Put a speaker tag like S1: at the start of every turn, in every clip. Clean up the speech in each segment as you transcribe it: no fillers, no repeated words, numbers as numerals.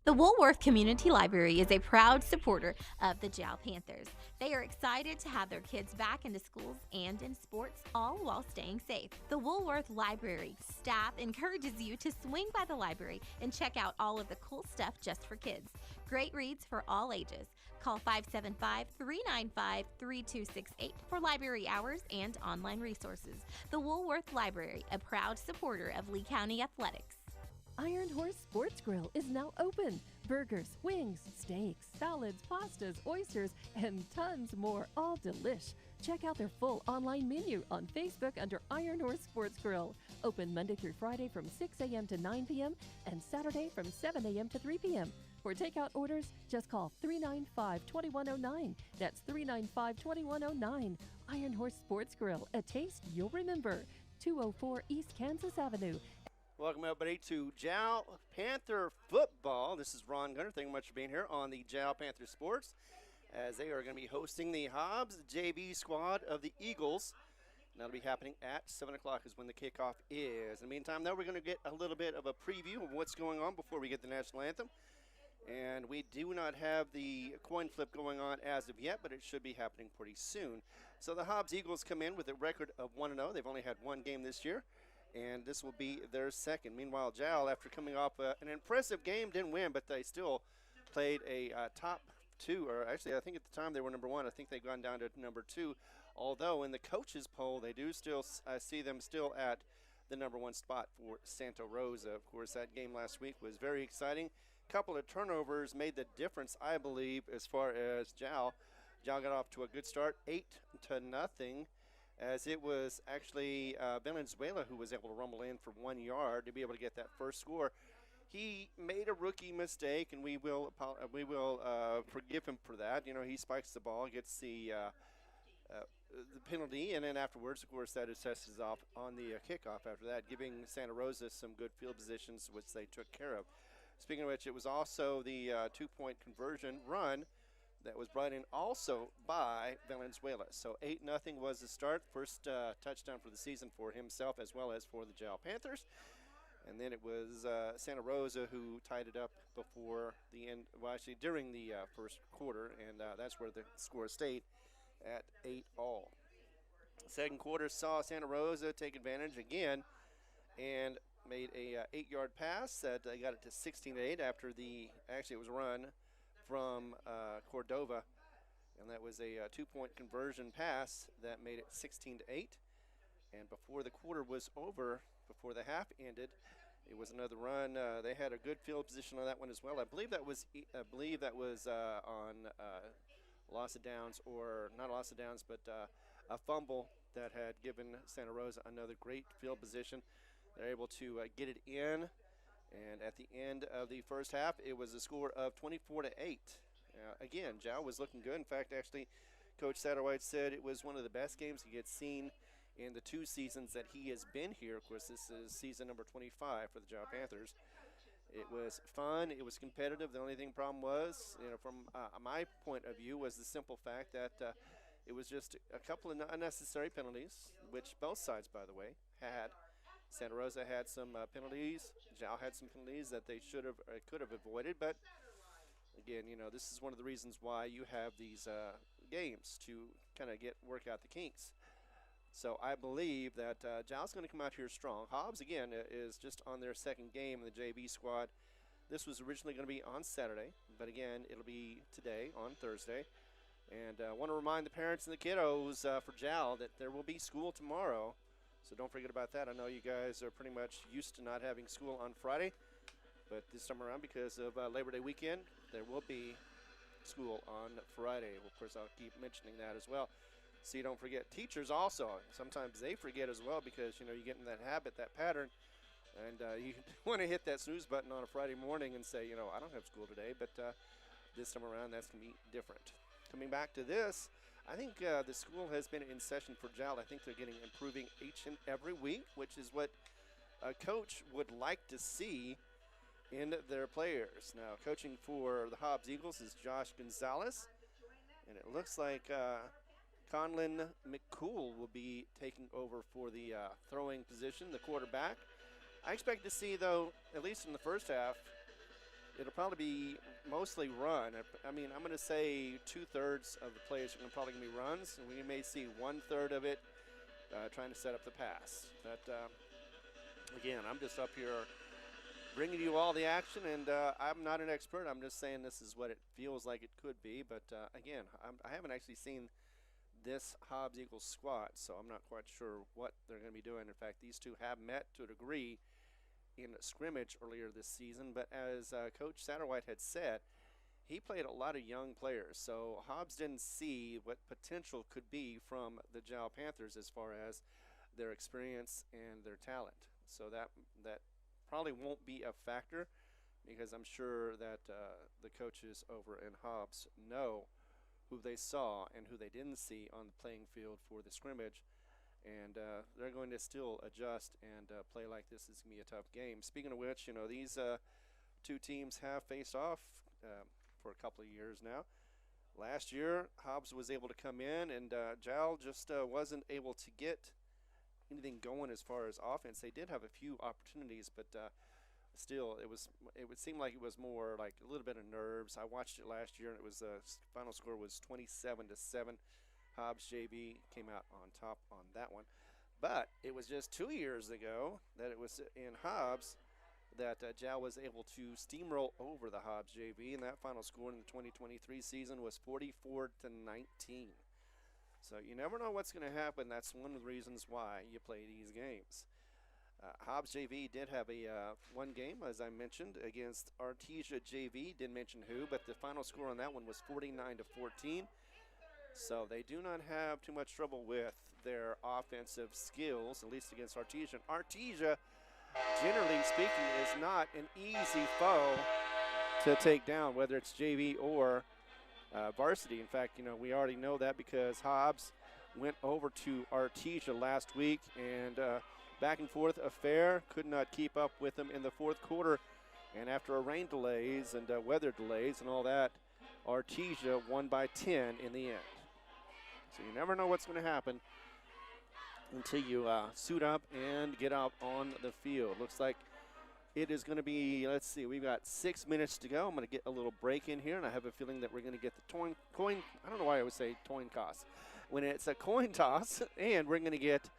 S1: The Woolworth Community Library is a proud supporter of the Jal Panthers. They are excited to have their kids back into schools and in sports, all while staying safe. The Woolworth Library staff encourages you to swing by the library and check out all of the cool stuff just for kids. Great reads for all ages. Call 575-395-3268 for library hours and online resources. The Woolworth Library, a proud supporter of Lee County Athletics.
S2: Iron Horse Sports Grill is now open. Burgers, wings, steaks, salads, pastas, oysters, and tons more, all delish. Check out their full online menu on Facebook under Iron Horse Sports Grill. Open Monday through Friday from 6 a.m. to 9 p.m. and Saturday from 7 a.m. to 3 p.m. For takeout orders, just call 395-2109. That's 395-2109. Iron Horse Sports Grill, a taste you'll remember. 204 East Kansas Avenue.
S3: Welcome, everybody, to Jal Panther Football. This is Ron Gunner. Thank you much for being here on the Jal Panther Sports, as they are going to be hosting the Hobbs JV squad of the Eagles. And that'll be happening at 7 o'clock is when the kickoff is. In the meantime, though, we're going to get a little bit of a preview of what's going on before we get the national anthem. And we do not have the coin flip going on as of yet, but it should be happening pretty soon. So the Hobbs Eagles come in with a record of 1-0. They've only had one game this year, and this will be their second. Meanwhile, Jal, after coming off an impressive game, didn't win, but they still played a top two, or actually I think at the time they were number one. I think they've gone down to number two, although in the coaches poll they do still see them still at the number one spot for Santa Rosa. Of course, that game last week was very exciting. Couple of turnovers made the difference, I believe, as far as Jal. Jal got off to a good start, 8-0, as it was actually Valenzuela who was able to rumble in for 1 yard to be able to get that first score. He made a rookie mistake, and we will forgive him for that. You know, he spikes the ball, gets the penalty, and then afterwards, of course, that assesses off on the kickoff after that, giving Santa Rosa some good field positions, which they took care of. Speaking of which, it was also the two-point conversion run that was brought in also by Valenzuela. So 8-0 was the start. First touchdown for the season for himself as well as for the Jal Panthers. And then it was Santa Rosa who tied it up before the end, well, actually during the first quarter, and that's where the score stayed at 8-all. Second quarter saw Santa Rosa take advantage again and made a 8-yard pass that got it to 16-8 after actually it was a run from Cordova, and that was a two-point conversion pass that made it 16-8. And before the quarter was over, before the half ended, it was another run. They had a good field position on that one as well. I believe that was on loss of downs, or not loss of downs, but a fumble that had given Santa Rosa another great field position. They're able to get it in, and at the end of the first half, it was a score of 24-8. Again, Jal was looking good. In fact, actually, Coach Satterwhite said it was one of the best games he had seen in the 2 seasons that he has been here. Of course, this is season number 25 for the Jal Panthers. It was fun. It was competitive. The only problem was, from my point of view, was the simple fact that it was just a couple of unnecessary penalties, which both sides, by the way, had. Santa Rosa had some penalties. Jal had some penalties that they could have avoided. But again, this is one of the reasons why you have these games to kind of work out the kinks. So I believe that Jal's going to come out here strong. Hobbs, again, is just on their second game in the JV squad. This was originally going to be on Saturday, but again, it'll be today on Thursday. And I want to remind the parents and the kiddos for Jal that there will be school tomorrow. So don't forget about that. I know you guys are pretty much used to not having school on Friday, but this time around, because of Labor Day weekend, there will be school on Friday. Of course, I'll keep mentioning that as well. So you don't forget. Teachers also, sometimes they forget as well, because, you get in that habit, that pattern, and you want to hit that snooze button on a Friday morning and say, I don't have school today, but this time around, that's going to be different. Coming back to this, I think the school has been in session for Jal. I think they're improving each and every week, which is what a coach would like to see in their players. Now, coaching for the Hobbs Eagles is Josh Gonzalez, and it looks like Conlon McCool will be taking over for the throwing position, the quarterback. I expect to see, though, at least in the first half, it'll probably be mostly run. I mean, I'm going to say 2/3 of the plays are probably going to be runs, and we may see 1/3 of it trying to set up the pass. But again, I'm just up here bringing you all the action, and I'm not an expert. I'm just saying this is what it feels like it could be. But again, I haven't actually seen this Hobbs Eagles squad, so I'm not quite sure what they're going to be doing. In fact, these two have met to a degree in scrimmage earlier this season, but as Coach Satterwhite had said, he played a lot of young players, so Hobbs didn't see what potential could be from the Jal Panthers as far as their experience and their talent. So that probably won't be a factor, because I'm sure that the coaches over in Hobbs know who they saw and who they didn't see on the playing field for the scrimmage, and they're going to still adjust and play like this is going to be a tough game. Speaking of which, you know, these two teams have faced off for a couple of years now. Last year, Hobbs was able to come in, and Jal just wasn't able to get anything going as far as offense. They did have a few opportunities, but still, it would seem like it was more like a little bit of nerves. I watched it last year, and it was final score was 27-7. Hobbs JV came out on top on that one. But it was just 2 years ago that it was in Hobbs that Jal was able to steamroll over the Hobbs JV, and that final score in the 2023 season was 44-19. So you never know what's going to happen. That's one of the reasons why you play these games. Hobbs JV did have a one game, as I mentioned, against Artesia JV. Didn't mention who, but the final score on that one was 49-14. So they do not have too much trouble with their offensive skills, at least against Artesia. Artesia, generally speaking, is not an easy foe to take down, whether it's JV or varsity. In fact, you know, we already know that because Hobbs went over to Artesia last week, and back and forth affair, could not keep up with them in the fourth quarter. And after rain delays and weather delays and all that, Artesia won by 10 in the end. So you never know what's going to happen until you suit up and get out on the field. Looks like it is going to be, let's see, we've got 6 minutes to go. I'm going to get a little break in here, and I have a feeling that we're going to get the coin, I don't know why I would say coin toss, when it's a coin toss, and we're going to get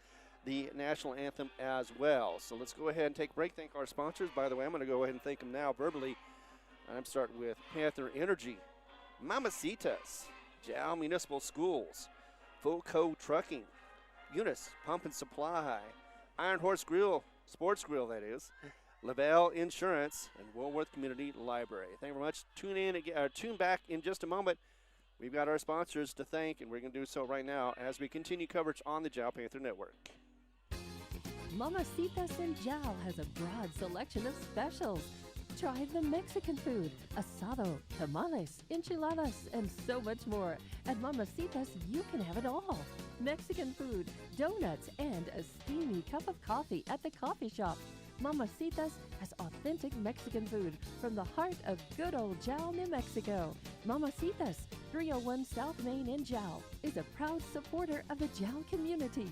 S3: the national anthem as well. So let's go ahead and take a break. Thank our sponsors. By the way, I'm going to go ahead and thank them now verbally. I'm starting with Panther Energy, Mamacitas, Jal Municipal Schools, Foco Trucking, Eunice Pump and Supply, Iron Horse Grill, Sports Grill that is, Lavelle Insurance, and Woolworth Community Library. Thank you very much. Tune back in just a moment. We've got our sponsors to thank, and we're going to do so right now as we continue coverage on the Jal Panther Network.
S2: Mamacitas in Jal has a broad selection of specials. Try the Mexican food, asado, tamales, enchiladas, and so much more. At Mamacitas, you can have it all. Mexican food, donuts, and a steamy cup of coffee at the coffee shop. Mamacitas has authentic Mexican food from the heart of good old Jal, New Mexico. Mamacitas, 301 South Main in Jal, is a proud supporter of the Jal community.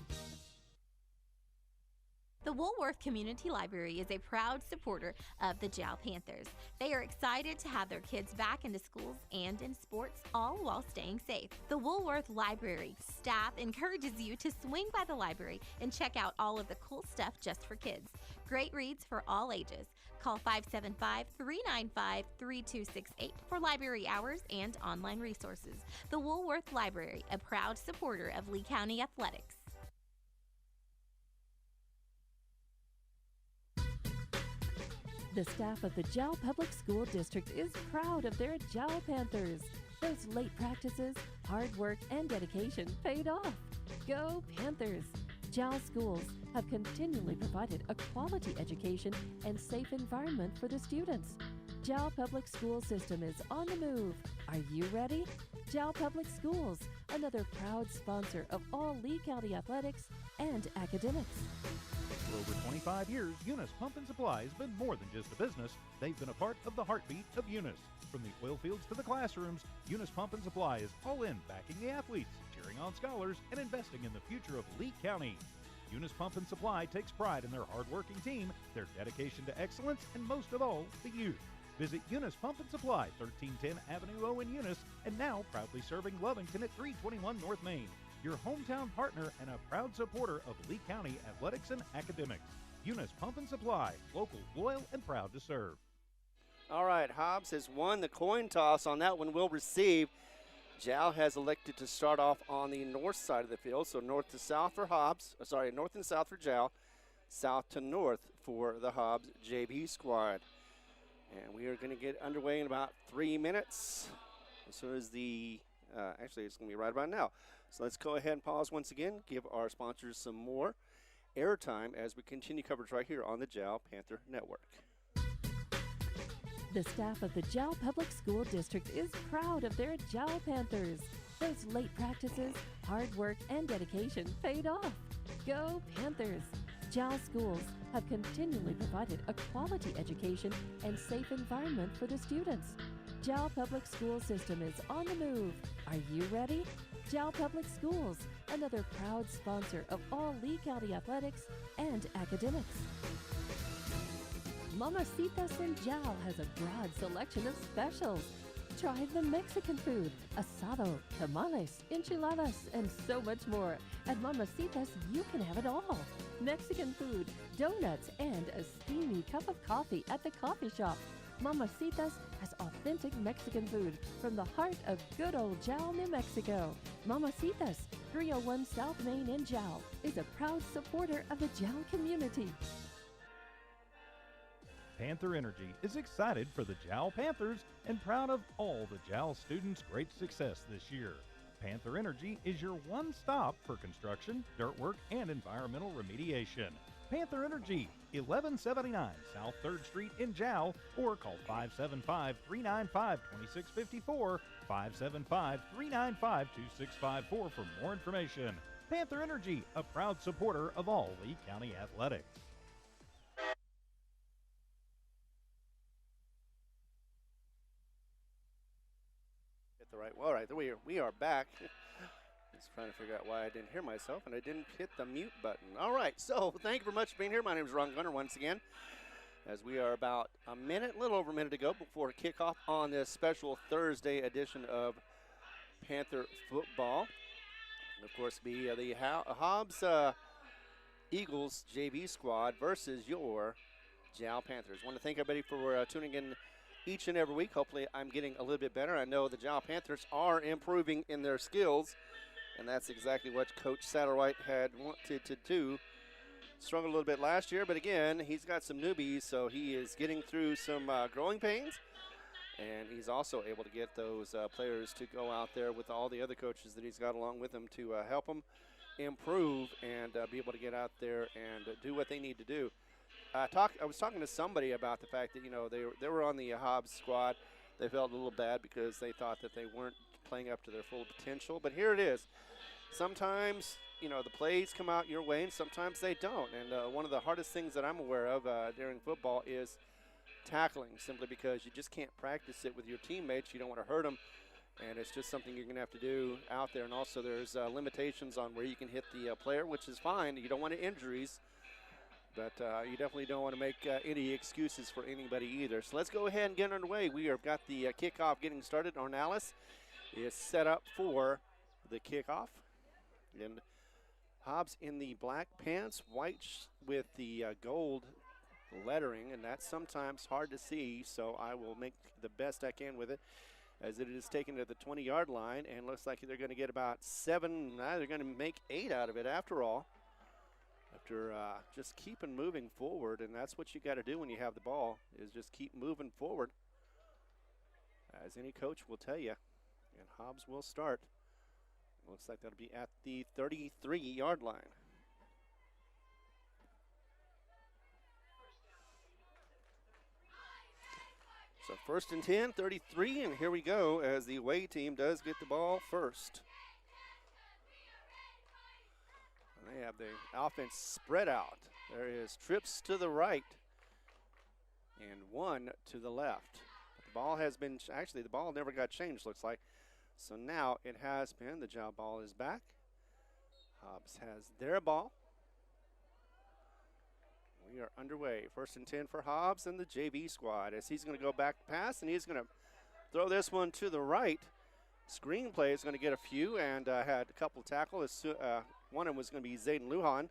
S1: The Woolworth Community Library is a proud supporter of the Jal Panthers. They are excited to have their kids back into schools and in sports, all while staying safe. The Woolworth Library staff encourages you to swing by the library and check out all of the cool stuff just for kids. Great reads for all ages. Call 575-395-3268 for library hours and online resources. The Woolworth Library, a proud supporter of Lee County Athletics.
S2: The staff of the Jal Public School District is proud of their Jal Panthers. Those late practices, hard work, and dedication paid off. Go Panthers! Jal schools have continually provided a quality education and safe environment for the students. Jal Public School System is on the move. Are you ready? Jal Public Schools, another proud sponsor of all Lee County athletics and academics.
S4: For over 25 years, Eunice Pump and Supply has been more than just a business. They've been a part of the heartbeat of Eunice. From the oil fields to the classrooms, Eunice Pump and Supply is all in backing the athletes, cheering on scholars, and investing in the future of Lee County. Eunice Pump and Supply takes pride in their hardworking team, their dedication to excellence, and most of all, the youth. Visit Eunice Pump and Supply, 1310 Avenue O in Eunice, and now proudly serving Lovington at 321 North Main. Your hometown partner and a proud supporter of Lee County athletics and academics. Eunice Pump and Supply, local, loyal, and proud to serve.
S3: All right, Hobbs has won the coin toss on that one. Will receive. Jal has elected to start off on the north side of the field, so north to south for Hobbs. North and south for Jal, south to north for the Hobbs JV squad. And we are going to get underway in about 3 minutes. As soon as actually it's going to be right about now. So let's go ahead and pause once again, give our sponsors some more airtime as we continue coverage right here on the Jal Panther Network.
S2: The staff of the Jal Public School District is proud of their Jal Panthers. Those late practices, hard work, and dedication paid off. Go Panthers! Jal schools have continually provided a quality education and safe environment for the students. Jal Public School System is on the move. Are you ready? Jal Public Schools, another proud sponsor of all Lee County athletics and academics. Mamacitas in Jal has a broad selection of specials. Try the Mexican food, asado, tamales, enchiladas, and so much more. At Mamacitas, you can have it all. Mexican food, donuts, and a steamy cup of coffee at the coffee shop. Mamacitas has authentic Mexican food from the heart of good old Jal, New Mexico. Mamacitas, 301 South Main in Jal, is a proud supporter of the Jal community.
S4: Panther Energy is excited for the Jal Panthers and proud of all the Jal students' great success this year. Panther Energy is your one stop for construction, dirt work, and environmental remediation. Panther Energy, 1179 South 3rd Street in Jal, or call 575-395-2654, 575-395-2654 for more information. Panther Energy, a proud supporter of all Lee County athletics.
S3: All right, we are back. Just trying to figure out why I didn't hear myself, and I didn't hit the mute button. All right, so thank you very much for being here. My name is Ron Gunner once again, as we are about a little over a minute to go before kickoff on this special Thursday edition of Panther football. And of course, be the Hobbs Eagles JV squad versus your Jal Panthers. I want to thank everybody for tuning in each and every week. Hopefully I'm getting a little bit better. I know the Jal Panthers are improving in their skills, and that's exactly what Coach Satterwhite had wanted to do. Struggled a little bit last year, but again, he's got some newbies, so he is getting through some growing pains, and he's also able to get those players to go out there with all the other coaches that he's got along with him to help them improve and be able to get out there and do what they need to do. I was talking to somebody about the fact that, they were on the Hobbs squad. They felt a little bad because they thought that they weren't playing up to their full potential. But here it is. Sometimes, the plays come out your way and sometimes they don't. And one of the hardest things that I'm aware of during football is tackling, simply because you just can't practice it with your teammates. You don't want to hurt them. And it's just something you're going to have to do out there. And also there's limitations on where you can hit the player, which is fine. You don't want injuries. But you definitely don't want to make any excuses for anybody either. So let's go ahead and get underway. We have got the kickoff getting started. Ornalis is set up for the kickoff. And Hobbs in the black pants, white with the gold lettering, and that's sometimes hard to see, so I will make the best I can with it, as it is taken to the 20-yard line, and looks like they're going to get about 7. They're going to make 8 out of it after all. After just keeping moving forward, and that's what you got to do when you have the ball, is just keep moving forward, as any coach will tell you. And Hobbs will start. Looks like that'll be at the 33-yard line. So 1st and 10, 33, and here we go as the away team does get the ball first. They have the offense spread out. There is trips to the right and 1 to the left. The ball has been, actually the ball never got changed, looks like. So now it has been, the Jal ball is back. Hobbs has their ball. We are underway. 1st and 10 for Hobbs and the JV squad as he's going to go back pass, and he's going to throw this one to the right. Screenplay is going to get a few, and had a couple tackles. One of them was going to be Zayden Lujan,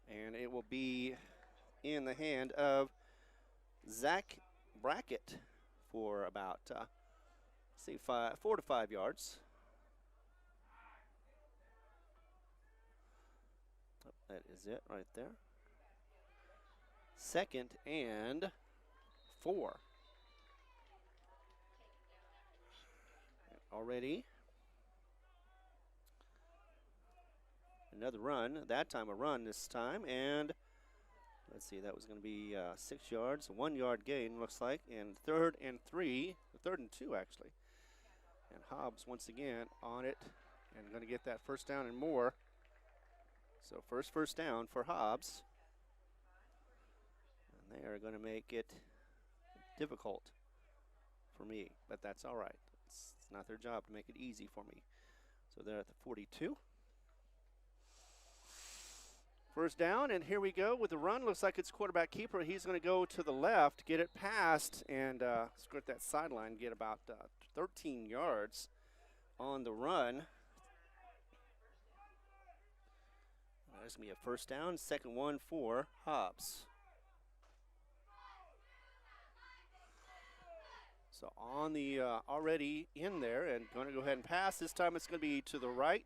S3: and it will be in the hand of Zach Brackett for about, 4 to 5 yards. Oh, that is it right there. 2nd and 4. Already another run, that time a run this time, and let's see, that was going to be 6 yards, a 1 yard gain looks like, and 3rd and 3, 3rd and 2 actually. And Hobbs once again on it and going to get that first down and more. So first down for Hobbs. And they are going to make it difficult for me, but that's all right. It's not their job to make it easy for me. So they're at the 42. First down, and here we go with the run. Looks like it's quarterback keeper. He's going to go to the left, get it past, and skirt that sideline, get about 13 yards on the run. There's going to be a first down, 2nd one for Hobbs. So on the already in there and going to go ahead and pass. This time it's going to be to the right.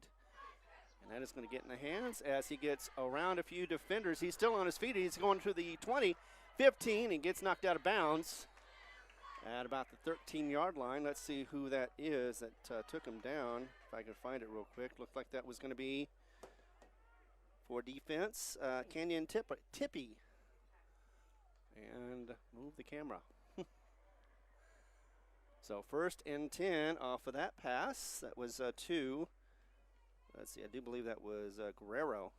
S3: And that is going to get in the hands as he gets around a few defenders. He's still on his feet. He's going to the 20, 15, and gets knocked out of bounds at about the 13-yard line. Let's see who that is that took him down, if I can find it real quick. Looked like that was going to be for defense, Canyon Tippy. And move the camera. So 1st and 10 off of that pass. That was 2. Let's see, I do believe that was Guerrero.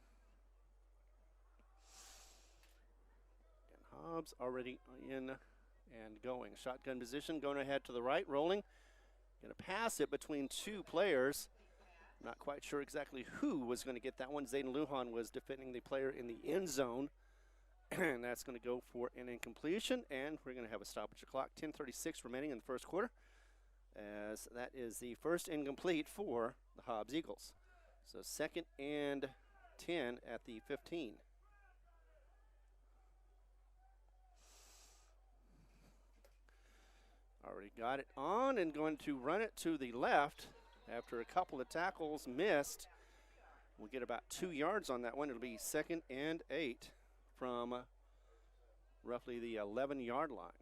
S3: And Hobbs already in and going. Shotgun position, going ahead to the right, rolling. Going to pass it between 2 players. Not quite sure exactly who was going to get that one. Zayden Lujan was defending the player in the end zone. And that's going to go for an incompletion, and we're going to have a stoppage clock. 10:36 remaining in the first quarter, as that is the first incomplete for the Hobbs Eagles. So 2nd and 10 at the 15. Already got it on and going to run it to the left after a couple of tackles missed. We'll get about 2 yards on that one. It'll be 2nd and 8. From roughly the 11-yard line.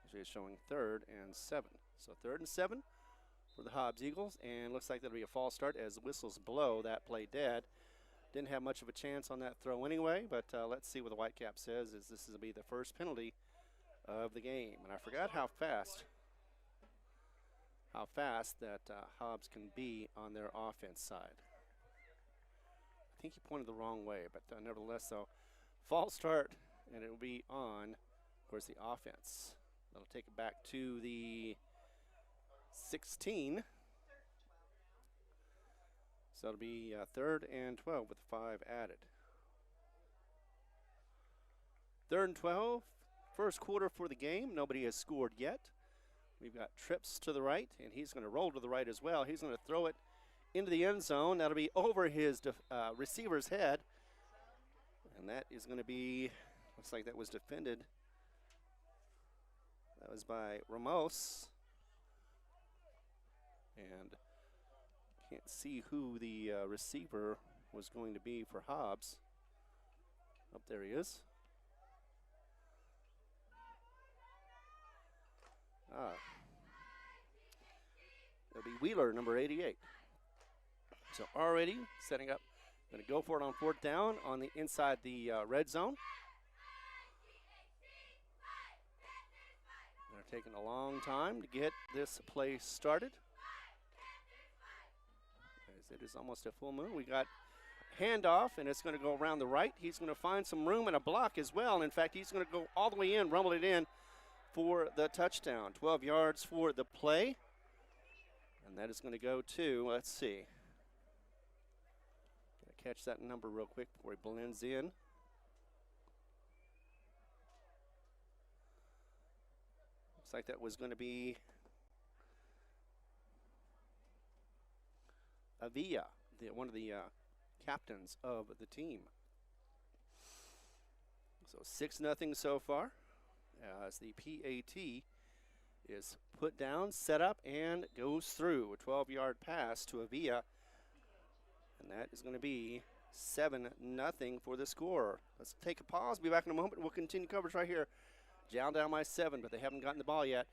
S3: Actually, it's showing 3rd and 7. So 3rd and 7 for the Hobbs Eagles, and looks like that'll be a false start as the whistles blow. That play dead. Didn't have much of a chance on that throw anyway, but let's see what the Whitecap says. Is this will be the first penalty of the game, and I forgot how fast that Hobbs can be on their offense side. I think he pointed the wrong way, but nevertheless, so false start, and it will be on, of course, the offense. That'll take it back to the 16. So it'll be 3rd and 12 with 5 added. 3rd and 12, first quarter for the game. Nobody has scored yet. We've got trips to the right, and he's going to roll to the right as well. He's going to throw it into the end zone. That'll be over his receiver's head. And that is going to be, looks like that was defended. That was by Ramos. And can't see who the receiver was going to be for Hobbs. Up there he is. It'll be Wheeler, number 88. So already setting up, going to go for it on 4th down on the inside the red zone. They're taking a long time to get this play started. As it is almost a full moon. We got handoff, and it's going to go around the right. He's going to find some room and a block as well. In fact, he's going to go all the way in, rumble it in for the touchdown. 12 yards for the play. And that is going to go to, let's see. catch that number real quick before he blends in. Looks like that was going to be Avila, one of the captains of the team. So 6-0 so far as the PAT is put down, set up, and goes through. A 12-yard pass to Avila, and that is going to be 7-0 for the score. Let's take a pause, be back in a moment. We'll continue coverage right here. Jal down by 7, but they haven't gotten the ball yet.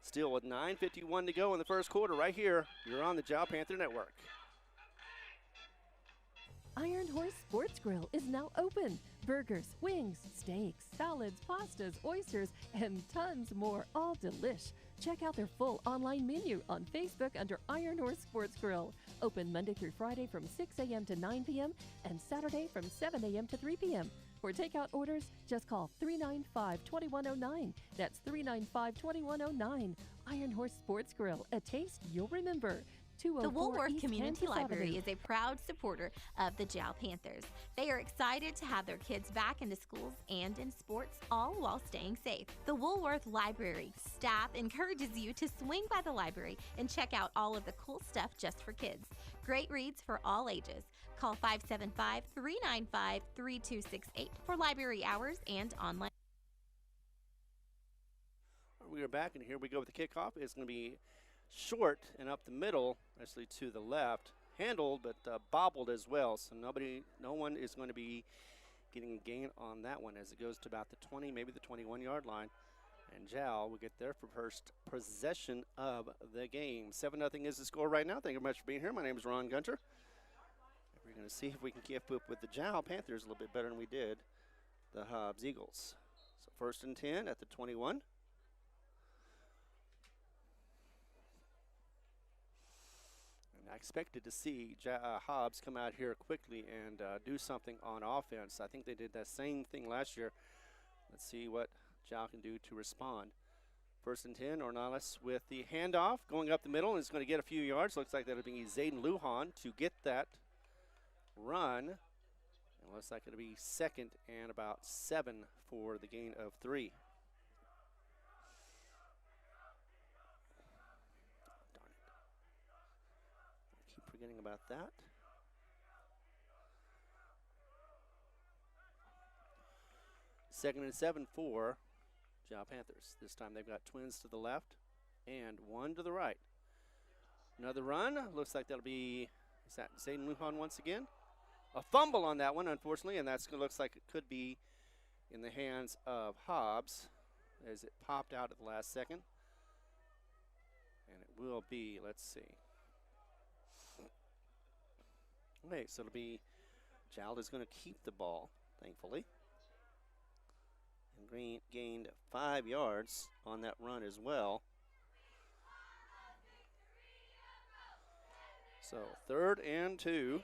S3: Still with 9:51 to go in the first quarter right here. You're on the Jal Panther Network.
S2: Iron Horse Sports Grill is now open. Burgers, wings, steaks, salads, pastas, oysters, and tons more, all delish. Check out their full online menu on Facebook under Iron Horse Sports Grill. Open Monday through Friday from 6 a.m. to 9 p.m. and Saturday from 7 a.m. to 3 p.m. For takeout orders, just call 395-2109. That's 395-2109. Iron Horse Sports Grill, a taste you'll remember.
S1: The Woolworth
S2: East
S1: Community
S2: Kansas
S1: Library
S2: Avenue.
S1: is a proud supporter of the Jal Panthers. They are excited to have their kids back into schools and in sports, all while staying safe. The Woolworth Library staff encourages you to swing by the library and check out all of the cool stuff just for kids. Great reads for all ages. Call 575-395-3268 for library hours and online.
S3: We are back, and here we go with the kickoff. It's going to be short and up the middle, actually to the left. Handled, but bobbled as well. So no one is going to be getting a gain on that one as it goes to about the 20, maybe the 21-yard line. And Jal will get their first possession of the game. 7-0 is the score right now. Thank you very much for being here. My name is Ron Gunter. We're going to see if we can keep up with the Jal Panthers a little bit better than we did the Hobbs Eagles. So 1st and 10 at the 21. I expected to see Hobbs come out here quickly and do something on offense. I think they did that same thing last year. Let's see what Jal can do to respond. 1st and 10, Ornelas with the handoff going up the middle, and it's going to get a few yards. Looks like that'll be Zayden Lujan to get that run. And looks like it'll be 2nd and about 7 for the gain of 3. Forgetting about that. Second and 7 for Jal Panthers. This time they've got twins to the left and one to the right. Another run. Looks like that'll be, is that Zayden Lujan once again? A fumble on that one, unfortunately, and that looks like it could be in the hands of Hobbs as it popped out at the last second. And it will be, let's see. Okay, so it'll be Jal is going to keep the ball, thankfully. And gained 5 yards on that run as well. So 3rd and 2.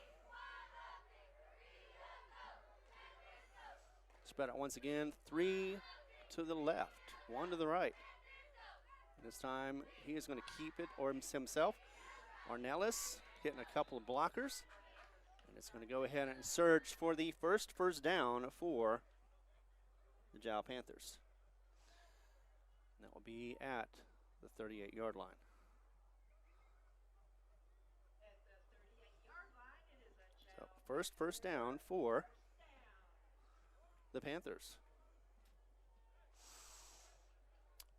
S3: Spread out once again. 3 to the left, 1 to the right. This time he is going to keep it or himself. Ornelas hitting a couple of blockers. And it's going to go ahead and surge for the first down for the Jal Panthers. And that will be at the 38-yard line. So first down for the Panthers.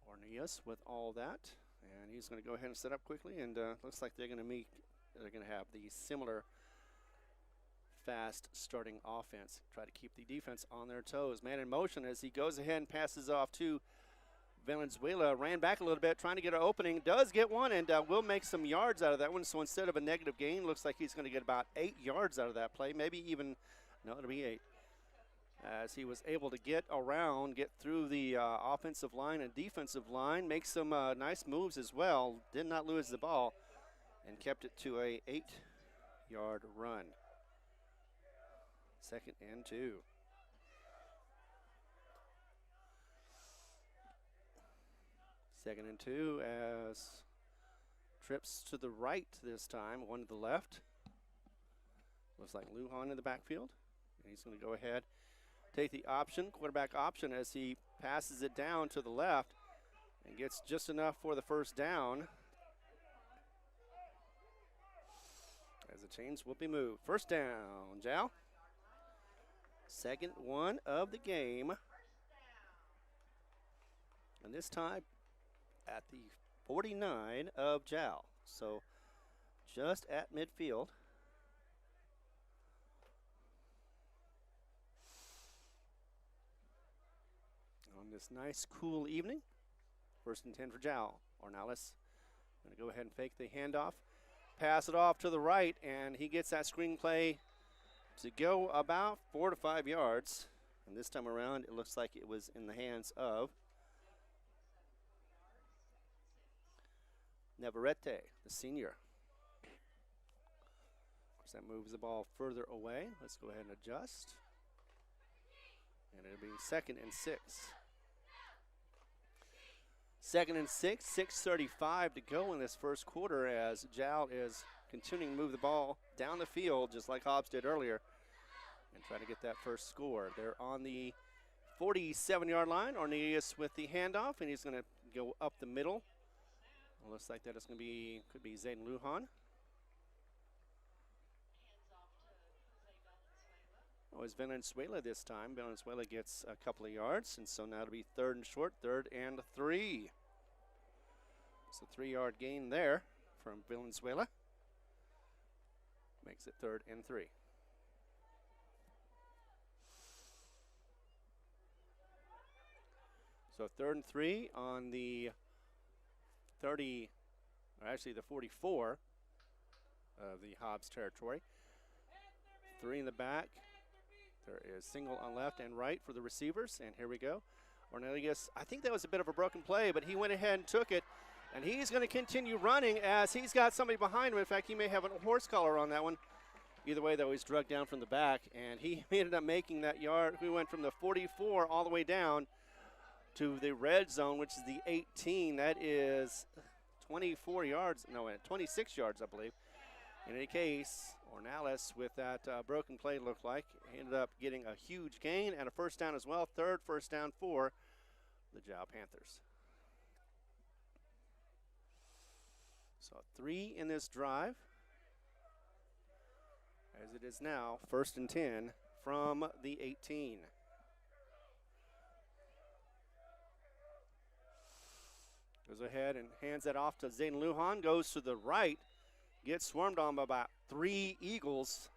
S3: Ornelas with all that, and he's going to go ahead and set up quickly. And looks like they're going to have the similar fast starting offense. Try to keep the defense on their toes. Man in motion as he goes ahead and passes off to Valenzuela. Ran back a little bit, trying to get an opening. Does get one, and will make some yards out of that one. So instead of a negative gain, looks like he's going to get about 8 yards out of that play. Maybe even, no, it'll be 8. As he was able to get around, get through the offensive line and defensive line, make some nice moves as well. Did not lose the ball and kept it to a 8-yard run. 2nd and 2. Second and 2 as trips to the right this time, one to the left. Looks like Lujan in the backfield. And he's going to go ahead, take the option, quarterback option, as he passes it down to the left and gets just enough for the first down. As the chains will be moved. First down, Jal. Second one of the game. And this time at the 49 of Jal. So just at midfield. On this nice, cool evening. First and 10 for Jal. Ornelas going to go ahead and fake the handoff. Pass it off to the right, and he gets that screenplay to go about 4 to 5 yards. And this time around, it looks like it was in the hands of Navarrete, the senior. Of course, that moves the ball further away. Let's go ahead and adjust. And it'll be 2nd and 6. 2nd and 6, 6:35 to go in this first quarter as Jal is continuing to move the ball down the field just like Hobbs did earlier and try to get that first score. They're on the 47-yard line. Ornelas with the handoff, and he's going to go up the middle. It looks like that is going to be, could be Zayden Lujan. Oh, it's Valenzuela this time. Valenzuela gets a couple of yards, and so now it'll be 3rd and short, 3rd and 3. It's a 3-yard gain there from Valenzuela. Makes it 3rd and 3. So 3rd and 3 on the 30, or actually the 44 of the Hobbs territory. 3 in the back. There is single on left and right for the receivers, and here we go. Ornelas, I think that was a bit of a broken play, but he went ahead and took it, and he's going to continue running as he's got somebody behind him. In fact, he may have a horse collar on that one. Either way, though, he's drugged down from the back, and he ended up making that yard. We went from the 44 all the way down to the red zone, which is the 18. That is 24 yards, no, 26 yards, I believe. In any case, Ornelas with that broken play looked like. He ended up getting a huge gain and a first down as well. 3rd first down for the Jal Panthers. So 3 in this drive. As it is now 1st and 10 from the 18. Goes ahead and hands that off to Zayden Lujan. Goes to the right. Gets swarmed on by about 3 Eagles,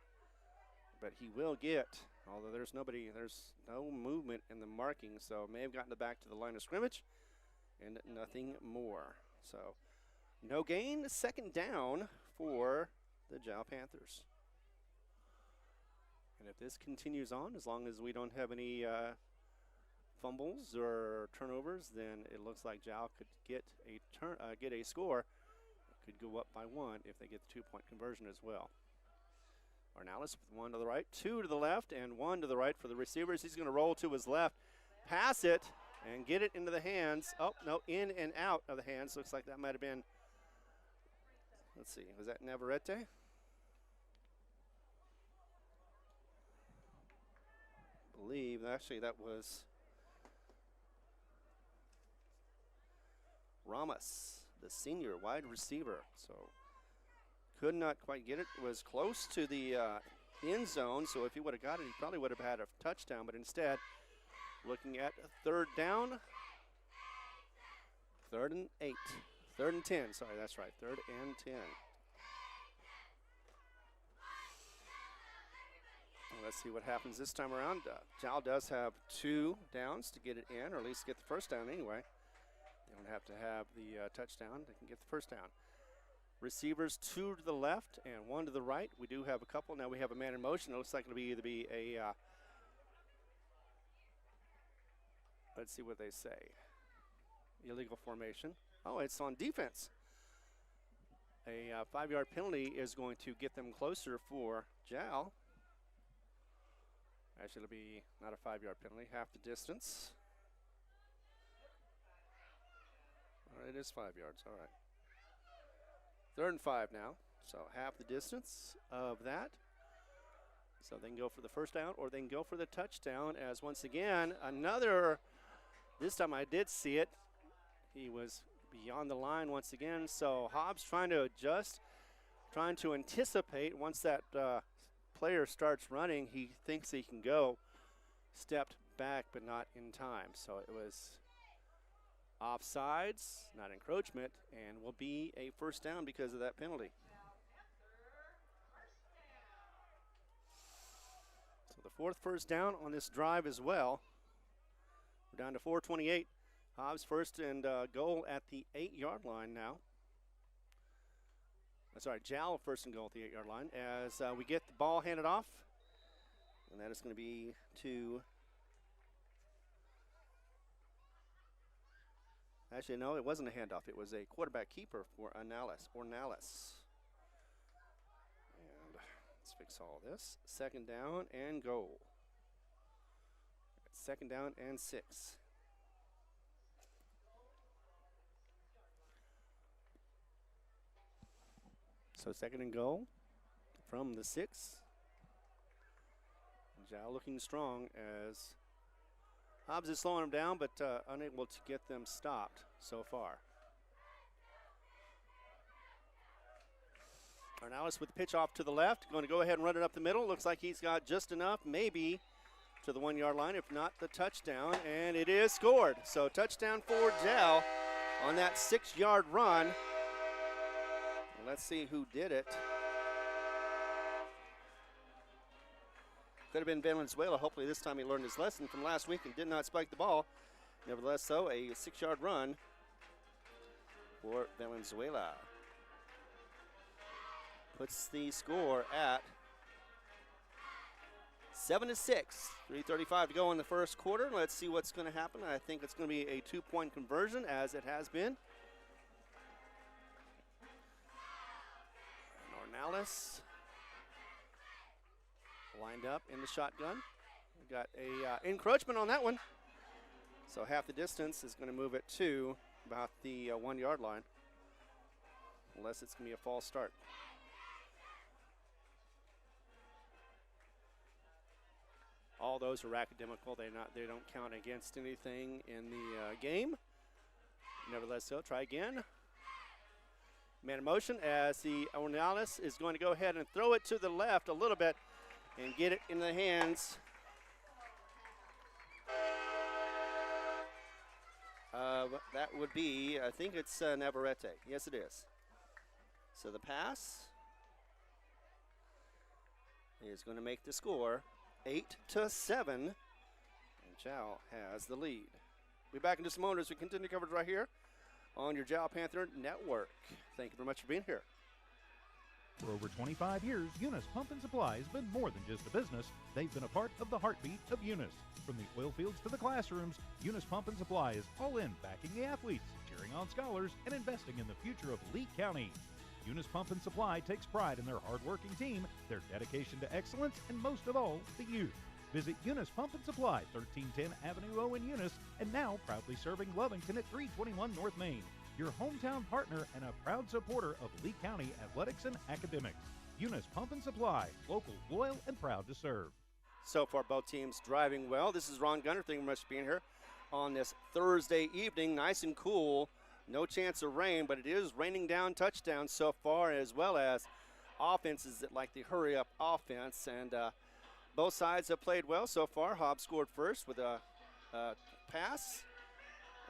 S3: but he will get, although there's no movement in the marking, so may have gotten it back to the line of scrimmage and nothing more. So no gain, 2nd down for the Jal Panthers. And if this continues on, as long as we don't have any fumbles or turnovers, then it looks like Jal could get a score. Could go up by 1 if they get the 2-point conversion as well. Ornelas with 1 to the right, 2 to the left, and 1 to the right for the receivers. He's going to roll to his left, pass it, and get it into the hands. Oh, no, in and out of the hands. Looks like that might have been, let's see, was that Navarrete? I believe, actually, that was Ramos, the senior wide receiver. So could not quite get it. Was close to the end zone, so if he would have got it, he probably would have had a touchdown, but instead, looking at 3rd down, 3rd and 8, 3rd and 10, sorry, that's right, 3rd and 10. Well, let's see what happens this time around. Jal does have 2 downs to get it in, or at least get the first down anyway. They don't have to have the touchdown. They can get the first down. Receivers 2 to the left and 1 to the right. We do have a couple. Now we have a man in motion. It looks like it'll either be a, let's see what they say. Illegal formation. Oh, it's on defense. A 5-yard penalty is going to get them closer for Jal. Actually, it'll be not a 5-yard penalty, half the distance. It is 5 yards, all right. 3rd and 5 now, so half the distance of that. So they can go for the first down or they can go for the touchdown, as once again, another, this time I did see it. He was beyond the line once again. So Hobbs trying to adjust, trying to anticipate once that player starts running, he thinks he can go. Stepped back, but not in time. So it was offsides, not encroachment, and will be a first down because of that penalty. So the fourth first down on this drive as well. We're down to 4:28. Hobbs first and goal at the 8-yard line now. Sorry, Jal first and goal at the 8-yard line as we get the ball handed off. And that is going to be to, actually, no, it wasn't a handoff. It was a quarterback keeper for Ornelas. And let's fix all this. Second down and goal. Second down and 6. So second and goal from the 6. Jal looking strong as Hobbs is slowing them down, but unable to get them stopped so far. Ornelas with the pitch off to the left, going to go ahead and run it up the middle. Looks like he's got just enough, maybe to the 1-yard line, if not the touchdown, and it is scored. So touchdown for Jal on that 6-yard run. Let's see who did it. Could have been Valenzuela. Hopefully this time he learned his lesson from last week and did not spike the ball. Nevertheless, though, a 6-yard run for Valenzuela. Puts the score at 7-6. 3:35 to go in the first quarter. Let's see what's going to happen. I think it's going to be a 2-point conversion, as it has been. Ornelas lined up in the shotgun. We got a encroachment on that one. So half the distance is going to move it to about the 1-yard line, unless it's going to be a false start. All those are academical. They don't count against anything in the game. Nevertheless, so try again. Man in motion as the Ornelas is going to go ahead and throw it to the left a little bit and get it in the hands of, that would be, I think it's Navarrete. Yes, it is. So the pass is going to make the score 8-7, and Jal has the lead. We'll be back in just a moment as we continue coverage right here on your Jal Panther Network. Thank you very much for being here.
S4: For over 25 years, Eunice Pump and Supply has been more than just a business. They've been a part of the heartbeat of Eunice. From the oil fields to the classrooms, Eunice Pump and Supply is all in backing the athletes, cheering on scholars, and investing in the future of Lee County. Eunice Pump and Supply takes pride in their hard-working team, their dedication to excellence, and most of all, the youth. Visit Eunice Pump and Supply, 1310 Avenue O in Eunice, and now proudly serving Lovington at 321 North Main. Your hometown partner and a proud supporter of Lee County athletics and academics. Eunice Pump and Supply, local, loyal, and proud to serve.
S3: So far, both teams driving well. This is Ron Gunner. Thank you very much for being here on this Thursday evening. Nice and cool. No chance of rain, but it is raining down touchdowns so far, as well as offenses that like the hurry-up offense. And both sides have played well so far. Hobbs scored first with a pass,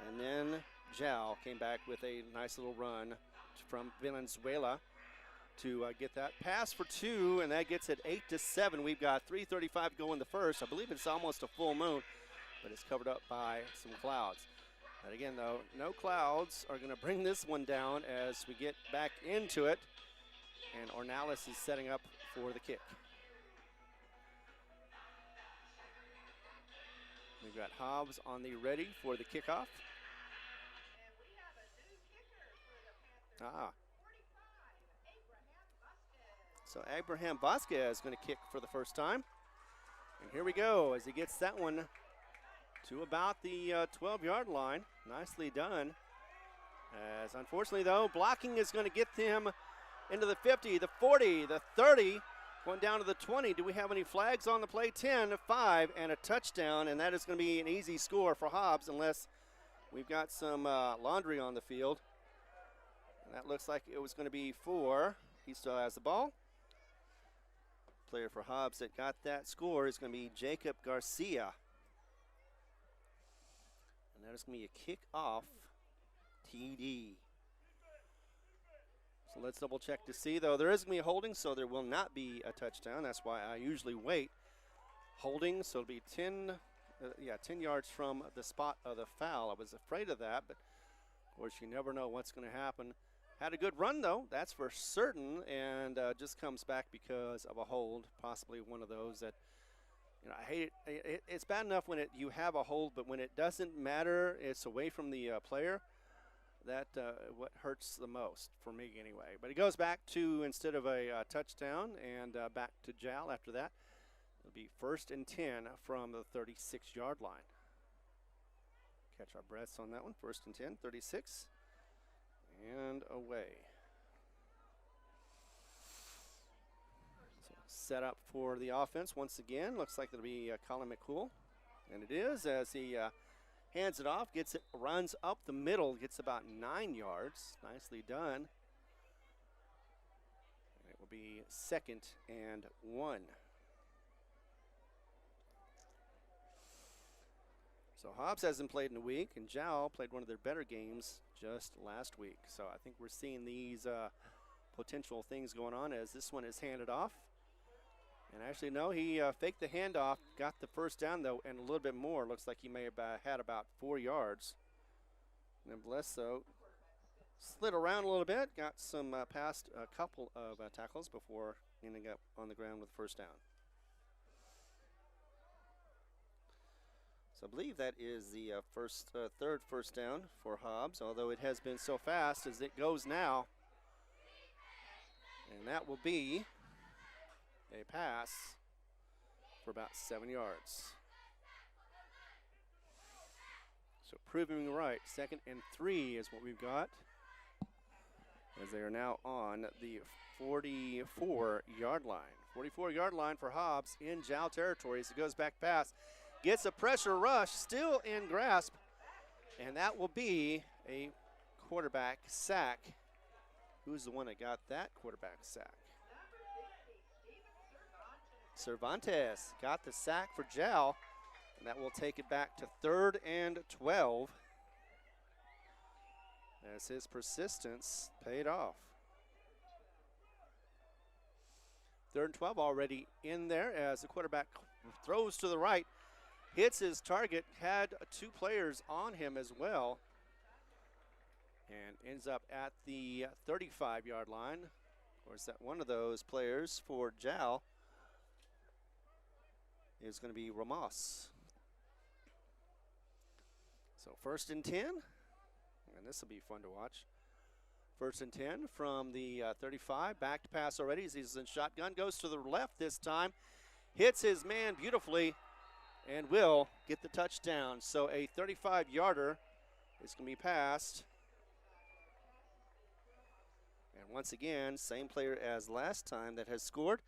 S3: and then Jal came back with a nice little run from Valenzuela to get that pass for 2, and that gets it 8-7. We've got 3:35 to go in the first. I believe it's almost a full moon, but it's covered up by some clouds. And again, though, no clouds are going to bring this one down as we get back into it, and Ornelas is setting up for the kick. We've got Hobbs on the ready for the kickoff. So Abraham Vasquez is going to kick for the first time. And here we go as he gets that one to about the 12-yard line. Nicely done. As unfortunately, though, blocking is going to get them into the 50, the 40, the 30, Going down to the 20. Do we have any flags on the play? 10-5 and a touchdown, and that is going to be an easy score for Hobbs unless we've got some laundry on the field. And that looks like it was going to be 4. He still has the ball. Player for Hobbs that got that score is going to be Jacob Garcia. And that is going to be a kickoff TD. So let's double check to see, though. There is going to be a holding, so there will not be a touchdown. That's why I usually wait. Holding, so it'll be 10 yards from the spot of the foul. I was afraid of that, but of course you never know what's going to happen. Had a good run, though, that's for certain, and just comes back because of a hold, possibly one of those that, I hate it. It's bad enough when you have a hold, but when it doesn't matter, it's away from the player. That what hurts the most for me anyway. But it goes back to, instead of a touchdown, and back to Jal after that. It'll be 1st and 10 from the 36-yard line. Catch our breaths on that one. 1st and 10, 36. And away. So set up for the offense once again. Looks like it'll be Colin McCool. And it is, as he hands it off, gets it, runs up the middle, gets about 9 yards. Nicely done. And it will be 2nd and 1. So Hobbs hasn't played in a week, and Jal played one of their better games just last week. So I think we're seeing these potential things going on as this one is handed off. And actually, no, he faked the handoff, got the first down, though, and a little bit more. Looks like he may have had about 4 yards. Nevertheless, though, slid around a little bit, got some past a couple of tackles before ending up on the ground with first down. So I believe that is the third first down for Hobbs, although it has been so fast as it goes now. And that will be a pass for about 7 yards. So proving right, 2nd and 3 is what we've got, as they are now on the 44-yard line. 44-yard line for Hobbs in Jal territory as it goes back pass. Gets a pressure rush, still in grasp, and that will be a quarterback sack. Who's the one that got that quarterback sack? Cervantes got the sack for Jal, and that will take it back to 3rd and 12 as his persistence paid off. 3rd and 12 already in there as the quarterback throws to the right. Hits his target, had 2 players on him as well, and ends up at the 35-yard line. Of course, that one of those players for Jal is going to be Ramos. So 1st and 10, and this will be fun to watch. 1st and 10 from the 35, back to pass already as he's in shotgun, goes to the left this time, hits his man beautifully, and will get the touchdown. So a 35-yarder is going to be passed. And once again, same player as last time that has scored.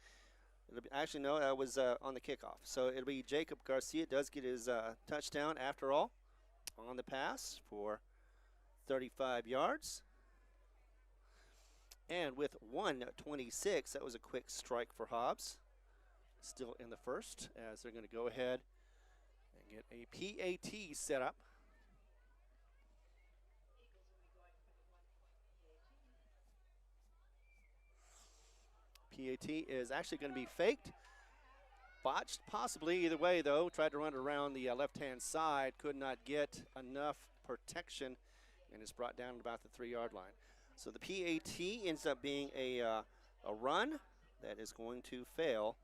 S3: It'll be, actually, no, that was on the kickoff. So it'll be Jacob Garcia does get his touchdown after all on the pass for 35 yards. And with 1:26, that was a quick strike for Hobbs. Still in the first as they're going to go ahead get a PAT set up. PAT is actually going to be faked. Botched, possibly. Either way, though, tried to run it around the left-hand side. Could not get enough protection and is brought down at about the 3-yard line. So the PAT ends up being a run that is going to fail.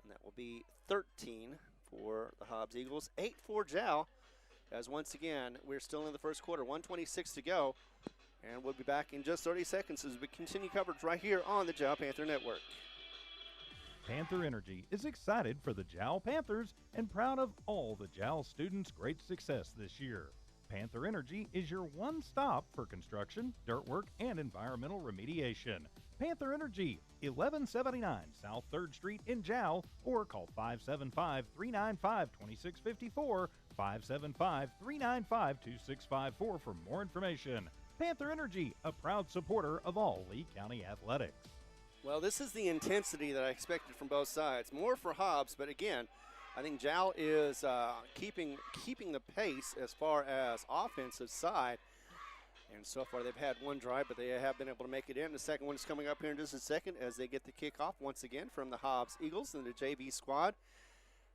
S3: And that will be 13 for the Hobbs Eagles, 8 for Jal, as once again, we're still in the first quarter, 1:26 to go, and we'll be back in just 30 seconds as we continue coverage right here on the Jal Panther Network.
S4: Panther Energy is excited for the Jal Panthers and proud of all the Jal students' great success this year. Panther Energy is your one stop for construction, dirt work, and environmental remediation. Panther Energy, 1179 South 3rd Street in Jal, or call 575-395-2654, 575-395-2654 for more information. Panther Energy, a proud supporter of all Lee County athletics.
S3: Well, this is the intensity that I expected from both sides. More for Hobbs, but again, I think Jal is keeping the pace as far as offensive side. And so far they've had one drive, but they have been able to make it in. The second one is coming up here in just a second as they get the kickoff once again from the Hobbs Eagles. And the JV squad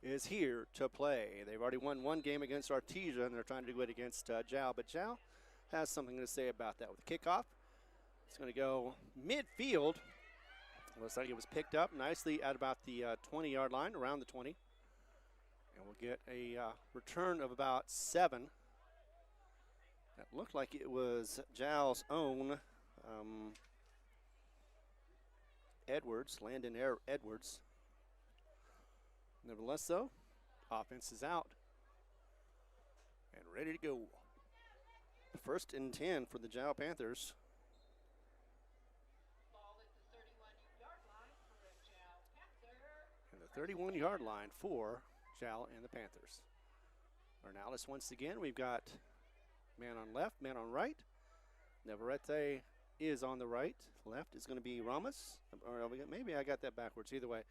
S3: is here to play. They've already won one game against Artesia, and they're trying to do it against Jal. But Jal has something to say about that. With the kickoff, it's going to go midfield. Looks like it was picked up nicely at about the 20-yard line, around the 20. And we'll get a return of about 7. That looked like it was Jal's own Landon Edwards. Nevertheless, though, offense is out and ready to go. First and 10 for the Jal Panthers. And the 31-yard line for Jal and the Panthers. Ornalis once again. We've got man on left, man on right. Navarrete is on the right. Left is going to be Ramos. Or maybe I got that backwards. Either way,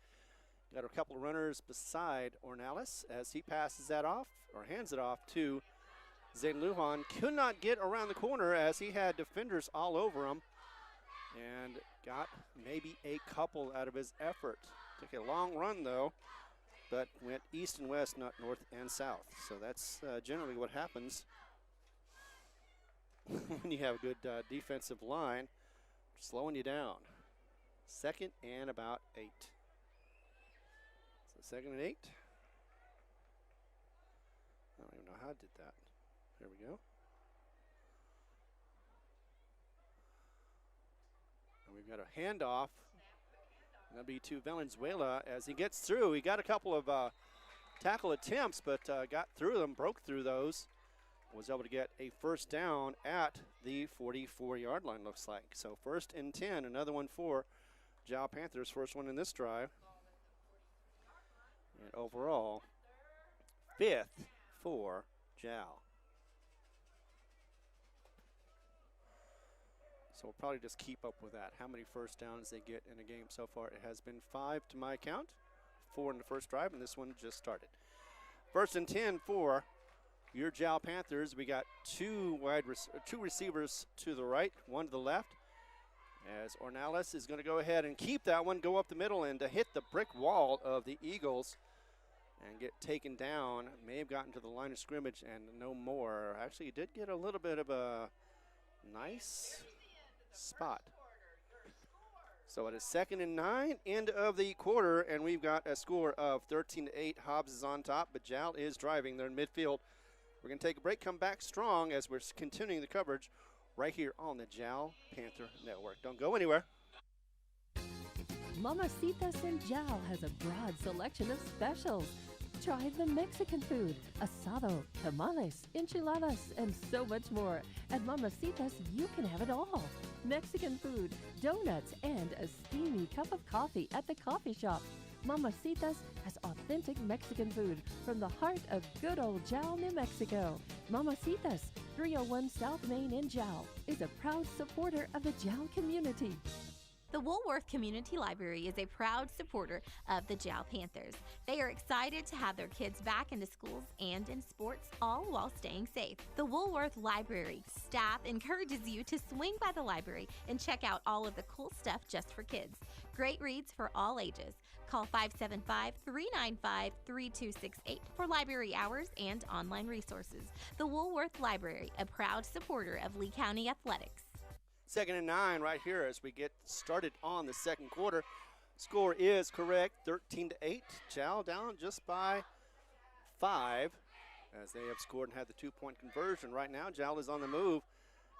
S3: got a couple of runners beside Ornalis as he passes that off or hands it off to Zayden Lujan. Could not get around the corner as he had defenders all over him and got maybe a couple out of his effort. Took a long run though, but went east and west, not north and south. So that's generally what happens when you have a good defensive line, slowing you down. Second and about 8. So 2nd and 8. I don't even know how I did that. There we go. And we've got a handoff. That'll be to Valenzuela as he gets through. He got a couple of tackle attempts, but got through them, broke through those. Was able to get a first down at the 44-yard line, looks like. So 1st and 10, another one for Jal Panthers, first one in this drive. And overall, 5th for Jal. So we'll probably just keep up with that. How many first downs they get in a game so far? It has been 5 to my count. 4 in the first drive, and this one just started. 1st and 10 for your Jal Panthers. We got two receivers to the right, one to the left. As Ornalis is going to go ahead and keep that one, go up the middle and to hit the brick wall of the Eagles and get taken down. May have gotten to the line of scrimmage and no more. Actually, he did get a little bit of a nice spot. So it is 2nd and 9, end of the quarter, and we've got a score of 13-8. Hobbs is on top, but Jal is driving. They're in midfield. We're going to take a break, come back strong as we're continuing the coverage right here on the Jal Panther Network. Don't go anywhere.
S2: Mamacitas in Jal has a broad selection of specials. Try the Mexican food, asado, tamales, enchiladas, and so much more. At Mamacitas, you can have it all. Mexican food, donuts, and a steamy cup of coffee at the coffee shop. Mamacitas has authentic Mexican food from the heart of good old Jal, New Mexico. Mamacitas, 301 South Main in Jal, is a proud supporter of the Jal community.
S1: The Woolworth Community Library is a proud supporter of the Jal Panthers. They are excited to have their kids back into schools and in sports, all while staying safe. The Woolworth Library staff encourages you to swing by the library and check out all of the cool stuff just for kids. Great reads for all ages. Call 575-395-3268 for library hours and online resources. The Woolworth Library, a proud supporter of Lee County athletics.
S3: 2nd and 9 right here as we get started on the second quarter. Score is correct, 13-8. Jal down just by 5 as they have scored and had the 2-point conversion. Right now, Jal is on the move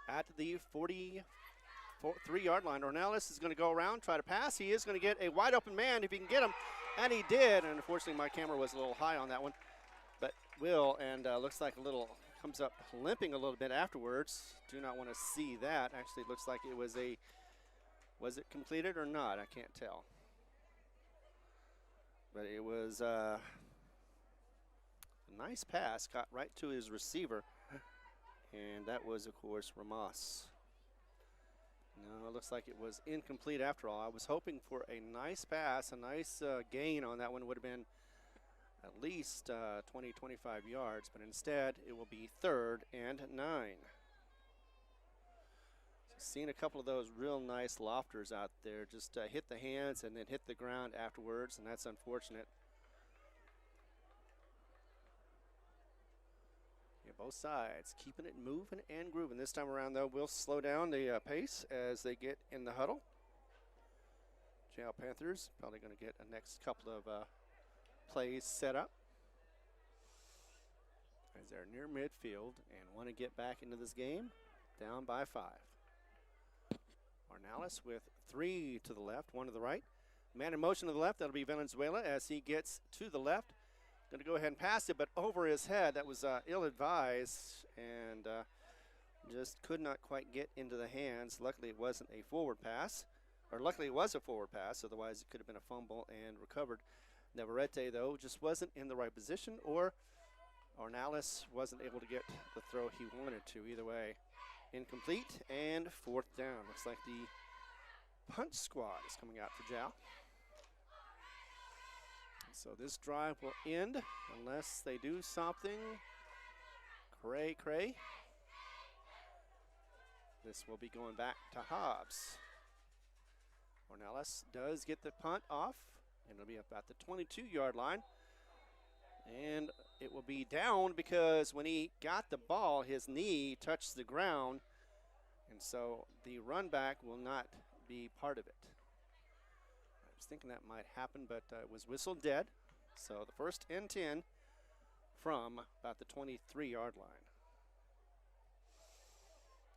S3: at the 43-yard line. Ornalis is going to go around, try to pass. He is going to get a wide open man if he can get him, and he did. And unfortunately, my camera was a little high on that one, but will, and looks like a little, comes up limping a little bit afterwards. Do not want to see that. Actually, it looks like it was a Was it completed or not? I can't tell. But it was a nice pass, got right to his receiver. And that was, of course, Ramos. No, it looks like it was incomplete after all. I was hoping for a nice pass, a nice gain on that one. Would have been at least 20, 25 yards, but instead it will be 3rd and 9. So seen a couple of those real nice lofters out there, just hit the hands and then hit the ground afterwards, and that's unfortunate. Yeah, both sides keeping it moving and grooving. This time around, though, we'll slow down the pace as they get in the huddle. Jal Panthers probably going to get a next couple of plays set up as they're near midfield and want to get back into this game, down by 5. Ornelas with 3 to the left, 1 to the right. Man in motion to the left, that'll be Valenzuela as he gets to the left. Going to go ahead and pass it, but over his head. That was ill-advised and just could not quite get into the hands. Luckily, it wasn't a forward pass, or luckily it was a forward pass, otherwise it could have been a fumble and recovered. Navarrete, though, just wasn't in the right position, or Ornelas wasn't able to get the throw he wanted to. Either way, incomplete and 4th down. Looks like the punch squad is coming out for Jal. So this drive will end unless they do something cray. This will be going back to Hobbs. Ornelas does get the punt off, and it'll be about the 22-yard line. And it will be down because when he got the ball, his knee touched the ground, and so the run back will not be part of it. I was thinking that might happen, but it was whistled dead. So the 1st and 10 from about the 23-yard line.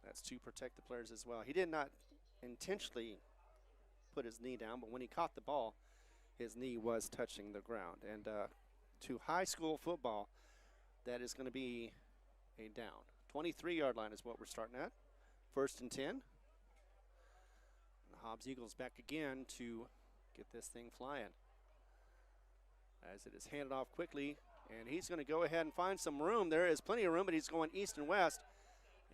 S3: That's to protect the players as well. He did not intentionally put his knee down, but when he caught the ball, his knee was touching the ground. And to high school football, that is going to be a down. 23-yard line is what we're starting at. 1st and 10. And the Hobbs Eagles back again to get this thing flying. As it is handed off quickly, and he's going to go ahead and find some room. There is plenty of room, but he's going east and west.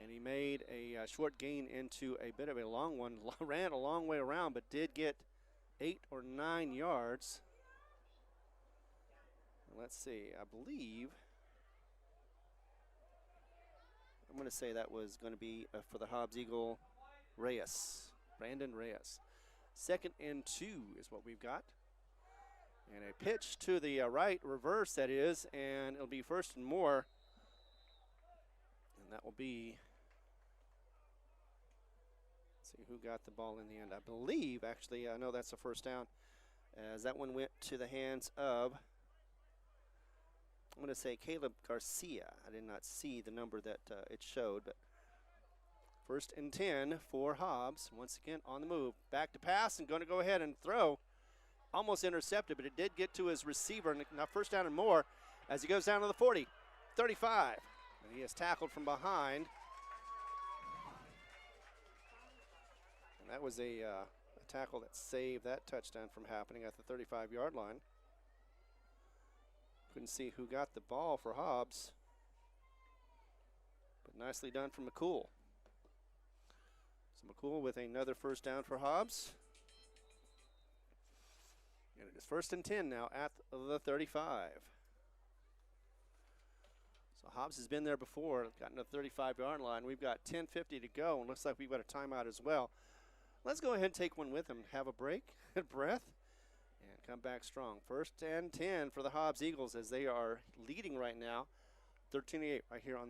S3: And he made a short gain into a bit of a long one. Ran a long way around, but did get 8 or 9 yards. Let's see, I believe, I'm going to say that was going to be for the Hobbs Eagle, Brandon Reyes. 2nd and 2 is what we've got. And a pitch to the right, reverse that is, and it'll be 1st and more. And that will be, let's see who got the ball in the end. I believe, actually, I know that's the 1st down, as that one went to the hands of, I'm going to say Caleb Garcia. I did not see the number that it showed, but 1st and 10 for Hobbs. Once again on the move. Back to pass and going to go ahead and throw. Almost intercepted, but it did get to his receiver. Now 1st down and more as he goes down to the 40, 35. And he is tackled from behind. And that was a tackle that saved that touchdown from happening at the 35-yard line. Couldn't see who got the ball for Hobbs. But nicely done from McCool. So McCool with another 1st down for Hobbs. And it is 1st and 10 now at the 35. So Hobbs has been there before, gotten to the 35-yard line. We've got 10:50 to go, and looks like we've got a timeout as well. Let's go ahead and take one with them, have a break, a breath, and come back strong. 1st and 10 for the Hobbs Eagles as they are leading right now, 13-8 right here on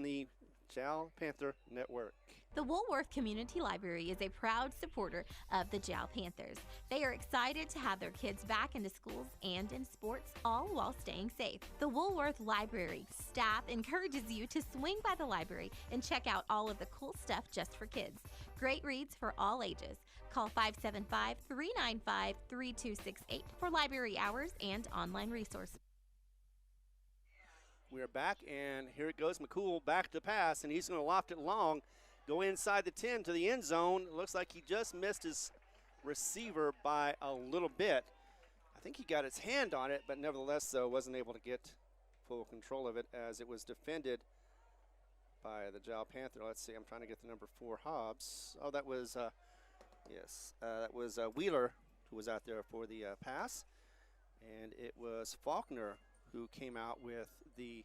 S3: the Jal Panther Network.
S1: The Woolworth Community Library is a proud supporter of the Jal Panthers. They are excited to have their kids back into schools and in sports, all while staying safe. The Woolworth Library staff encourages you to swing by the library and check out all of the cool stuff just for kids. Great reads for all ages. Call 575-395-3268 for library hours and online resources.
S3: We are back, and here it goes. McCool back to pass, and he's going to loft it long. go inside the 10 to the end zone. It looks like he just missed his receiver by a little bit. I think he got his hand on it, but nevertheless, though, wasn't able to get full control of it as it was defended by the Jal Panther. Let's see, I'm trying to get the number 4 Hobbs. Oh, that was, that was Wheeler who was out there for the pass. And it was Faulkner who came out with the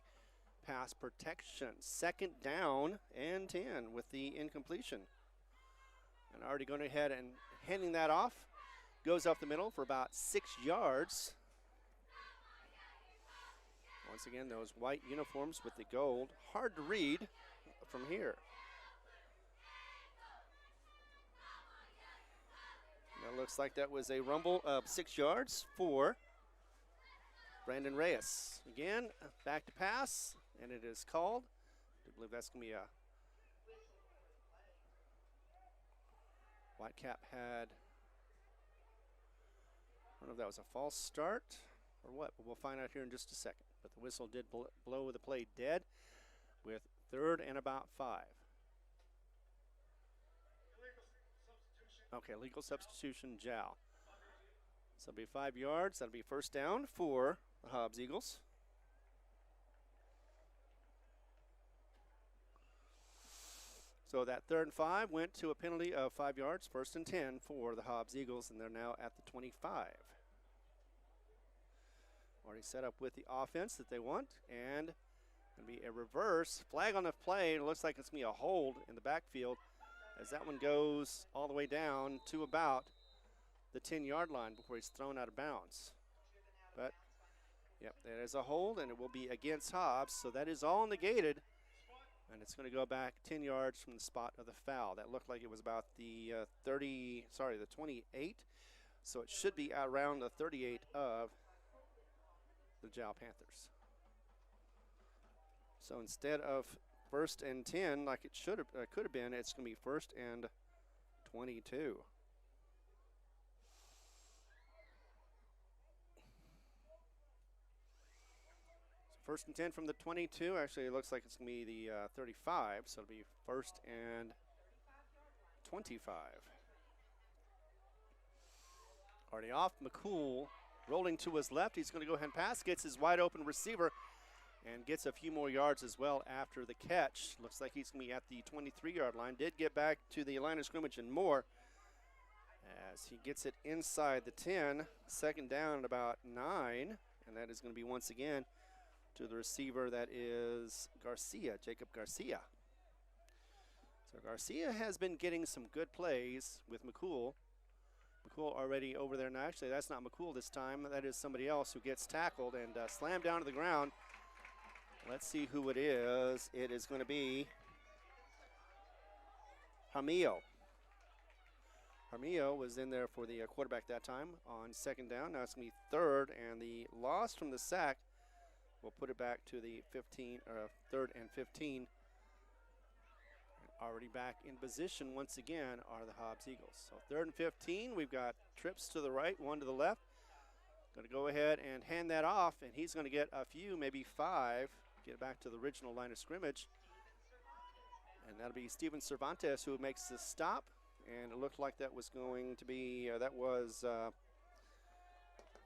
S3: pass protection. 2nd down and 10 with the incompletion. And already going ahead and handing that off. Goes up the middle for about 6 yards. Once again, those white uniforms with the gold. Hard to read from here. That looks like that was a rumble of 6 yards for Brandon Reyes. Again, back to pass, and it is called. I believe that's going to be a Whitecap had, I don't know if that was a false start or what, but we'll find out here in just a second. But the whistle did blow the play dead with 3rd and about 5. Okay, legal substitution, Jal. So it'll be 5 yards. That'll be 1st down for the Hobbs Eagles. So that 3rd and 5 went to a penalty of 5 yards, 1st and 10 for the Hobbs Eagles, and they're now at the 25. Already set up with the offense that they want, and going to be a reverse. Flag on the play. It looks like it's going to be a hold in the backfield as that one goes all the way down to about the 10-yard line before he's thrown out of bounds. But, yep, that is a hold, and it will be against Hobbs, so that is all negated. And it's going to go back 10 yards from the spot of the foul. That looked like it was about the the 28. So it should be around the 38 of the Jal Panthers. So instead of 1st and 10 like it could have been, it's going to be 1st and 22. First and 10 from the 22. Actually, it looks like it's going to be the 35, so it'll be 1st and 25. Already off, McCool rolling to his left. He's going to go ahead and pass, gets his wide open receiver, and gets a few more yards as well after the catch. Looks like he's going to be at the 23-yard line. Did get back to the line of scrimmage and more as he gets it inside the 10. 2nd down at about 9, and that is going to be once again to the receiver, that is Garcia, Jacob Garcia. So Garcia has been getting some good plays with McCool. McCool already over there. Now, actually, that's not McCool this time. That is somebody else who gets tackled and slammed down to the ground. Let's see who it is. It is going to be Jamillo. Jamillo was in there for the quarterback that time on 2nd down. Now it's going to be 3rd, and the loss from the sack will put it back to the 3rd and 15. Already back in position once again are the Hobbs Eagles. So 3rd and 15, we've got trips to the right, 1 to the left. Going to go ahead and hand that off, and he's going to get a few, maybe 5, get back to the original line of scrimmage. And that'll be Steven Cervantes who makes the stop. And it looked like that was going to be,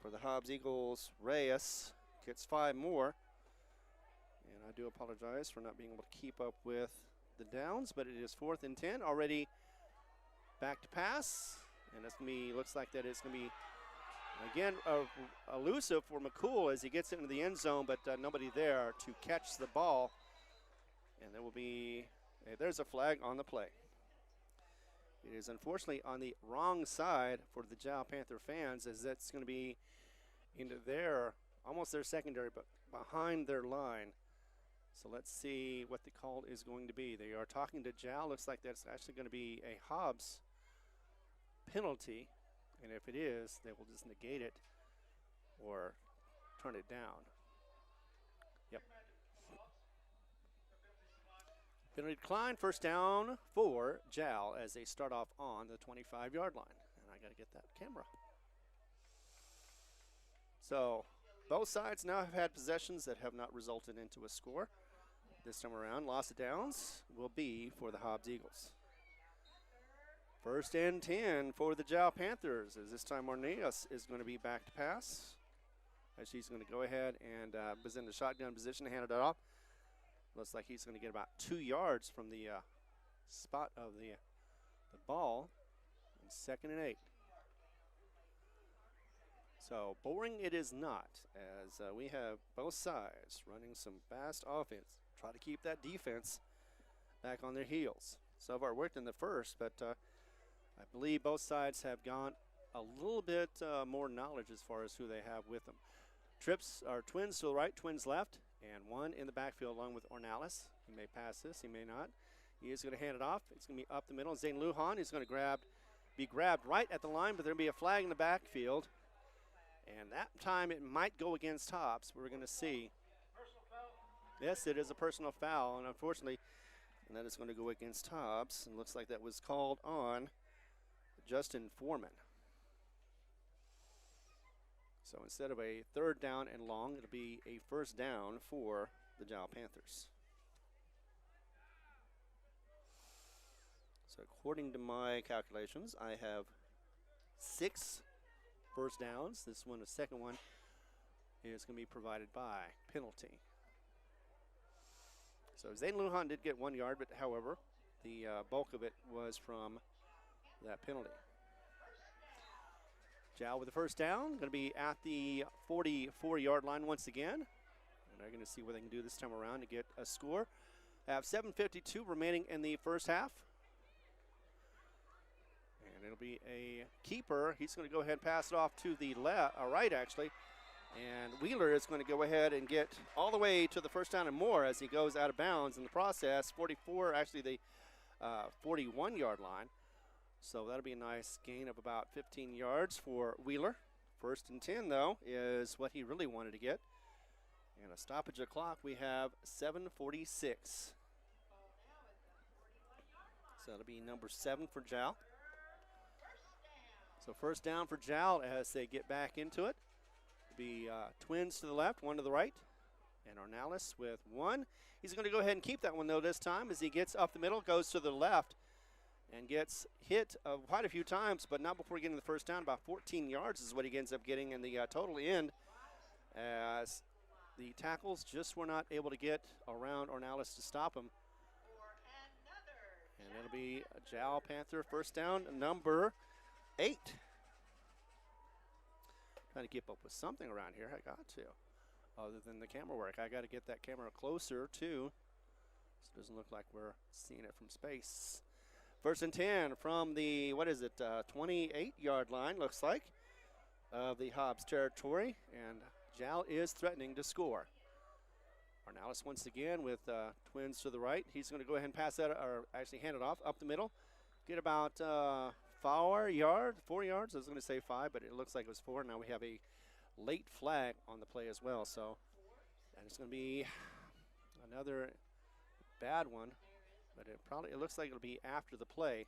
S3: for the Hobbs Eagles, Reyes gets 5 more. And I do apologize for not being able to keep up with the downs, but it is 4th and 10. Already back to pass. And that's going to be, looks like that it's going to be, again, elusive for McCool as he gets into the end zone, but nobody there to catch the ball. And there will be, there's a flag on the play. It is unfortunately on the wrong side for the Jal Panther fans, as that's going to be into their, almost their secondary, but behind their line. So let's see what the call is going to be. They are talking to Jal. Looks like that's actually going to be a Hobbs penalty. And if it is, they will just negate it or turn it down. Yep. Penalty decline, 1st down for Jal as they start off on the 25-yard line. And I got to get that camera. So both sides now have had possessions that have not resulted into a score. this time around. Loss of downs will be for the Hobbs Eagles. 1st and 10 for the Jal Panthers, as this time Ornelas is going to be back to pass. As she's going to go ahead and was in the shotgun position, handed it off. Looks like he's going to get about 2 yards from the spot of the ball. And 2nd and 8. So boring it is not, as we have both sides running some fast offense. Try to keep that defense back on their heels. So far worked in the first, but I believe both sides have gone a little bit more knowledge as far as who they have with them. Trips are twins to the right, twins left, and one in the backfield along with Ornelas. He may pass this, he may not. He is going to hand it off. It's going to be up the middle. Zane Lujan is going to be grabbed right at the line, but there'll be a flag in the backfield. And that time it might go against Hobbs. We're going to see. Yes, it is a personal foul, and unfortunately, that is going to go against Hobbs. And looks like that was called on Justin Foreman. So instead of a 3rd down and long, it'll be a 1st down for the Jal Panthers. So according to my calculations, I have 6 1st downs. This one, the second one, is going to be provided by penalty. So Zane Lujan did get 1 yard, but however, the bulk of it was from that penalty. Jal with the 1st down, going to be at the 44-yard line once again. And they're going to see what they can do this time around to get a score. Have 7:52 remaining in the first half. And it'll be a keeper. He's going to go ahead and pass it off to the right, actually. And Wheeler is going to go ahead and get all the way to the 1st down and more as he goes out of bounds in the process. 44, actually the 41-yard line. So that'll be a nice gain of about 15 yards for Wheeler. 1st and 10, though, is what he really wanted to get. And a stoppage of clock, we have 7:46. So that'll be number 7 for Jal. So 1st down for Jal as they get back into it. It'll be twins to the left, 1 to the right. And Ornelas with 1. He's going to go ahead and keep that one, though, this time as he gets up the middle, goes to the left. And gets hit quite a few times, but not before getting the 1st down. About 14 yards is what he ends up getting in the total end, as the tackles just were not able to get around Ornelas to stop him. And it'll be a Jal Panther 1st down, number 8. Trying to keep up with something around here. I got to. Other than the camera work, I got to get that camera closer too, so it doesn't look like we're seeing it from space. 1st and 10 from the, 28-yard line, looks like, of the Hobbs territory. And Jal is threatening to score. Ornelas once again with twins to the right. He's going to go ahead and pass that, or actually hand it off up the middle. Get about 4 yards. I was going to say 5, but it looks like it was 4. Now we have a late flag on the play as well. So that is going to be another bad one. But it looks like it'll be after the play.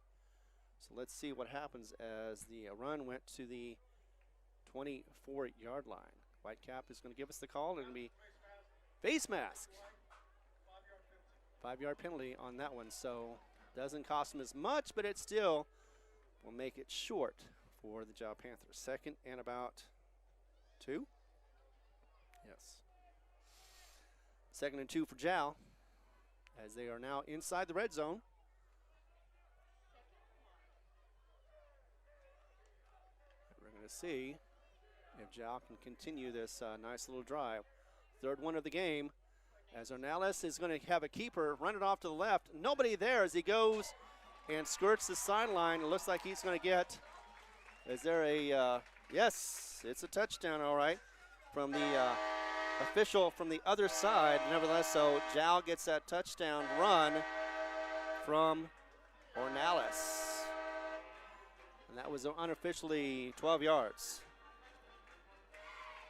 S3: So let's see what happens as the run went to the 24-yard line. Whitecap is going to give us the call. It's going to be face mask. 5-yard penalty on that one. So doesn't cost him as much, but it still will make it short for the Jal Panthers. 2nd and about 2. Yes. 2nd and 2 for Jal, as they are now inside the red zone. We're going to see if Jal can continue this nice little drive. 3rd one of the game, as Ornelas is going to have a keeper run it off to the left. Nobody there as he goes and skirts the sideline. It looks like he's going to get, is there a, yes, it's a touchdown, all right, from the official from the other side. Nevertheless, so Jal gets that touchdown run from Ornelas. And that was unofficially 12 yards.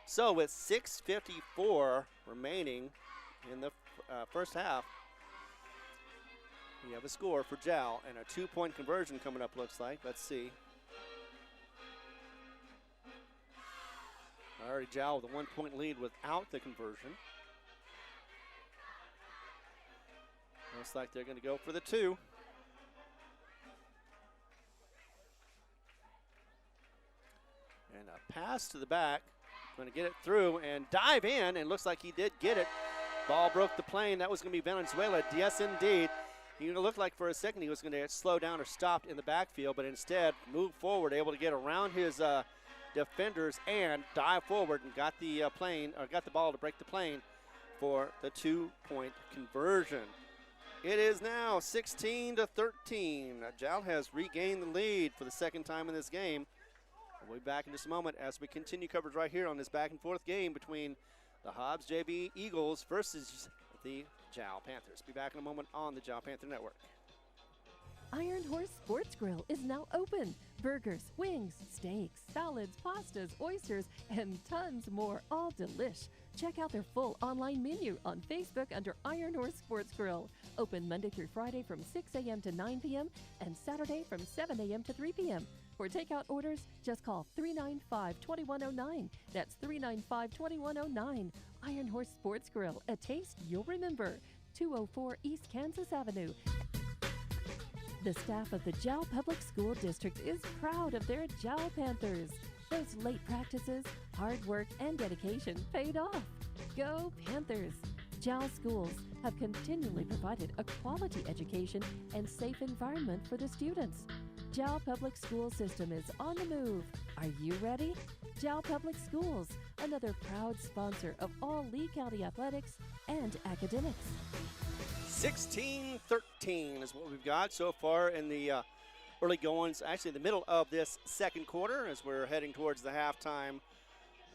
S3: So with 6:54 remaining in the first half, we have a score for Jal and a 2-point conversion coming up, looks like. Let's see. Already Jal with a 1-point lead without the conversion. Looks like they're going to go for the 2. And a pass to the back. Going to get it through and dive in, and looks like he did get it. Ball broke the plane. That was going to be Valenzuela. Yes, indeed. He looked like for a second he was going to slow down or stopped in the backfield, but instead moved forward, able to get around his defenders and dive forward and got the got the ball to break the plane for the 2-point conversion. It is now 16-13. Jal has regained the lead for the second time in this game. We'll be back in just a moment as we continue coverage right here on this back and forth game between the Hobbs JV Eagles versus the Jal Panthers. Be back in a moment on the Jal Panther Network.
S2: Iron Horse Sports Grill is now open. Burgers, wings, steaks, salads, pastas, oysters, and tons more, all delish. Check out their full online menu on Facebook under Iron Horse Sports Grill. Open Monday through Friday from 6 a.m. to 9 p.m. and Saturday from 7 a.m. to 3 p.m. For takeout orders, just call 395-2109. That's 395-2109. Iron Horse Sports Grill, a taste you'll remember. 204 East Kansas Avenue. The staff of the Jal Public School District is proud of their Jal Panthers. Those late practices, hard work, and dedication paid off. Go Panthers! Jal schools have continually provided a quality education and safe environment for the students. Jal Public School System is on the move. Are you ready? Jal Public Schools, another proud sponsor of all Lee County athletics and academics.
S3: 16-13 is what we've got so far in the early goings, actually the middle of this second quarter as we're heading towards the halftime.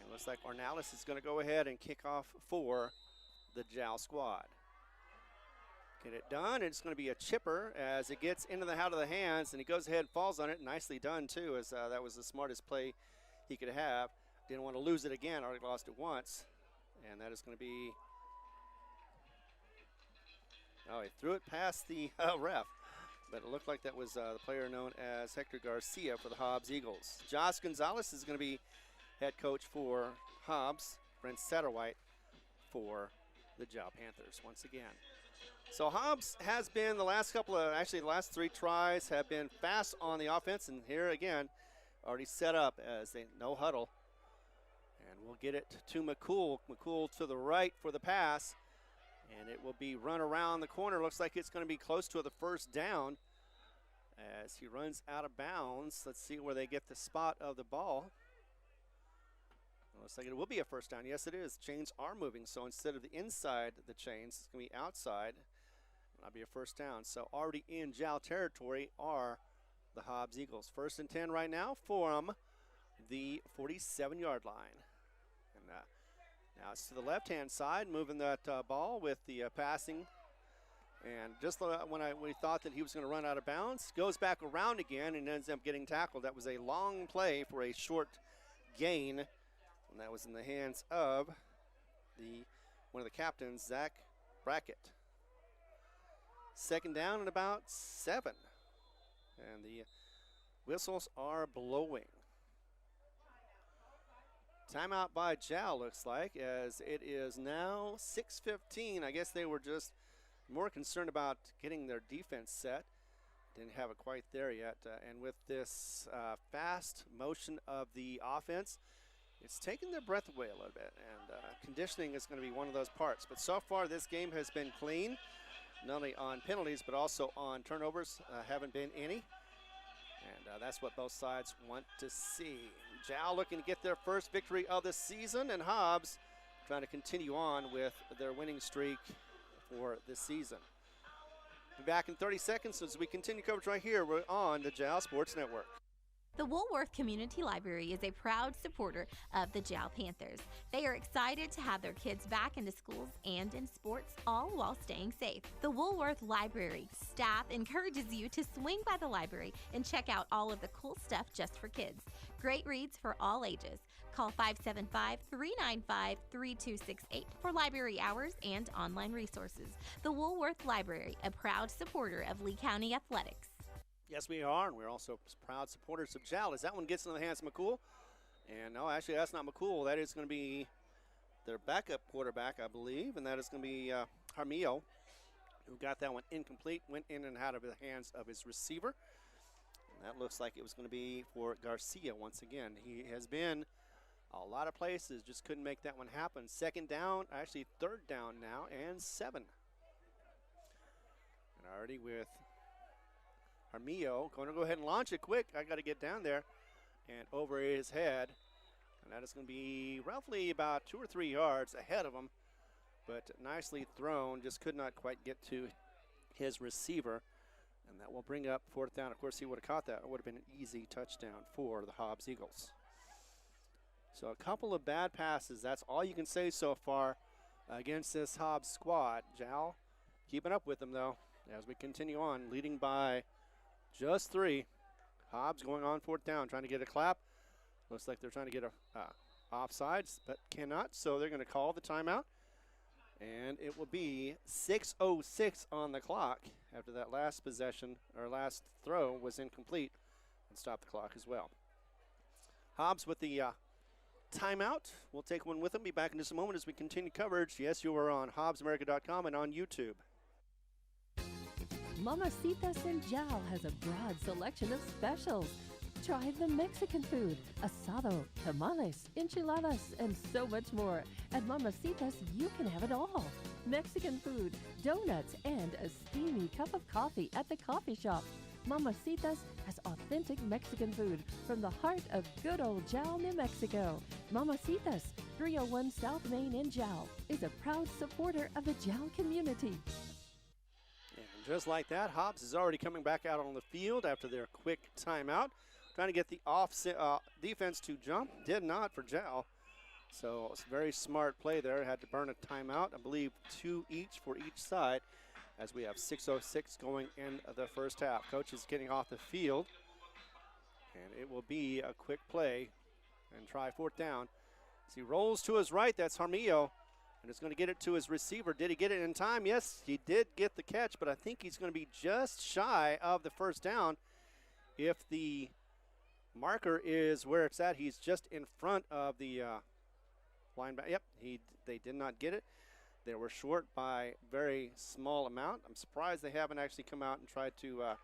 S3: It looks like Ornalis is going to go ahead and kick off for the Jal squad. Get it done. It's going to be a chipper as it gets into the out of the hands, and he goes ahead and falls on it. Nicely done, too, as that was the smartest play he could have. Didn't want to lose it again. Already lost it once. And that is going to be... Oh, he threw it past the ref. But it looked like that was the player known as Hector Garcia for the Hobbs Eagles. Josh Gonzalez is going to be head coach for Hobbs. Brent Satterwhite for the Jal Panthers once again. So Hobbs has been the last the last 3 tries have been fast on the offense. And here again, already set up as a no huddle. And we'll get it to McCool. McCool to the right for the pass. And it will be run around the corner. Looks like it's going to be close to the first down as he runs out of bounds. Let's see where they get the spot of the ball. Looks like it will be a first down. Yes, it is. Chains are moving, so instead of the inside the chains, it's going to be outside. That'll be a first down. So already in Jal territory are the Hobbs Eagles. 1st and 10 right now from the 47-yard line. And now it's to the left-hand side, moving that ball with the passing. And just when we thought that he was going to run out of bounds, goes back around again and ends up getting tackled. That was a long play for a short gain. And that was in the hands of one of the captains, Zach Brackett. 2nd down and about 7. And the whistles are blowing. Timeout by Jal looks like, as it is now 6:15. I guess they were just more concerned about getting their defense set. Didn't have it quite there yet. And with this fast motion of the offense, it's taking their breath away a little bit, and conditioning is going to be one of those parts. But so far, this game has been clean, not only on penalties, but also on turnovers. Haven't been any, and that's what both sides want to see. Jal looking to get their first victory of the season, and Hobbs trying to continue on with their winning streak for this season. Be back in 30 seconds as we continue coverage right here. We're on the Jal Sports Network.
S1: The Woolworth Community Library is a proud supporter of the Jal Panthers. They are excited to have their kids back into schools and in sports, all while staying safe. The Woolworth Library staff encourages you to swing by the library and check out all of the cool stuff just for kids. Great reads for all ages. Call 575-395-3268 for library hours and online resources. The Woolworth Library, a proud supporter of Lee County athletics.
S3: Yes, we are, and we're also proud supporters of Jal. As that one gets into the hands of McCool. And no, actually, that's not McCool. That is going to be their backup quarterback, I believe, and that is going to be Jaramillo. who got that one incomplete, went in and out of the hands of his receiver. And that looks like it was going to be for Garcia once again. He has been a lot of places, just couldn't make that one happen. Second down, actually third down now, and 7. And already with Armillo, going to go ahead and launch it quick. I got to get down there and over his head. And that is going to be roughly about 2 or 3 yards ahead of him. But nicely thrown, just could not quite get to his receiver. And that will bring up 4th down. Of course, he would have caught that. It would have been an easy touchdown for the Hobbs Eagles. So a couple of bad passes. That's all you can say so far against this Hobbs squad. Jal keeping up with them, though, as we continue on, leading by just 3. Hobbs going on 4th down, trying to get a clap. Looks like they're trying to get a offsides, but cannot, so they're going to call the timeout. And it will be 6:06 on the clock after that last possession, or last throw was incomplete, and stop the clock as well. Hobbs with the timeout. We'll take one with them. Be back in just a moment as we continue coverage. Yes, you are on HobbsAmerica.com and on YouTube.
S2: Mamacitas in Jal has a broad selection of specials. Try the Mexican food, asado, tamales, enchiladas, and so much more. At Mamacitas, you can have it all. Mexican food, donuts, and a steamy cup of coffee at the coffee shop. Mamacitas has authentic Mexican food from the heart of good old Jal, New Mexico. Mamacitas, 301 South Main in Jal, is a proud supporter of the Jal community.
S3: And just like that, Hobbs is already coming back out on the field after their quick timeout. Trying to get the defense to jump. Did not for Jal. So it's a very smart play there. Had to burn a timeout. I believe 2 each for each side as we have 6:06 going in the first half. Coach is getting off the field. And it will be a quick play and try 4th down. As he rolls to his right, that's Armillo. And is going to get it to his receiver. Did he get it in time? Yes, he did get the catch, but I think he's going to be just shy of the 1st down. If the marker is where it's at, he's just in front of the linebacker. Yep, they did not get it. They were short by very small amount. I'm surprised they haven't actually come out and tried to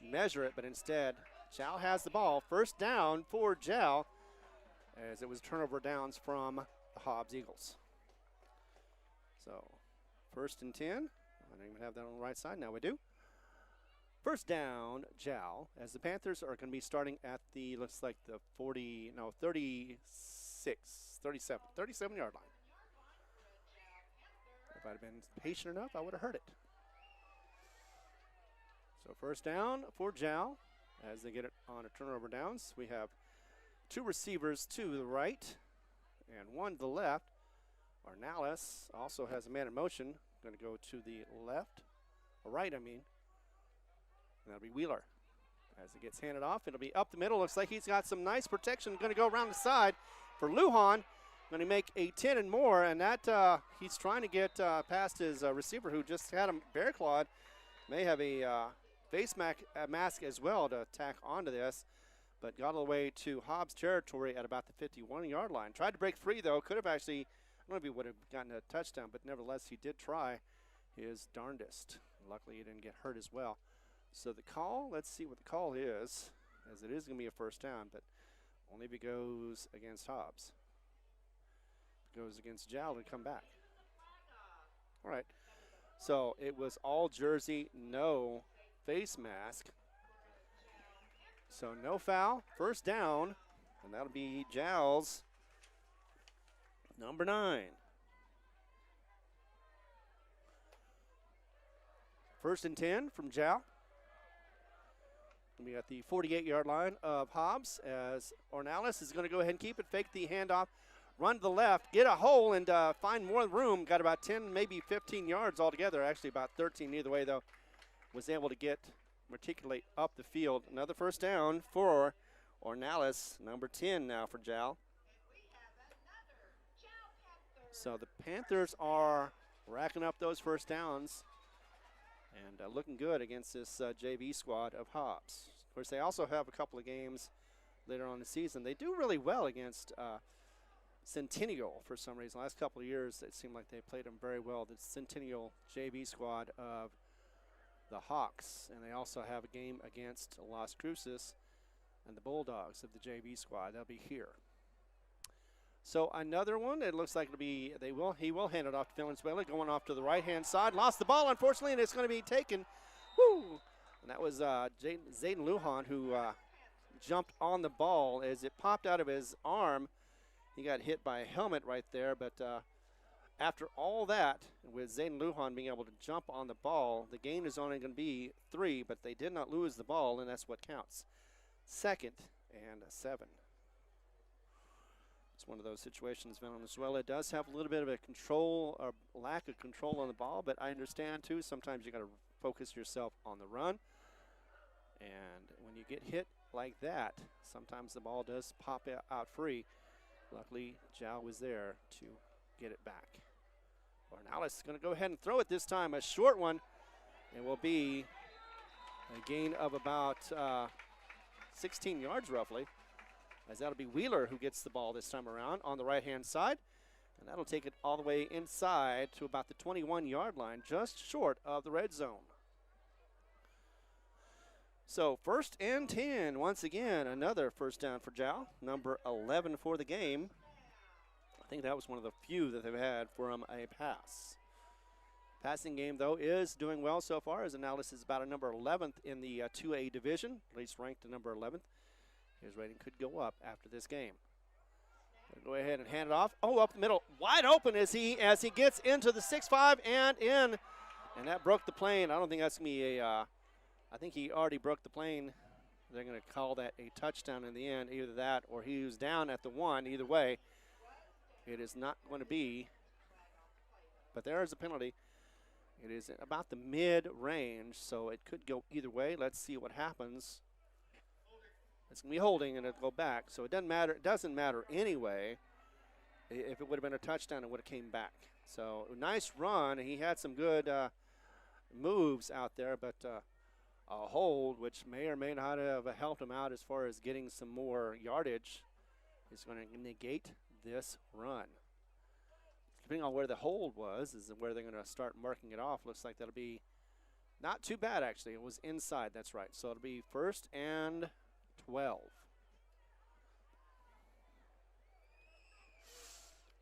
S3: measure it, but instead, Jal has the ball. 1st down for Jal, as it was turnover downs from the Hobbs Eagles. So, 1st and 10. I don't even have that on the right side. Now we do. 1st down, Jal, as the Panthers are going to be starting at the, looks like the 37-yard line. If I'd have been patient enough, I would have heard it. So 1st down for Jal as they get it on a turnover downs. We have 2 receivers to the right and 1 to the left. Arnales also has a man in motion. Going to go to the left, or right, I mean. And that'll be Wheeler. As it gets handed off, it'll be up the middle. Looks like he's got some nice protection. Going to go around the side for Lujan. Going to make a 10 and more, and that he's trying to get past his receiver who just had him bear clawed. May have a face mask as well to tack onto this, but got all the way to Hobbs territory at about the 51-yard line. Tried to break free, though. Could have actually, I don't know if he would have gotten a touchdown, but nevertheless, he did try his darndest. Luckily, he didn't get hurt as well. So the call, let's see what the call is, as it is going to be a 1st down, but only if it goes against Hobbs. If it goes against Jal, it'll come back. All right. So it was all jersey, no face mask. So no foul, 1st down, and that'll be Jal's number 9. 1st and 10 from Jal. We got the 48-yard line of Hobbs as Ornalis is going to go ahead and keep it, fake the handoff, run to the left, get a hole, and find more room. Got about 10, maybe 15 yards altogether, actually about 13 either way, though. Was able to articulate up the field. Another 1st down for Ornalis, number 10 now for Jal. So the Panthers are racking up those 1st downs and looking good against this JV squad of Hobbs. Of course, they also have a couple of games later on in the season. They do really well against Centennial for some reason. The last couple of years, it seemed like they played them very well. The Centennial JV squad of the Hawks, and they also have a game against Las Cruces and the Bulldogs of the JV squad. They'll be here. So another one, it looks like it'll be, he will hand it off to Valenzuela, going off to the right-hand side. Lost the ball, unfortunately, and it's going to be taken. Woo! And that was Zayden Lujan who jumped on the ball as it popped out of his arm. He got hit by a helmet right there, but after all that, with Zayden Lujan being able to jump on the ball, the gain is only going to be 3, but they did not lose the ball, and that's what counts. 2nd and 7. It's one of those situations. Valenzuela does have a little bit of a control or lack of control on the ball, but I understand too, sometimes you got to focus yourself on the run. And when you get hit like that, sometimes the ball does pop out free. Luckily, Jal was there to get it back. Ornelas is going to go ahead and throw it this time, a short one. It will be a gain of about 16 yards roughly, as that'll be Wheeler who gets the ball this time around on the right-hand side. And that'll take it all the way inside to about the 21-yard line, just short of the red zone. So 1st and 10, once again, another first down for Jal, number 11 for the game. I think that was one of the few that they've had from a pass. Passing game, though, is doing well so far, as Ornelas is about a number 11th in the 2A division, at least ranked at number 11th. His rating could go up after this game. Go ahead and hand it off. Oh, up the middle, wide open as he gets into the 6-5 and in, and that broke the plane. I don't think that's going to be a I think he already broke the plane. They're going to call that a touchdown in the end, either that or he was down at the 1. Either way, it is not going to be, but there is a penalty. It is about the mid-range, so it could go either way. Let's see what happens. It's going to be holding, and it'll go back, so it doesn't matter. It doesn't matter anyway. If it would have been a touchdown, it would have came back. So nice run. He had some good moves out there, but a hold, which may or may not have helped him out as far as getting some more yardage, is going to negate this run. Depending on where the hold was, is where they're going to start marking it off. Looks like that'll be not too bad, actually. It was inside, that's right. So it'll be 1st and 12.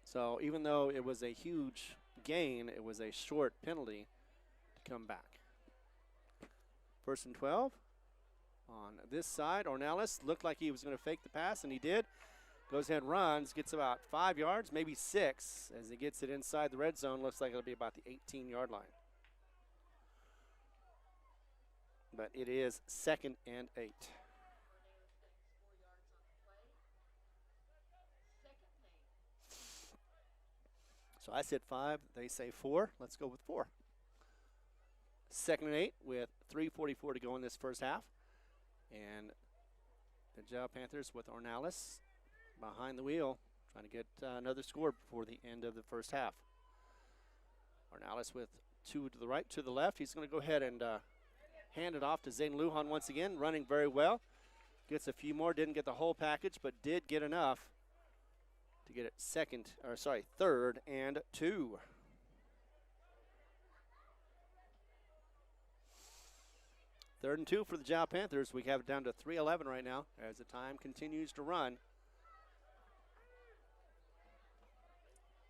S3: So even though it was a huge gain, it was a short penalty to come back. 1st and 12 on this side. Ornelas looked like he was going to fake the pass, and he did. Goes ahead and runs, gets about 5 yards, maybe 6, as he gets it inside the red zone. Looks like it'll be about the 18-yard line. But it is 2nd and 8. So I said 5, they say 4. Let's go with 4. 2nd and 8 with 3:44 to go in this first half. And the Jal Panthers with Ornelas behind the wheel, trying to get another score before the end of the first half. Ornelas with 2 to the right, to the left. He's going to go ahead and hand it off to Zayden Lujan once again, running very well. Gets a few more, didn't get the whole package, but did get enough to get it 3rd and 2. Third and 2 for the Jal Panthers. We have it down to 3:11 right now as the time continues to run.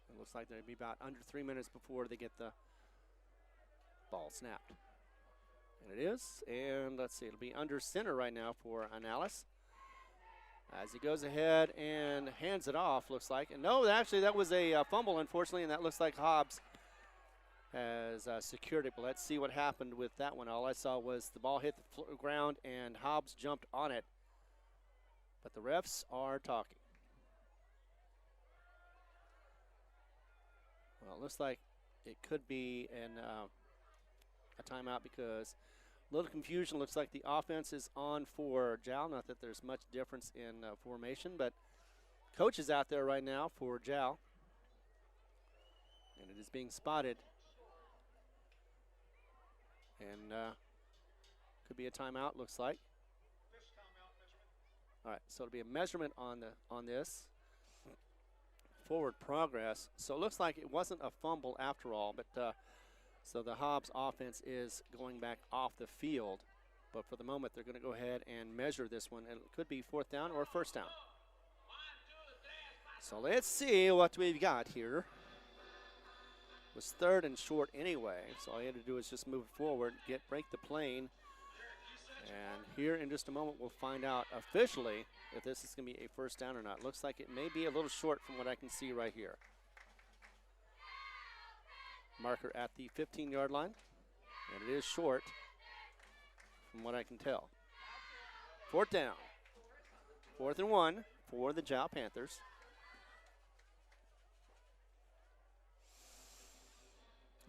S3: It looks like there'll be about under 3 minutes before they get the ball snapped. And it is. And let's see, it'll be under center right now for Ornelas. As he goes ahead and hands it off, looks like. And no, actually that was a fumble, unfortunately, and that looks like Hobbs has secured it. But let's see what happened with that one. All I saw was the ball hit the ground and Hobbs jumped on it. But the refs are talking. Well, it looks like it could be a timeout because a little confusion. Looks like the offense is on for Jal. Not that there's much difference in formation, but coach is out there right now for Jal. And it is being spotted. And could be a timeout, looks like. All right, so it'll be a measurement on this. forward progress. So it looks like it wasn't a fumble after all, but so the Hobbs offense is going back off the field. But for the moment, they're going to go ahead and measure this one. It could be 4th down or 1st down. So let's see what we've got here. It was 3rd and short anyway, so all you had to do is just move forward, break the plane. And here in just a moment, we'll find out officially if this is going to be a 1st down or not. Looks like it may be a little short from what I can see right here. Marker at the 15-yard line, and it is short from what I can tell. 4th down. 4th and 1 for the Jal Panthers.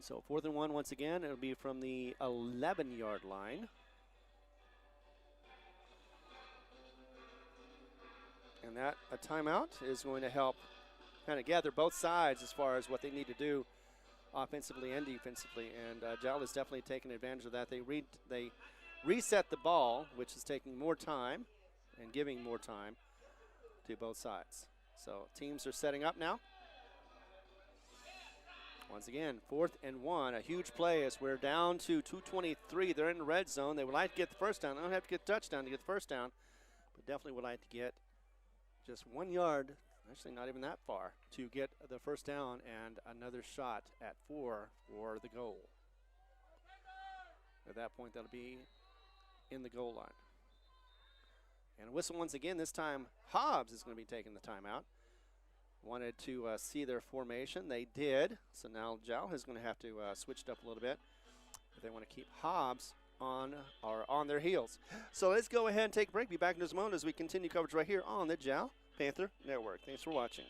S3: So 4th and 1 once again. It'll be from the 11-yard line. And that a timeout is going to help kind of gather both sides as far as what they need to do offensively and defensively. And Jal is definitely taking advantage of that. They reset the ball, which is taking more time and giving more time to both sides. So teams are setting up now. Once again, 4th and 1, a huge play as we're down to 2:23. They're in the red zone. They would like to get the 1st down. They don't have to get a touchdown to get the 1st down, but definitely would like to get just 1 yard, actually not even that far, to get the 1st down and another shot at 4 for the goal. At that point, that'll be in the goal line. And a whistle once again. This time, Hobbs is going to be taking the timeout. Wanted to see their formation. They did. So now Jal is going to have to switch it up a little bit if they want to keep Hobbs on their heels. So let's go ahead and take a break. Be back in just a moment as we continue coverage right here on the Jal Panther Network. Thanks for watching.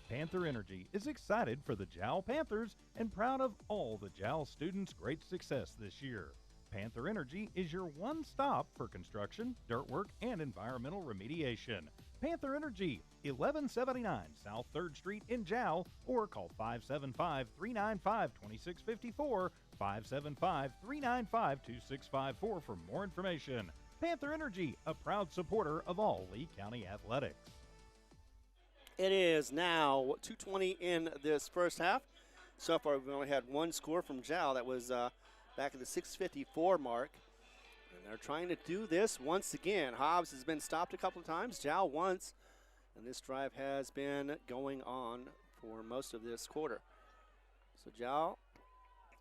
S4: Panther Energy is excited for the Jal Panthers and proud of all the Jal students' great success this year. Panther Energy is your one stop for construction, dirt work, and environmental remediation. Panther Energy, 1179 South 3rd Street in Jal, or call 575-395-2654, 575-395-2654 for more information. Panther Energy, a proud supporter of all Lee County athletics.
S3: It is now 2:20 in this first half. So far, we've only had one score from Jal. That was back at the 6:54 mark. And they're trying to do this once again. Hobbs has been stopped a couple of times, Jal once, and this drive has been going on for most of this quarter. So Jal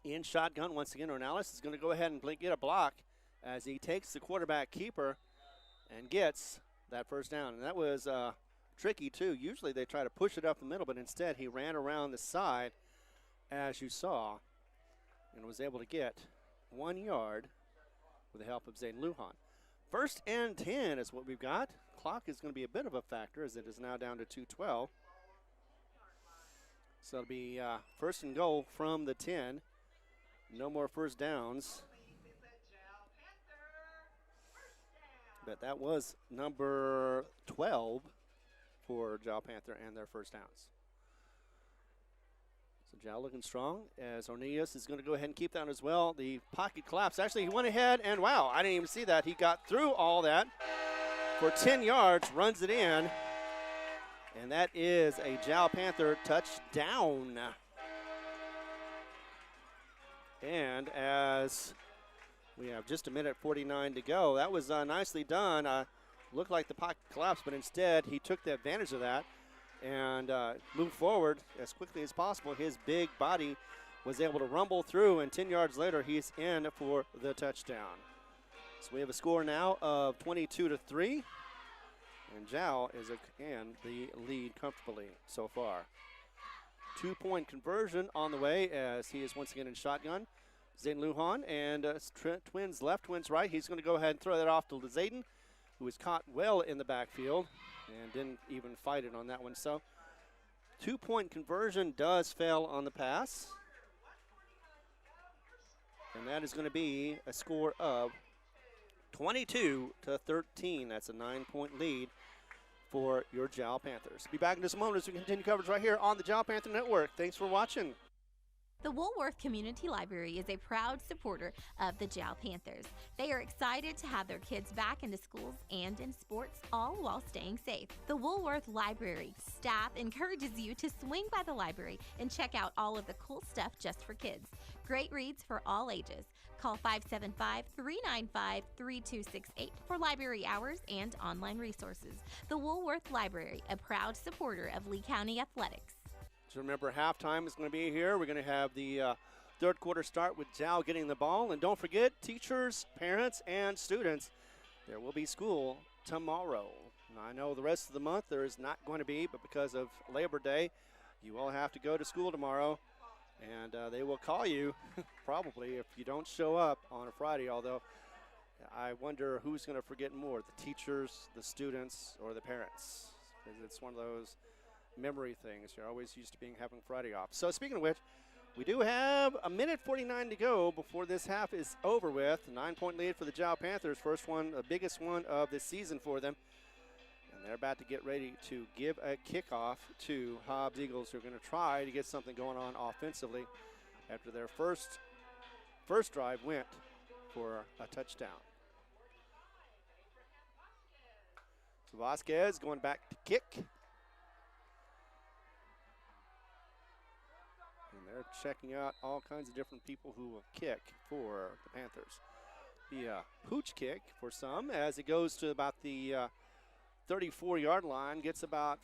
S3: in shotgun once again. Ornelas is going to go ahead and get a block as he takes the quarterback keeper and gets that 1st down. And that was tricky too. Usually they try to push it up the middle, but instead he ran around the side, as you saw, and was able to get 1 yard with the help of Zayden Lujan. 1st and 10 is what we've got. Clock is going to be a bit of a factor as it is now down to 2:12. So it'll be 1st and goal from the 10. No more 1st downs. But that was number 12 for Jal Panther and their 1st downs. So Jal looking strong as Ornelas is going to go ahead and keep that as well. The pocket collapse. Actually, he went ahead and, wow, I didn't even see that. He got through all that for 10 yards, runs it in. And that is a Jal Panther touchdown. And as we have just a minute 49 to go, that was nicely done. Looked like the pocket collapsed, but instead he took the advantage of that and moved forward as quickly as possible. His big body was able to rumble through, and 10 yards later, he's in for the touchdown. So we have a score now of 22-3, and Jal is in the lead comfortably so far. 2-point conversion on the way as he is once again in shotgun. Zayden Lujan and twins left, twins right. He's going to go ahead and throw that off to Zayden, who was caught well in the backfield and didn't even fight it on that one. So 2-point conversion does fail on the pass. And that is going to be a score of 22-13. That's a 9-point lead for your Jal Panthers. Be back in just a moment as we continue coverage right here on the Jal Panther Network. Thanks for watching.
S1: The Woolworth Community Library is a proud supporter of the Jal Panthers. They are excited to have their kids back into schools and in sports, all while staying safe. The Woolworth Library staff encourages you to swing by the library and check out all of the cool stuff just for kids. Great reads for all ages. Call 575-395-3268 for library hours and online resources. The Woolworth Library, a proud supporter of Lee County Athletics.
S3: So remember, halftime is going to be here. We're going to have the third quarter start with Jal getting the ball. And don't forget, teachers, parents, and students, there will be school tomorrow. Now, I know the rest of the month there is not going to be, but because of Labor Day, you will have to go to school tomorrow. And they will call you probably if you don't show up on a Friday, although I wonder who's going to forget more, the teachers, the students, or the parents. Because it's one of those memory things. You're always used to having Friday off. So speaking of which, we do have a minute 49 to go before this half is over with. 9-point lead for the Jal Panthers. First one, the biggest one of the season for them. And they're about to get ready to give a kickoff to Hobbs Eagles, who are going to try to get something going on offensively after their first drive went for a touchdown. So Vasquez going back to kick. They're checking out all kinds of different people who will kick for the Panthers. The pooch kick for some, as it goes to about the 34-yard line, gets about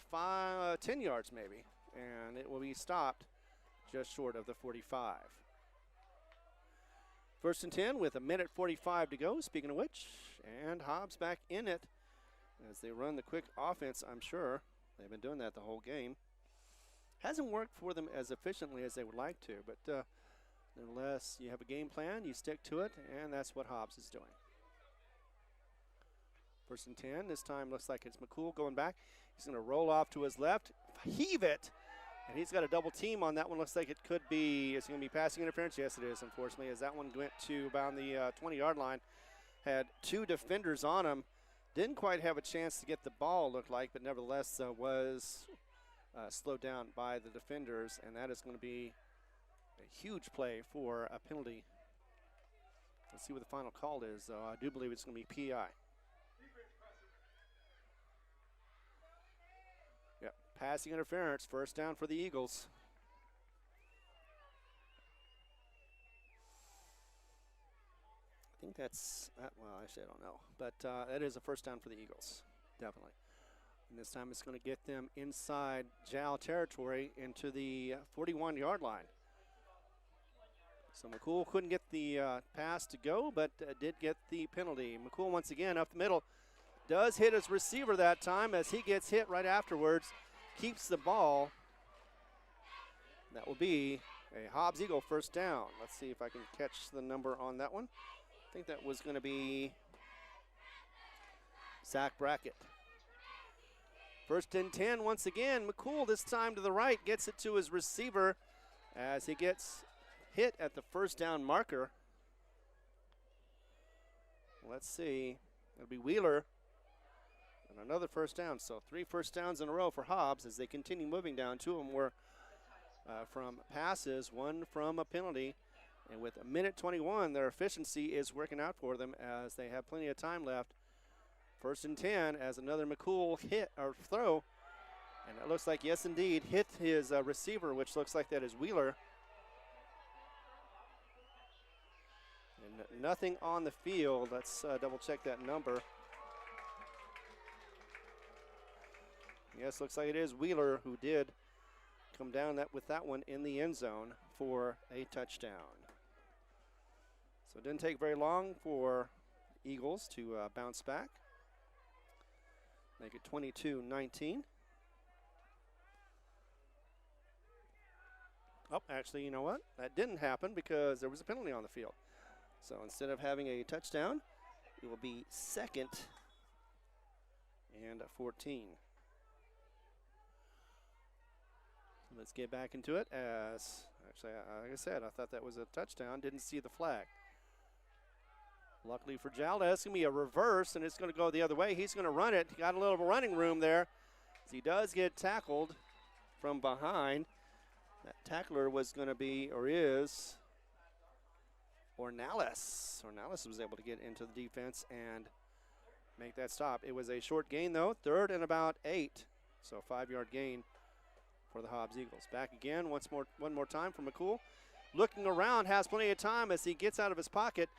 S3: 10 yards maybe, and it will be stopped just short of the 45. First and 10 with a minute 45 to go, speaking of which, and Hobbs back in it as they run the quick offense, I'm sure. They've been doing that the whole game. Hasn't worked for them as efficiently as they would like to, but nonetheless, you have a game plan, you stick to it, and that's what Hobbs is doing. First and 10, this time looks like it's McCool going back. He's going to roll off to his left, heave it, and he's got a double team on that one. Looks like it could be, is it going to be passing interference? Yes, it is, unfortunately, as that one went to about the 20-yard line. Had two defenders on him. Didn't quite have a chance to get the ball, looked like, but nevertheless was slowed down by the defenders, and that is going to be a huge play for a penalty. Let's see what the final call is, though. I do believe it's going to be PI. Yep, passing interference, first down for the Eagles. I think that's, well, actually I don't know, but that is a first down for the Eagles, definitely. And this time it's going to get them inside Jal territory into the 41-yard line. So McCool couldn't get the pass to go, but did get the penalty. McCool once again up the middle. Does hit his receiver that time as he gets hit right afterwards. Keeps the ball. That will be a Hobbs Eagle first down. Let's see if I can catch the number on that one. I think that was going to be Zach Brackett. First and 10 once again. McCool this time to the right, gets it to his receiver as he gets hit at the first down marker. Let's see. It'll be Wheeler. And another first down. So 3 first downs in a row for Hobbs as they continue moving down. 2 of them were from passes, 1 from a penalty. And with a minute 21, their efficiency is working out for them as they have plenty of time left. First and 10 as another McCool hit or throw. And it looks like, yes, indeed, hit his receiver, which looks like that is Wheeler. And nothing on the field. Let's double check that number. Yes, looks like it is Wheeler who did come down with that one in the end zone for a touchdown. So it didn't take very long for Eagles to bounce back. Make it 22-19. Oh, actually, you know what? That didn't happen because there was a penalty on the field. So instead of having a touchdown, it will be 2nd and 14. Let's get back into it as, actually, like I said, I thought that was a touchdown. Didn't see the flag. Luckily for Jal, that's going to be a reverse, and it's going to go the other way. He's going to run it. He got a little running room there. As he does get tackled from behind. That tackler was going to be, or is, Ornelas. Ornelas was able to get into the defense and make that stop. It was a short gain, though, 3rd and about 8. So a 5-yard gain for the Hobbs Eagles. Back again one more time for McCool. Looking around, has plenty of time as he gets out of his pocket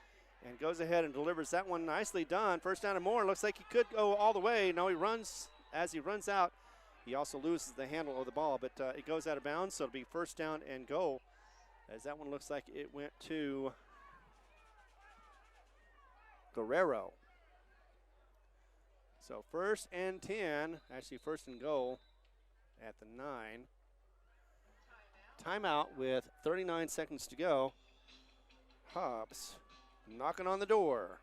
S3: and goes ahead and delivers that one. Nicely done. First down and more. Looks like he could go all the way. No, he runs. As he runs out, he also loses the handle of the ball, but it goes out of bounds, so it'll be first down and goal, as that one looks like it went to Guerrero. So 1st and 10, actually 1st and goal at the 9. Timeout with 39 seconds to go. Hobbs knocking on the door.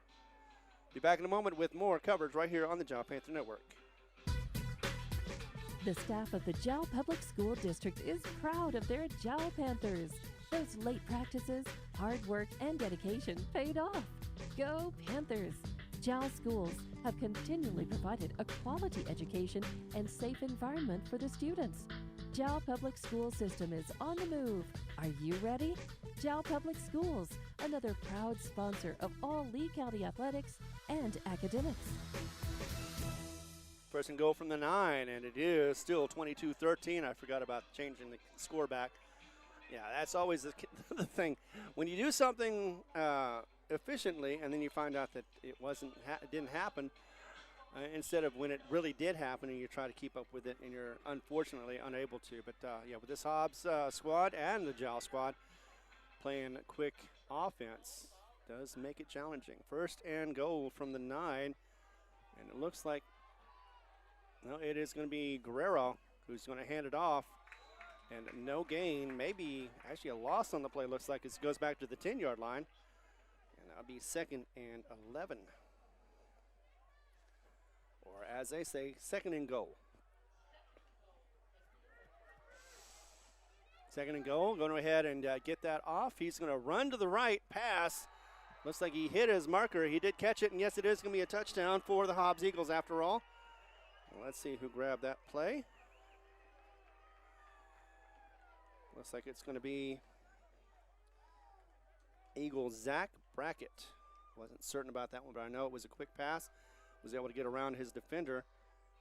S3: Be back in a moment with more coverage right here on the Jal Panther Network.
S2: The staff of the Jal Public School District is proud of their Jal Panthers. Those late practices, hard work, and dedication paid off. Go Panthers! Jal schools have continually provided a quality education and safe environment for the students. Jal Public School System is on the move. Are you ready? Jal Public Schools, another proud sponsor of all Lee County athletics and academics.
S3: First and goal from the 9, and it is still 22-13. I forgot about changing the score back. Yeah, that's always the thing. When you do something efficiently and then you find out that it didn't happen, instead of when it really did happen and you try to keep up with it and you're unfortunately unable to. But, yeah, with this Hobbs squad and the Jal squad playing quick offense does make it challenging. First and goal from the 9, and it looks like it is going to be Guerrero who's going to hand it off, and no gain, maybe actually a loss on the play. Looks like it goes back to the 10-yard line, and that'll be 2nd and 11. Or as they say, 2nd and goal. 2nd and goal, going to go ahead and get that off. He's going to run to the right, pass. Looks like he hit his marker. He did catch it, and yes, it is going to be a touchdown for the Hobbs Eagles after all. Let's see who grabbed that play. Looks like it's going to be Eagle Zach Brackett. Wasn't certain about that one, but I know it was a quick pass. Was able to get around his defender.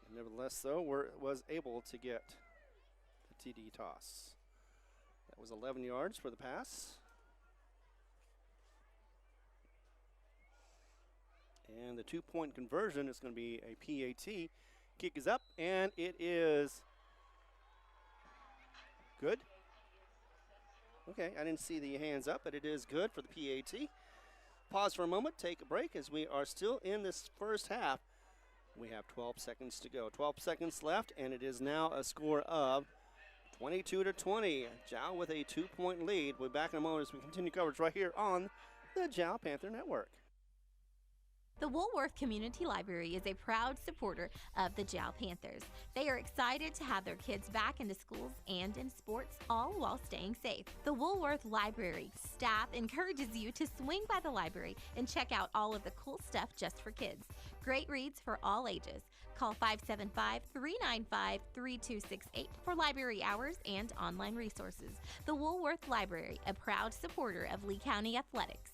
S3: And nevertheless, though, was able to get the TD toss. That was 11 yards for the pass. And the 2-point conversion is going to be a PAT. Kick is up, and it is good. Okay, I didn't see the hands up, but it is good for the PAT. Pause for a moment, take a break as we are still in this first half. We have 12 seconds to go. 12 seconds left, and it is now a score of 22-20. Jal with a 2-point lead. We'll be back in a moment as we continue coverage right here on the Jal Panther Network.
S1: The Woolworth Community Library is a proud supporter of the Jal Panthers. They are excited to have their kids back into schools and in sports, all while staying safe. The Woolworth Library staff encourages you to swing by the library and check out all of the cool stuff just for kids. Great reads for all ages. Call 575-395-3268 for library hours and online resources. The Woolworth Library, a proud supporter of Lee County athletics.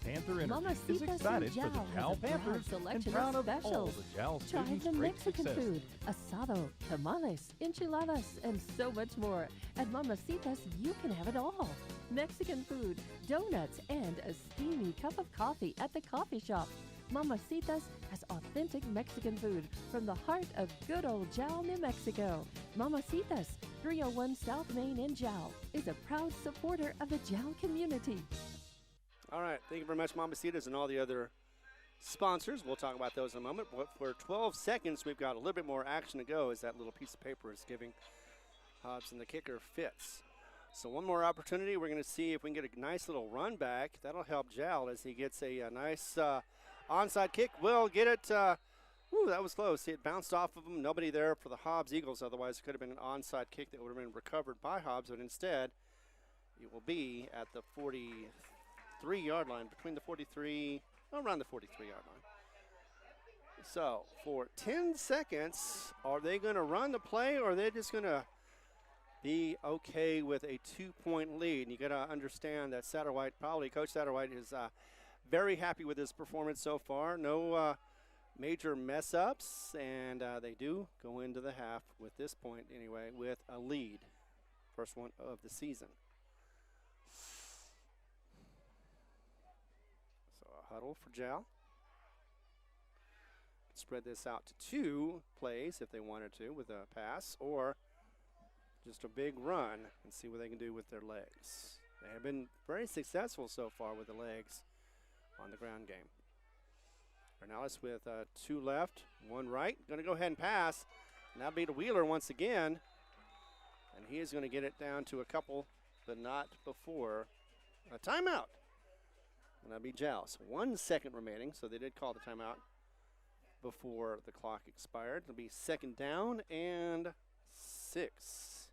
S4: Panther
S2: Mama
S4: Energy is
S2: Sita's
S4: excited
S2: and
S4: for the
S2: Jal
S4: Jal
S2: has a broad
S4: Panthers and
S2: selection
S4: proud
S2: of
S4: of all
S2: specials.
S4: the Jal
S2: Try
S4: students'
S2: the
S4: great
S2: Mexican
S4: success.
S2: food, asado, tamales, enchiladas, and so much more. At Mamacitas, you can have it all. Mexican food, donuts, and a steamy cup of coffee at the coffee shop. Mamacitas has authentic Mexican food from the heart of good old Jal, New Mexico. Mamacitas, 301 South Main in Jal, is a proud supporter of the Jal community.
S3: All right, thank you very much, Mamacitas, and all the other sponsors. We'll talk about those in a moment. But for 12 seconds, we've got a little bit more action to go as that little piece of paper is giving Hobbs and the kicker fits. So one more opportunity. We're going to see if we can get a nice little run back. That'll help Jal as he gets a nice onside kick. We'll get it. Ooh, that was close. It bounced off of him. Nobody there for the Hobbs Eagles. Otherwise, it could have been an onside kick that would have been recovered by Hobbs. But instead, it will be at the 43-yard line, between the 43, around the 43-yard line. So for 10 seconds, are they going to run the play or are they just going to be okay with a 2-point lead? And you got to understand that Satterwhite, probably Coach Satterwhite, is very happy with his performance so far. No major mess ups, and they do go into the half with this point anyway with a lead. First one of the season. So a huddle for Jal. Spread this out to 2 plays if they wanted to with a pass or just a big run and see what they can do with their legs. They have been very successful so far with the legs on the ground game. Bernales with 2 left, 1 right. Going to go ahead and pass. And that'll be to Wheeler once again. And he is going to get it down to a couple, but not before a timeout. And that'll be Jal. So 1 second remaining, so they did call the timeout before the clock expired. It'll be 2nd down and 6.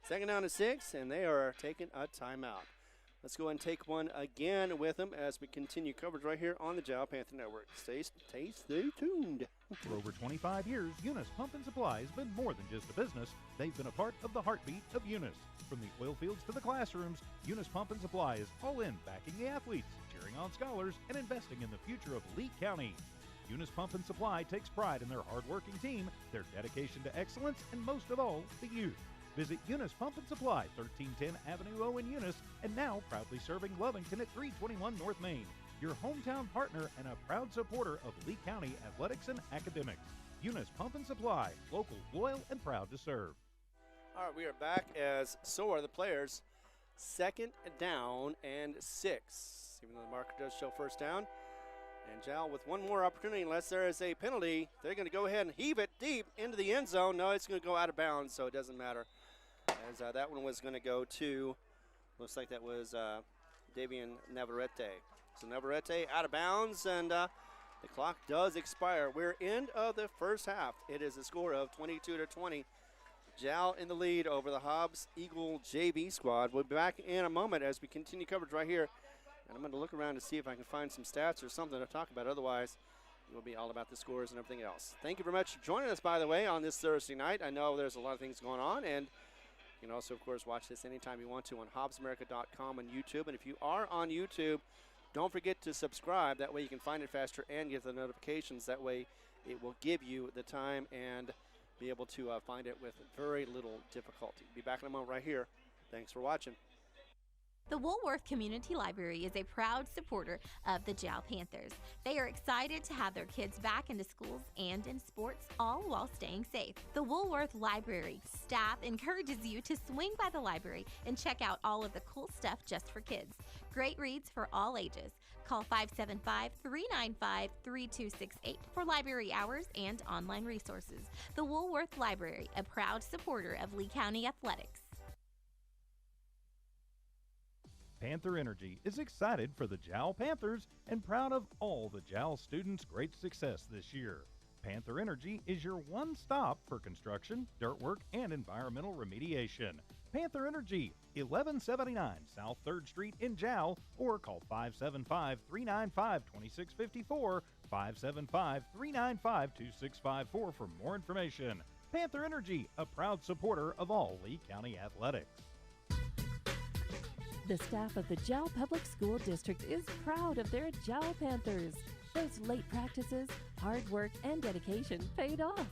S3: 2nd down to 6, and they are taking a timeout. Let's go and take one again with them as we continue coverage right here on the Jal Panther Network. Stay tuned.
S4: For over 25 years, Eunice Pump and Supply has been more than just a business. They've been a part of the heartbeat of Eunice. From the oil fields to the classrooms, Eunice Pump and Supply is all in backing the athletes, cheering on scholars, and investing in the future of Lee County. Eunice Pump and Supply takes pride in their hard-working team, their dedication to excellence, and most of all, the youth. Visit Eunice Pump and Supply, 1310 Avenue O in Eunice, and now proudly serving Lovington at 321 North Main. Your hometown partner and a proud supporter of Lee County athletics and academics. Eunice Pump and Supply, local, loyal, and proud to serve.
S3: All right, we are back as so are the players. 2nd down and 6. Even though the marker does show 1st down. And Jal with one more opportunity, unless there is a penalty, they're going to go ahead and heave it deep into the end zone. No, it's going to go out of bounds, so it doesn't matter. As that one was going to go to, looks like that was Davian Navarrete. So Navarrete out of bounds, and the clock does expire. We're end of the first half. It is a score of 22-20. Jal in the lead over the Hobbs Eagle JV squad. We'll be back in a moment as we continue coverage right here. And I'm going to look around to see if I can find some stats or something to talk about. Otherwise, it will be all about the scores and everything else. Thank you very much for joining us, by the way, on this Thursday night. I know there's a lot of things going on, and you can also, of course, watch this anytime you want to on hobbsamerica.com on YouTube. And if you are on YouTube, don't forget to subscribe. That way you can find it faster and get the notifications. That way it will give you the time and be able to find it with very little difficulty. Be back in a moment right here. Thanks for watching.
S1: The Woolworth Community Library is a proud supporter of the Jal Panthers. They are excited to have their kids back into schools and in sports, all while staying safe. The Woolworth Library staff encourages you to swing by the library and check out all of the cool stuff just for kids. Great reads for all ages. Call 575-395-3268 for library hours and online resources. The Woolworth Library, a proud supporter of Lee County athletics.
S4: Panther Energy is excited for the Jal Panthers and proud of all the Jal students' great success this year. Panther Energy is your one stop for construction, dirt work, and environmental remediation. Panther Energy, 1179 South 3rd Street in Jal, or call 575-395-2654, 575-395-2654 for more information. Panther Energy, a proud supporter of all Lee County athletics.
S2: The staff of the Jal Public School District is proud of their Jal Panthers. Those late practices, hard work, and dedication paid off.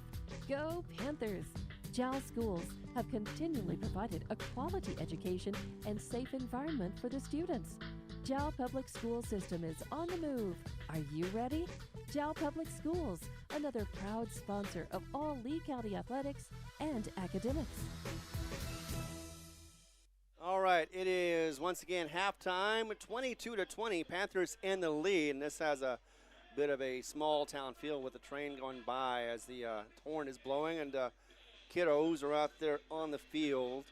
S2: Go Panthers! Jal schools have continually provided a quality education and safe environment for the students. Jal Public School System is on the move. Are you ready? Jal Public Schools, another proud sponsor of all Lee County athletics and academics.
S3: All right, it is once again halftime, 22-20. Panthers in the lead, and this has a bit of a small town feel with the train going by as the horn is blowing, and kiddos are out there on the field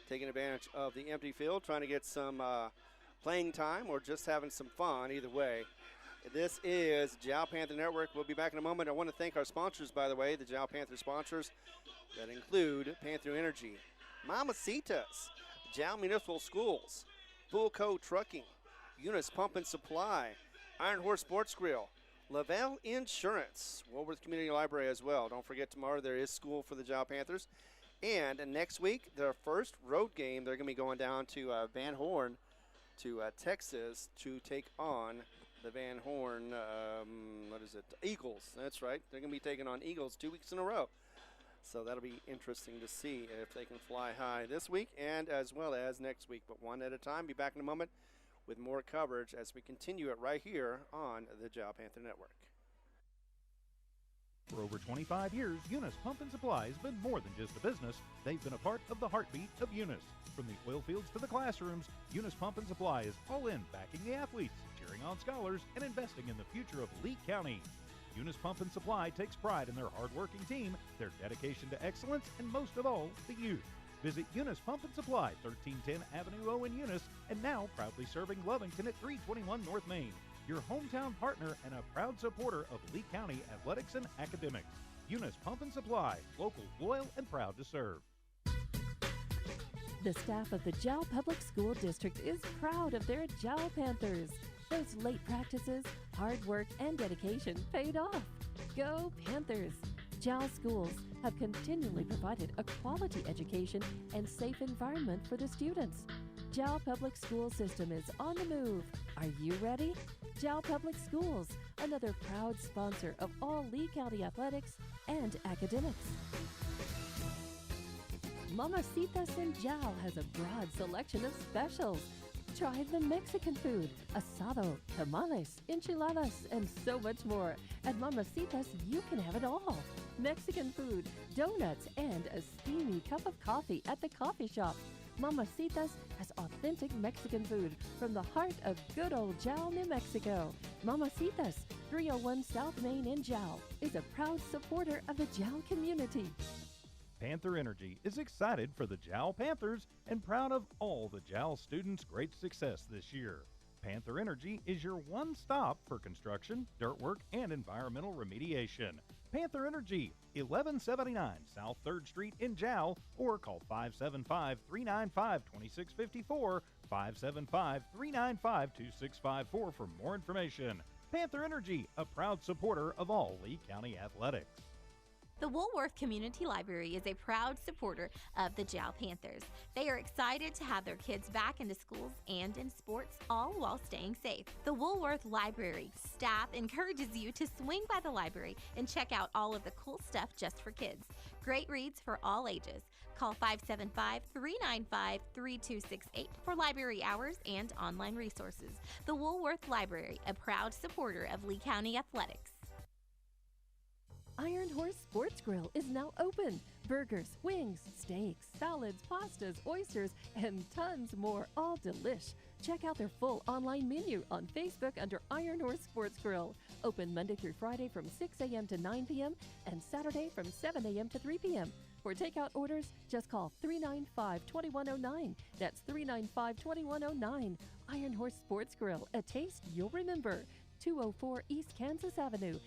S3: taking advantage of the empty field, trying to get some playing time or just having some fun. Either way, this is Jal Panther Network. We'll be back in a moment. I want to thank our sponsors, by the way, the Jal Panther sponsors that include Panther Energy, Mamacitas, Jal Municipal Schools, Full Code Trucking, Eunice Pump and Supply, Iron Horse Sports Grill, Lavelle Insurance, Woolworth Community Library as well. Don't forget, tomorrow there is school for the Jal Panthers. And next week, their first road game, they're going to be going down to Van Horn to Texas to take on the Van Horn, Eagles. That's right. They're going to be taking on Eagles 2 weeks in a row. So that'll be interesting to see if they can fly high this week and as well as next week. But one at a time. Be back in a moment with more coverage as we continue it right here on the Jal Panther Network.
S4: For over 25 years, Eunice Pump and Supply has been more than just a business. They've been a part of the heartbeat of Eunice. From the oil fields to the classrooms, Eunice Pump and Supply is all in backing the athletes, cheering on scholars, and investing in the future of Lee County. Eunice Pump and Supply takes pride in their hard-working team, their dedication to excellence, and most of all, the youth. Visit Eunice Pump and Supply, 1310 Avenue O in Eunice, and now proudly serving Lovington at 321 North Main. Your hometown partner and a proud supporter of Lee County athletics and academics. Eunice Pump and Supply, local, loyal, and proud to serve.
S2: The staff of the Jal Public School District is proud of their Jal Panthers. Those late practices, hard work, and dedication paid off. Go Panthers! Jal schools have continually provided a quality education and safe environment for the students. Jal Public School System is on the move. Are you ready? Jal Public Schools, another proud sponsor of all Lee County athletics and academics. Mamacitas in Jal has a broad selection of specials. Try the Mexican food, asado, tamales, enchiladas, and so much more. At Mamacitas, you can have it all. Mexican food, donuts, and a steamy cup of coffee at the coffee shop. Mamacitas has authentic Mexican food from the heart of good old Jal, New Mexico. Mamacitas, 301 South Main in Jal, is a proud supporter of the Jal community.
S4: Panther Energy is excited for the Jal Panthers and proud of all the Jal students' great success this year. Panther Energy is your one stop for construction, dirt work, and environmental remediation. Panther Energy, 1179 South 3rd Street in Jal, or call 575-395-2654, 575-395-2654 for more information. Panther Energy, a proud supporter of all Lee County athletics.
S1: The Woolworth Community Library is a proud supporter of the Jal Panthers. They are excited to have their kids back into schools and in sports, all while staying safe. The Woolworth Library staff encourages you to swing by the library and check out all of the cool stuff just for kids. Great reads for all ages. Call 575-395-3268 for library hours and online resources. The Woolworth Library, a proud supporter of Lee County athletics.
S2: Iron Horse Sports Grill is now open. Burgers, wings, steaks, salads, pastas, oysters, and tons more, all delish. Check out their full online menu on Facebook under Iron Horse Sports Grill. Open Monday through Friday from 6 a.m. to 9 p.m. and Saturday from 7 a.m. to 3 p.m. For takeout orders, just call 395-2109. That's 395-2109. Iron Horse Sports Grill, a taste you'll remember. 204 East Kansas Avenue.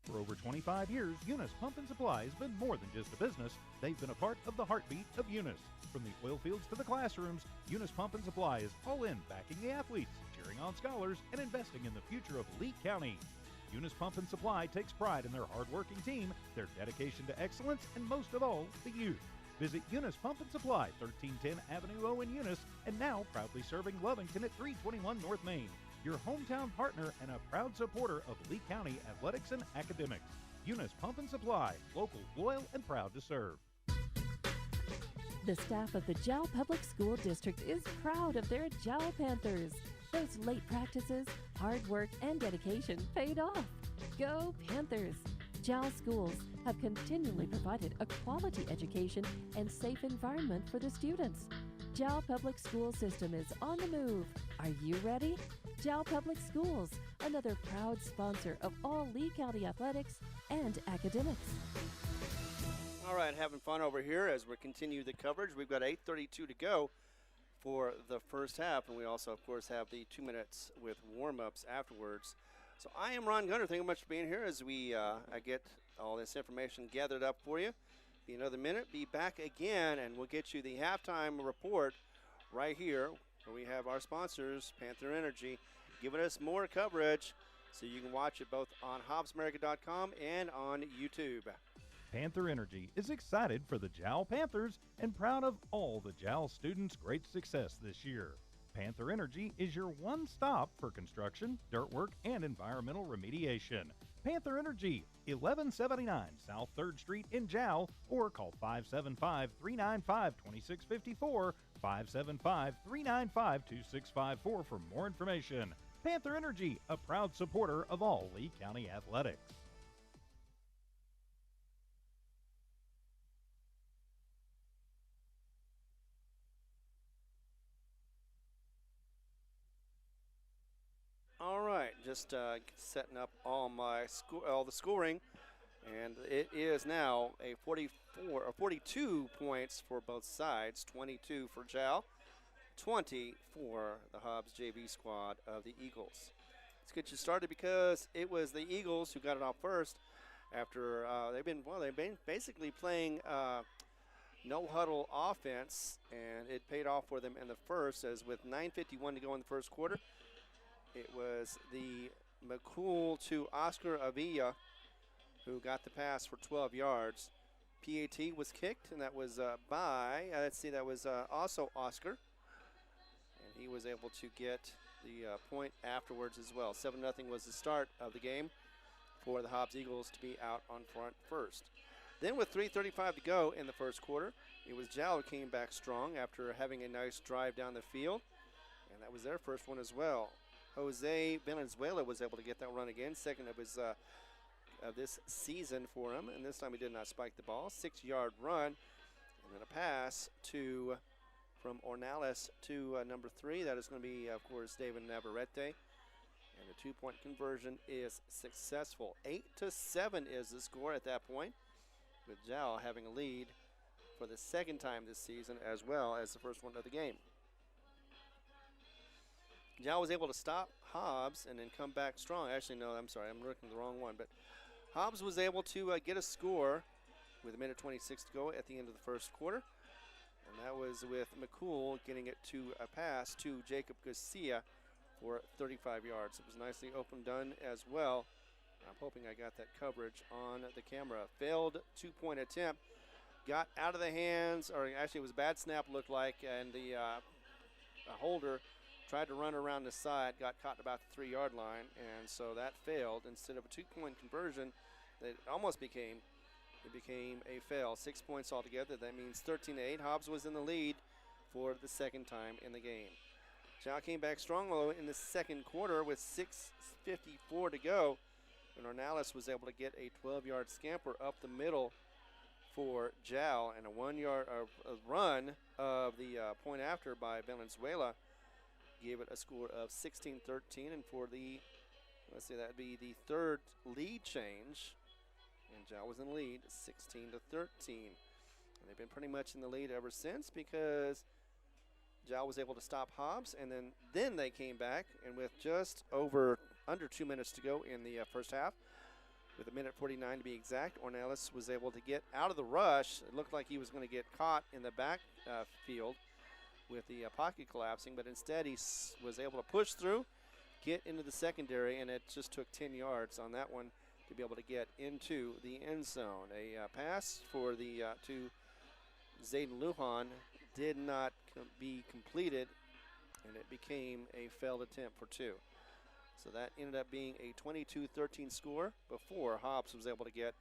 S4: For over 25 years, Eunice Pump and Supply has been more than just a business. They've been a part of the heartbeat of Eunice. From the oil fields to the classrooms, Eunice Pump and Supply is all in backing the athletes, cheering on scholars, and investing in the future of Lee County. Eunice Pump and Supply takes pride in their hard-working team, their dedication to excellence, and most of all, the youth. Visit Eunice Pump and Supply, 1310 Avenue O in Eunice, and now proudly serving Lovington at 321 North Main. Your hometown partner and a proud supporter of Lee County athletics and academics. Eunice Pump and Supply, local, loyal, and proud to serve.
S2: The staff of the Jal Public School District is proud of their Jal Panthers. Those late practices, hard work, and dedication paid off. Go Panthers! Jal schools have continually provided a quality education and safe environment for the students. Jal Public School System is on the move. Are you ready? Jal Public Schools, another proud sponsor of all Lee County athletics and academics.
S3: All right, having fun over here as we continue the coverage. We've got 8:32 to go for the first half, and we also, of course, have the 2 minutes with warm-ups afterwards. So I am Ron Gunner. Thank you much for being here as I get all this information gathered up for you. Be another minute, be back again, and we'll get you the halftime report right here where we have our sponsors, Panther Energy, giving us more coverage so you can watch it both on hobbsamerica.com and on YouTube.
S4: Panther Energy is excited for the Jal Panthers and proud of all the Jal students' great success this year. Panther Energy is your one stop for construction, dirt work, and environmental remediation. Panther Energy, 1179 South 3rd Street in Jal, or call 575-395-2654, 575-395-2654 for more information. Panther Energy, a proud supporter of all Lee County athletics.
S3: All right, just setting up all the scoring, and it is now a 42 points for both sides. 22 for Jal, 20 for the Hobbs JV squad of the Eagles. Let's get you started because it was the Eagles who got it off first after they've been basically playing no huddle offense, and it paid off for them in the first, as with 9:51 to go in the first quarter. It was the McCool to Oscar Avila who got the pass for 12 yards. PAT was kicked, and that was that was also Oscar. And he was able to get the point afterwards as well. 7-0 was the start of the game for the Hobbs Eagles to be out on front first. Then with 3:35 to go in the first quarter, it was Jal who came back strong after having a nice drive down the field. And that was their first one as well. Jose Valenzuela was able to get that run again, second of his of this season for him, and this time he did not spike the ball. 6-yard run, and then a pass from Ornales to number 3. That is going to be, of course, David Navarrete, and the 2-point conversion is successful. 8-7 is the score at that point, with Jal having a lead for the second time this season as well as the first one of the game. Jal was able to stop Hobbs and then come back strong. Actually, no, I'm sorry, I'm looking at the wrong one. But Hobbs was able to get a score with 1:26 to go at the end of the first quarter. And that was with McCool getting it to a pass to Jacob Garcia for 35 yards. It was nicely open done as well. I'm hoping I got that coverage on the camera. Failed 2-point attempt. Got out of the hands, or actually it was a bad snap, looked like, and the holder tried to run around the side, got caught at about the 3-yard line, and so that failed. Instead of a 2-point conversion that almost became, it became a fail. 6 points altogether. That means 13-8. Hobbs was in the lead for the second time in the game. Jal came back strong in the second quarter with 6:54 to go, and Ornales was able to get a 12-yard scamper up the middle for Jal, and a 1-yard run of the point after by Valenzuela gave it a score of 16-13, and for the, let's see, that'd be the third lead change, and Jal was in the lead 16-13. And they've been pretty much in the lead ever since because Jal was able to stop Hobbs, and then they came back, and with just under 2 minutes to go in the first half, with 1:49 to be exact, Ornales was able to get out of the rush. It looked like he was going to get caught in the back field with the pocket collapsing, but instead he was able to push through, get into the secondary, and it just took 10 yards on that one to be able to get into the end zone. A pass for the to Zayden Lujan did not be completed, and it became a failed attempt for 2. So that ended up being a 22-13 score before Hobbs was able to get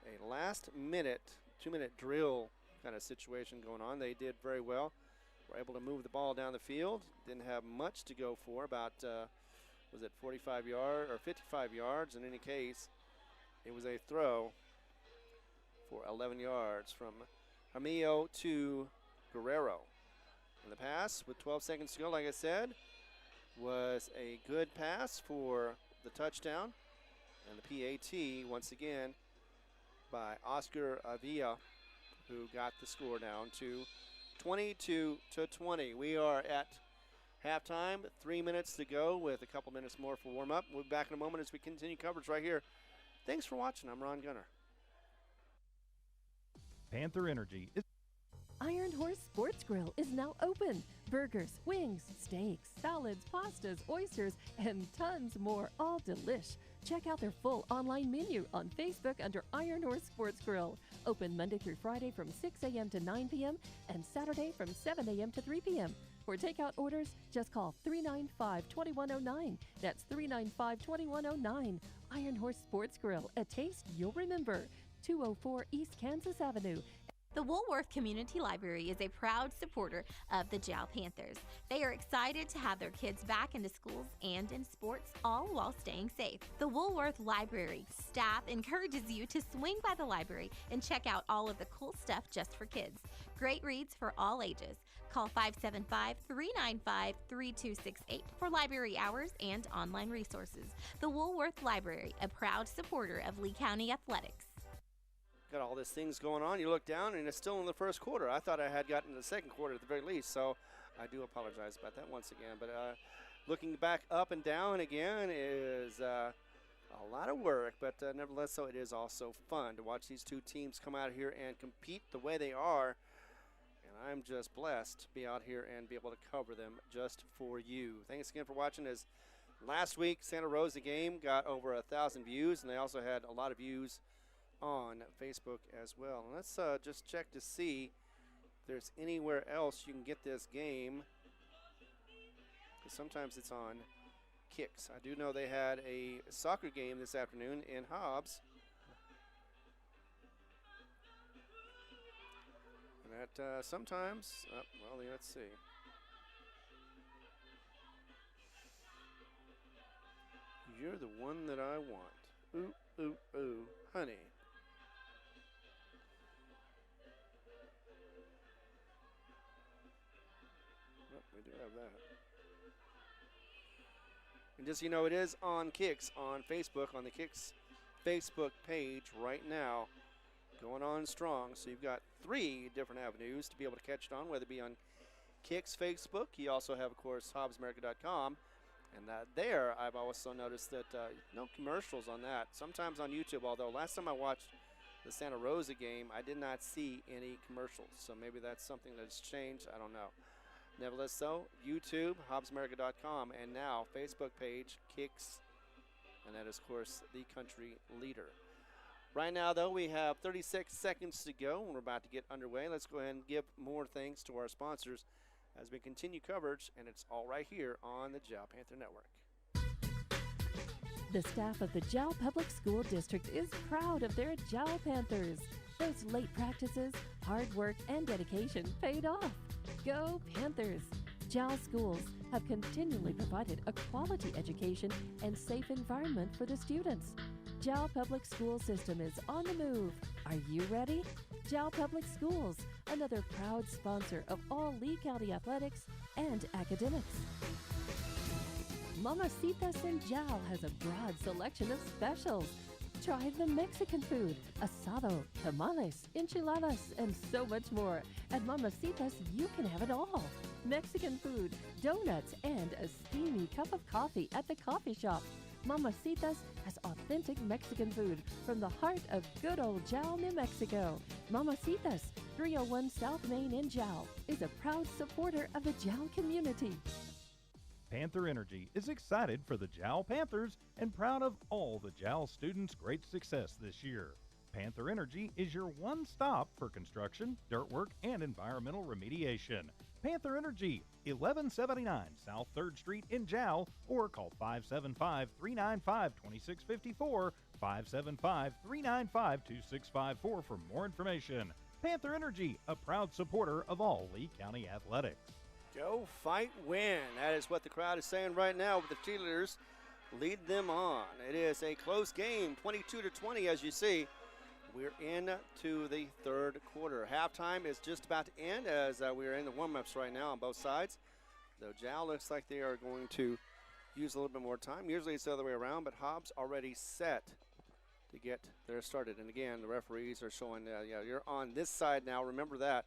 S3: a last-minute, 2-minute drill kind of situation going on. They did very well. Were able to move the ball down the field. Didn't have much to go for, about, was it 45 yards or 55 yards? In any case, it was a throw for 11 yards from Jamillo to Guerrero. And the pass with 12 seconds to go, like I said, was a good pass for the touchdown. And the PAT, once again, by Oscar Avila, who got the score down to 22-20. We are at halftime, 3 minutes to go with a couple minutes more for warm-up. We'll be back in a moment as we continue coverage right here. Thanks for watching. I'm Ron Gunner.
S4: Panther Energy is
S2: Iron Horse Sports Grill is now open. Burgers, wings, steaks, salads, pastas, oysters, and tons more, all delish. Check out their full online menu on Facebook under Iron Horse Sports Grill. Open Monday through Friday from 6 a.m. to 9 p.m. and Saturday from 7 a.m. to 3 p.m. For takeout orders, just call 395-2109. That's 395-2109. Iron Horse Sports Grill, a taste you'll remember. 204 East Kansas Avenue.
S1: The Woolworth Community Library is a proud supporter of the Jal Panthers. They are excited to have their kids back into schools and in sports, all while staying safe. The Woolworth Library staff encourages you to swing by the library and check out all of the cool stuff just for kids. Great reads for all ages. Call 575-395-3268 for library hours and online resources. The Woolworth Library, a proud supporter of Lee County Athletics.
S3: Got all these things going on. You look down, and it's still in the first quarter. I thought I had gotten to the second quarter at the very least, so I do apologize about that once again. But looking back up and down again is a lot of work, but nevertheless, so it is also fun to watch these two teams come out here and compete the way they are. And I'm just blessed to be out here and be able to cover them just for you. Thanks again for watching. As last week, Santa Rosa game got over 1,000 views, and they also had a lot of views on Facebook as well. And let's just check to see if there's anywhere else you can get this game, because sometimes it's on Kicks. I do know they had a soccer game this afternoon in Hobbs, and that sometimes, well, let's see. You're the one that I want. Ooh, ooh, ooh, honey. We do have that. And just so you know, it is on Kicks on Facebook, on the Kicks Facebook page right now, going on strong. So you've got 3 different avenues to be able to catch it on, whether it be on Kicks Facebook. You also have, of course, hobbsamerica.com. And there, I've also noticed that no commercials on that. Sometimes on YouTube, although last time I watched the Santa Rosa game, I did not see any commercials. So maybe that's something that's changed. I don't know. Nevertheless, though, YouTube, hobbsamerica.com, and now Facebook page, Kicks, and that is, of course, the country leader. Right now, though, we have 36 seconds to go, and we're about to get underway. Let's go ahead and give more thanks to our sponsors as we continue coverage, and it's all right here on the Jal Panther Network.
S2: The staff of the Jal Public School District is proud of their Jal Panthers. Those late practices, hard work, and dedication paid off. Go Panthers! Jal schools have continually provided a quality education and safe environment for the students. Jal Public School System is on the move. Are you ready? Jal Public Schools, another proud sponsor of all Lee County athletics and academics. Mamacitas in Jal has a broad selection of specials. Try the Mexican food, asado, tamales, enchiladas, and so much more. At Mamacitas, you can have it all. Mexican food, donuts, and a steamy cup of coffee at the coffee shop. Mamacitas has authentic Mexican food from the heart of good old Jal, New Mexico. Mamacitas, 301 South Main in Jal, is a proud supporter of the Jal community.
S4: Panther Energy is excited for the Jal Panthers and proud of all the Jal students' great success this year. Panther Energy is your one stop for construction, dirt work, and environmental remediation. Panther Energy, 1179 South 3rd Street in Jal, or call 575-395-2654, 575-395-2654 for more information. Panther Energy, a proud supporter of all Lee County athletics.
S3: Go fight, win. That is what the crowd is saying right now with the cheerleaders. Lead them on. It is a close game, 22-20 as you see. We're into the third quarter. Halftime is just about to end as we are in the warm-ups right now on both sides. Though Jal looks like they are going to use a little bit more time. Usually it's the other way around, but Hobbs already set to get there started. And again, the referees are showing, you're on this side now. Remember that.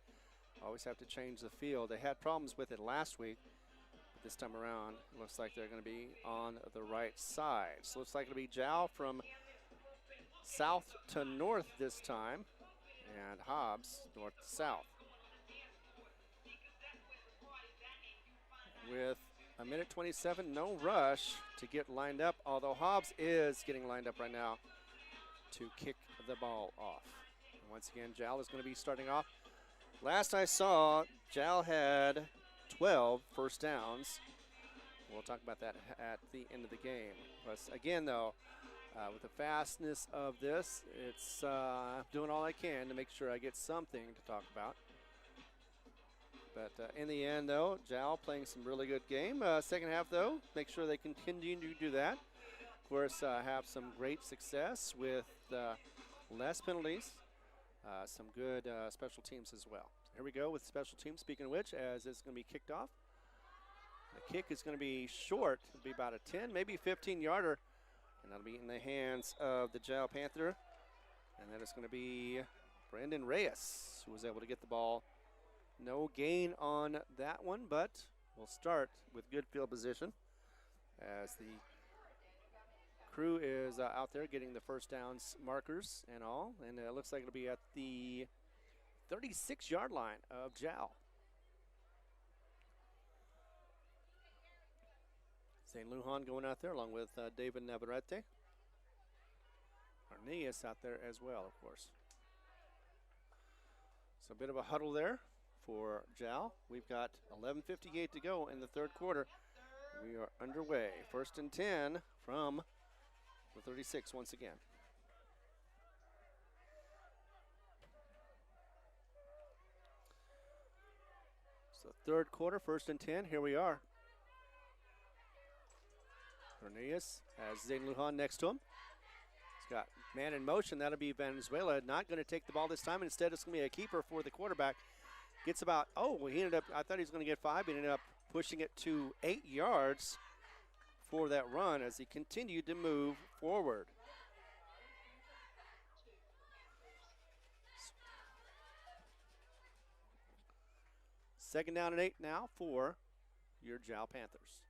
S3: Always have to change the field. They had problems with it last week, but this time around, it looks like they're going to be on the right side. So it looks like it'll be Jal from south to north this time, and Hobbs north to south. with a minute 27, no rush to get lined up, although Hobbs is getting lined up right now to kick the ball off. And once again, Jal is going to be starting off. Last I saw, Jal had 12 first downs. We'll talk about that at the end of the game. Plus, again, though, with the fastness of this, it's doing all I can to make sure I get something to talk about. But in the end, though, Jal playing some really good game. Second half, though, make sure they continue to do that. Of course, have some great success with less penalties, some good special teams as well. Here we go with special teams, speaking of which, as it's going to be kicked off. The kick is going to be short. It'll be about a 10, maybe 15-yarder. And that'll be in the hands of the Jal Panther. And that is going to be Brandon Reyes, who was able to get the ball. No gain on that one, but we'll start with good field position as the crew is out there getting the first downs markers and all. And it looks like it'll be at the 36-yard line of Jal. St. Lujan going out there along with David Navarrete. Arneius out there as well, of course. So a bit of a huddle there for Jal. We've got 11:58 to go in the third quarter. We are underway. 1st and 10 from the 36 once again. So third quarter, 1st and 10. Here we are. Cornelius has Zane Lujan next to him. He's got man in motion. That'll be Venezuela. Not going to take the ball this time. Instead, it's going to be a keeper for the quarterback. Gets about, he ended up, I thought he was going to get 5. He ended up pushing it to 8 yards for that run as he continued to move forward. Second down and 8 now for your Jal Panthers.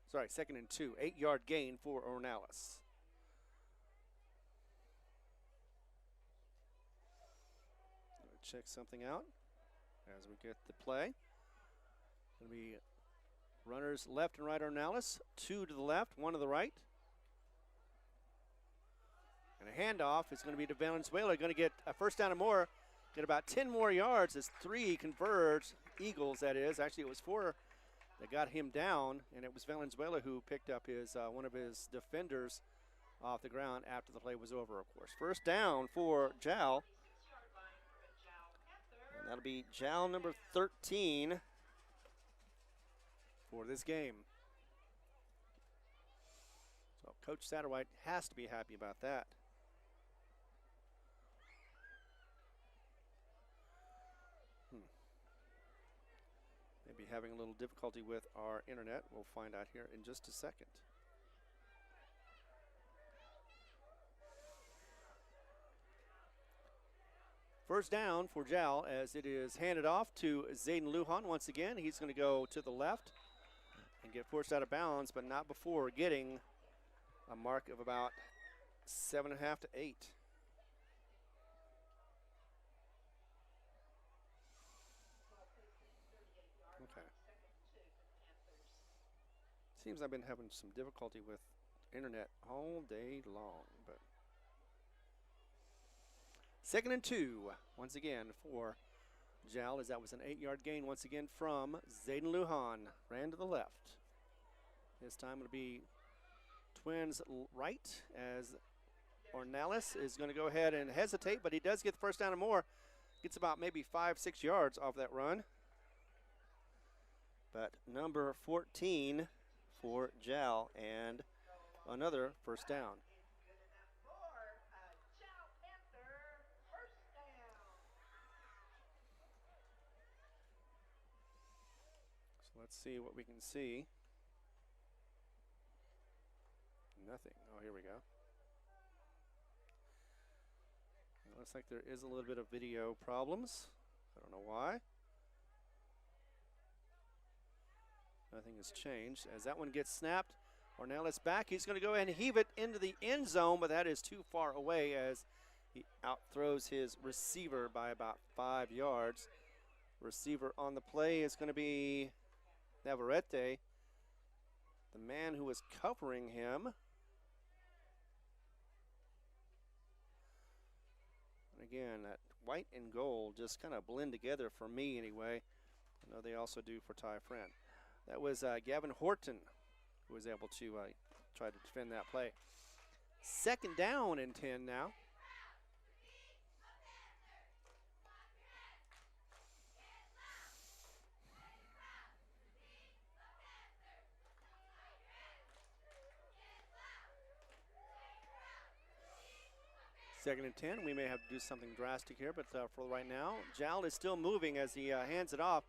S3: Sorry, 2nd and 2. 8-yard gain for Ornelas. Check something out as we get the play. Going to be runners left and right Ornelas. 2 to the left, 1 to the right. And a handoff is going to be to Valenzuela. Going to get a first down and more. Get about 10 more yards as 3 converge. Eagles, that is. Actually, it was 4 that got him down, and it was Valenzuela who picked up his one of his defenders off the ground after the play was over, of course. First down for Jal. And that'll be Jal number 13 for this game. So Coach Satterwhite has to be happy about that. Maybe having a little difficulty with our internet. We'll find out here in just a second. First down for Jal as it is handed off to Zayden Lujan once again. He's going to go to the left and get forced out of bounds, but not before getting a mark of about 7.5 to 8. Okay. Seems I've been having some difficulty with internet all day long, but 2nd and 2 once again for Jal, as that was an 8-yard gain once again from Zayden Lujan. Ran to the left. This time it'll be twins right as Ornelas is going to go ahead and hesitate, but he does get the first down and more. Gets about maybe 5-6 yards off that run. But number 14 for Jal and another first down. So let's see what we can see. Nothing. Oh, here we go. It looks like there is a little bit of video problems. I don't know why. Nothing has changed. As that one gets snapped, Ornelas back. He's going to go ahead and heave it into the end zone, but that is too far away as he outthrows his receiver by about 5 yards. Receiver on the play is going to be Navarrete, the man who was covering him. And again, that white and gold just kind of blend together for me anyway. I know they also do for Ty Friend. That was Gavin Horton who was able to try to defend that play. 2nd down and 10 now. Second and 10. We may have to do something drastic here, but for right now, Jal is still moving as he hands it off.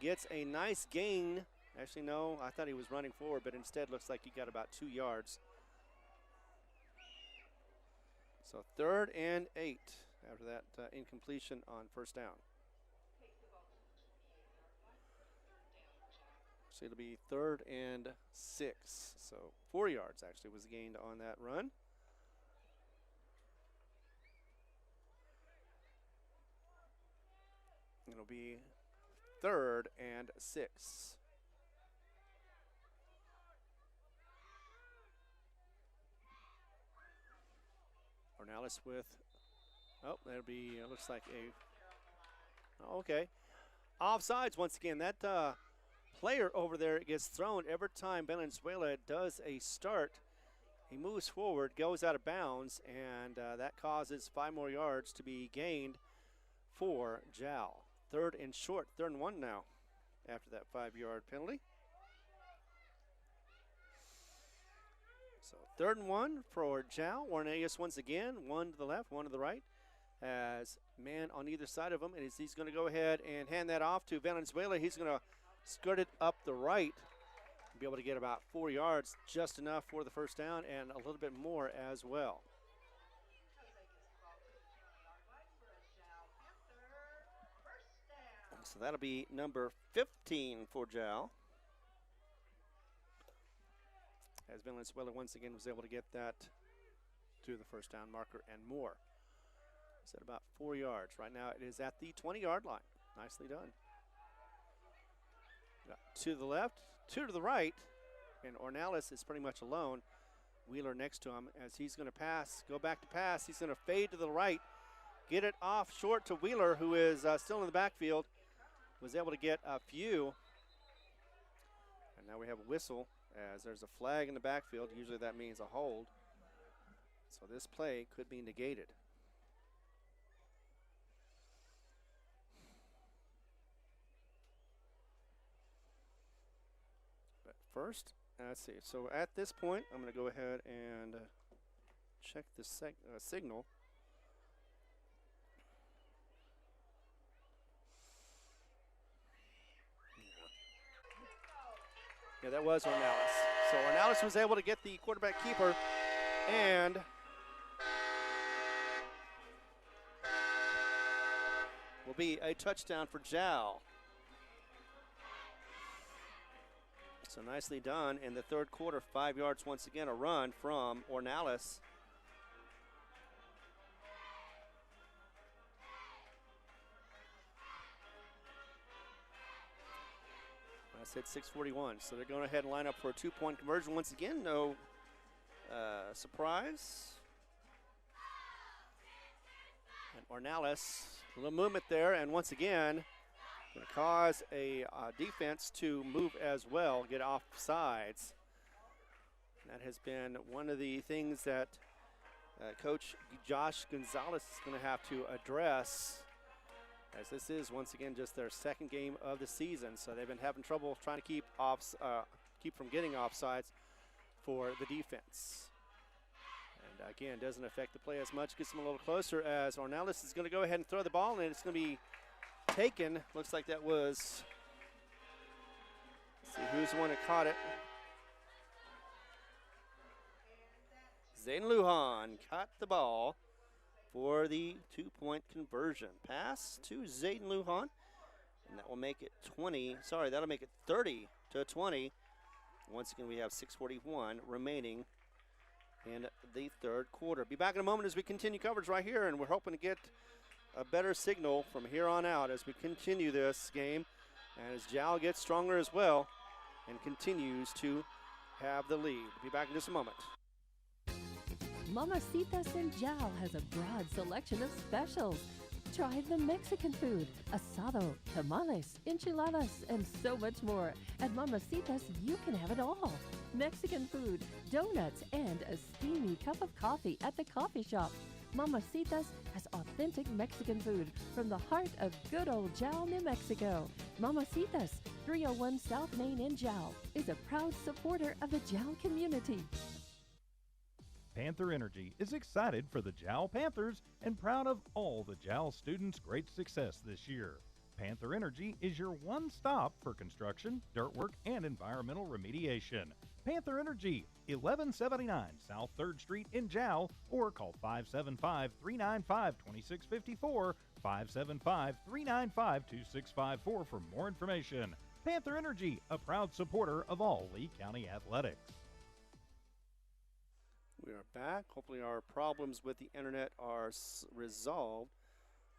S3: Gets a nice gain. Actually, no, I thought he was running forward, but instead looks like he got about 2 yards. So 3rd and 8 after that incompletion on 1st down. So it'll be 3rd and 6. So 4 yards actually was gained on that run. It'll be 3rd and 6. Ornelas with, that'll be, looks like okay. Offsides once again. That player over there gets thrown every time Valenzuela does a start. He moves forward, goes out of bounds, and that causes 5 more yards to be gained for Jal. 3rd and short, 3rd and 1 now after that 5-yard penalty. So 3rd and 1 for Jal. Ornelas once again, 1 to the left, 1 to the right. As man on either side of him, and he's going to go ahead and hand that off to Valenzuela. He's going to skirt it up the right, be able to get about 4 yards, just enough for the 1st down and a little bit more as well. So that'll be number 15 for Jal. As Valenzuela once again was able to get that to the 1st down marker and more. It's at about 4 yards. Right now it is at the 20-yard line. Nicely done. Got 2 to the left, 2 to the right, and Ornelas is pretty much alone. Wheeler next to him as he's going to pass, go back to pass. He's going to fade to the right, get it off short to Wheeler, who is still in the backfield. Was able to get a few. And now we have a whistle as there's a flag in the backfield. Usually that means a hold. So this play could be negated. But first, let's see. So at this point, I'm going to go ahead and check the signal. Yeah, that was Ornelas. So Ornelas was able to get the quarterback keeper, and will be a touchdown for Jal. So nicely done in the 3rd quarter, 5 yards once again, a run from Ornelas. I said 6:41, so they're going ahead and line up for a 2-point conversion once again. No surprise. And Ornelas, a little movement there, and once again, going to cause a defense to move as well, get off sides. That has been one of the things that Coach Josh Gonzalez is going to have to address, as this is once again just their 2nd game of the season. So they've been having trouble trying to keep from getting offsides for the defense. And again, doesn't affect the play as much, gets them a little closer as Ornelas is going to go ahead and throw the ball, and it's going to be taken. Looks like that was, let's see who's the one that caught it. Zayden Lujan caught the ball for the 2-point conversion. Pass to Zayden Lujan, and that will make it 20. Sorry, that'll make it 30-20. Once again, we have 6:41 remaining in the 3rd quarter. Be back in a moment as we continue coverage right here, and we're hoping to get a better signal from here on out as we continue this game, and as Jal gets stronger as well and continues to have the lead. Be back in just a moment.
S2: Mamacitas in Jal has a broad selection of specials. Try the Mexican food, asado, tamales, enchiladas, and so much more. At Mamacitas, you can have it all. Mexican food, donuts, and a steamy cup of coffee at the coffee shop. Mamacitas has authentic Mexican food from the heart of good old Jal, New Mexico. Mamacitas, 301 South Main in Jal, is a proud supporter of the Jal community.
S4: Panther Energy is excited for the Jal Panthers and proud of all the Jal students' great success this year. Panther Energy is your one stop for construction, dirt work, and environmental remediation. Panther Energy, 1179 South 3rd Street in Jal, or call 575-395-2654, 575-395-2654 for more information. Panther Energy, a proud supporter of all Lee County athletics.
S3: We are back. Hopefully our problems with the internet are resolved.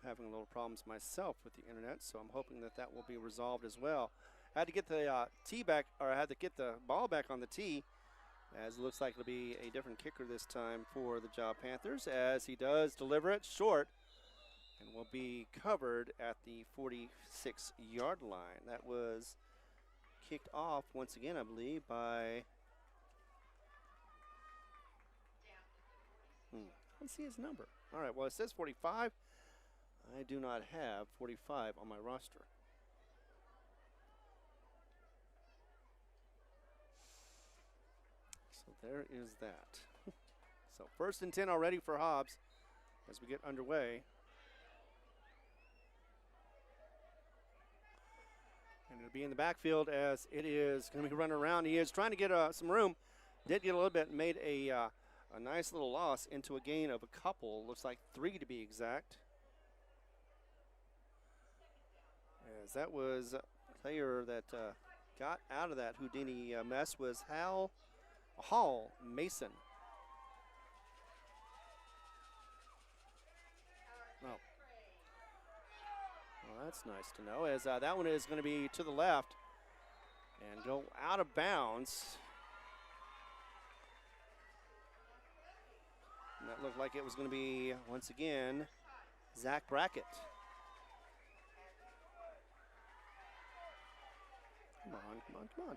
S3: I'm having a little problems myself with the internet, so I'm hoping that that will be resolved as well. I had to get the tee back, or I had to get the ball back on the tee, as it looks like it'll be a different kicker this time for the Jal Panthers, as he does deliver it short and will be covered at the 46-yard line. That was kicked off once again, I believe, by... Let's see his number. All right, well, it says 45. I do not have 45 on my roster. So there is that. So 1st and 10 already for Hobbs as we get underway. And it'll be in the backfield as it is going to be running around. He is trying to get some room. Did get a little bit, made a nice little loss into a gain of a couple. Looks like 3 to be exact. As that was a player that got out of that Houdini mess was Hall Mason. Oh. Well, that's nice to know, as that one is going to be to the left and go out of bounds. And that looked like it was going to be, once again, Zach Brackett. Come on, come on, come on.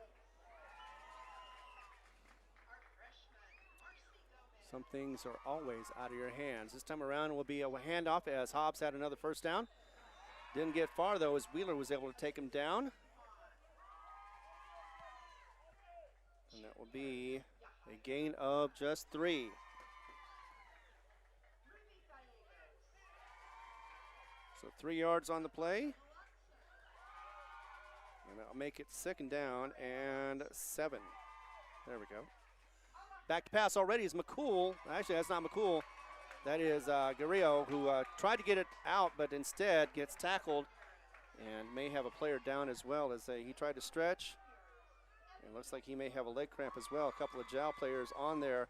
S3: Some things are always out of your hands. This time around it will be a handoff as Hobbs had another first down. Didn't get far, though, as Wheeler was able to take him down. And that will be a gain of just 3. So 3 yards on the play. And that'll make it 2nd down and 7. There we go. Back to pass already is McCool. Actually, that's not McCool. That is Guerrillo, who tried to get it out, but instead gets tackled and may have a player down as well, as he tried to stretch. It looks like he may have a leg cramp as well. A couple of Jal players on there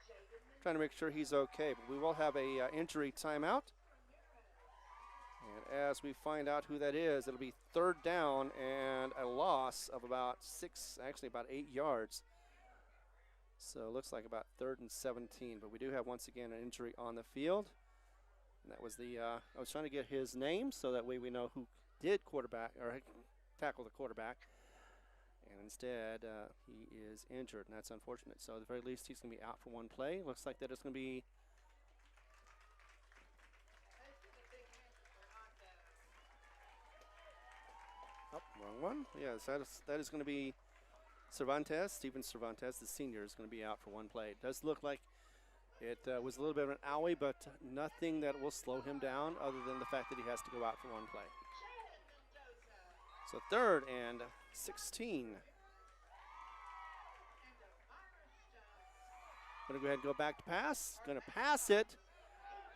S3: trying to make sure he's okay. But we will have a injury timeout. And as we find out who that is, it'll be 3rd down and a loss of about 8 yards. So it looks like about 3rd and 17. But we do have, once again, an injury on the field. And that was the, I was trying to get his name so that way we know who did quarterback or tackle the quarterback. And instead, he is injured, and that's unfortunate. So at the very least, he's going to be out for one play. Looks like that is going to be wrong one. Yes, that is going to be Cervantes. Steven Cervantes, the senior, is going to be out for one play. It does look like it was a little bit of an owie, but nothing that will slow him down other than the fact that he has to go out for one play. So 3rd and 16. Going to go ahead and go back to pass. Going to pass it.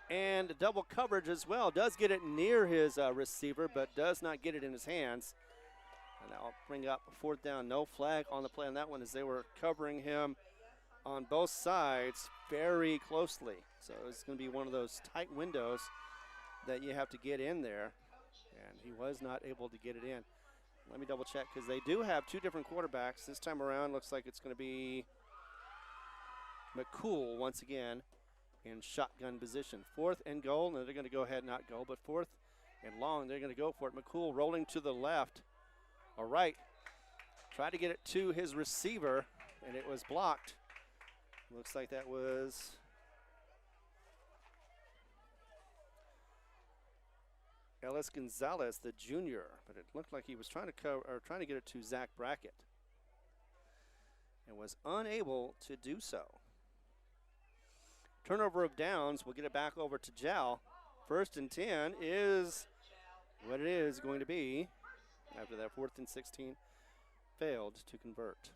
S3: And double coverage as well. Does get it near his receiver, but does not get it in his hands. And that'll bring up a 4th down. No flag on the play on that one, as they were covering him on both sides very closely. So it's going to be one of those tight windows that you have to get in there, and he was not able to get it in. Let me double check because they do have two different quarterbacks. This time around looks like it's going to be McCool once again in shotgun position. 4th and goal. No, they're going to go ahead and not go, but 4th and long, they're going to go for it. McCool rolling to the left or right. Tried to get it to his receiver, and it was blocked. Looks like that was Ellis Gonzalez, the junior, but it looked like he was trying to get it to Zach Brackett and was unable to do so. Turnover of downs. We'll get it back over to Jal. 1st and 10 is what it is going to be after that 4th and 16 failed to convert.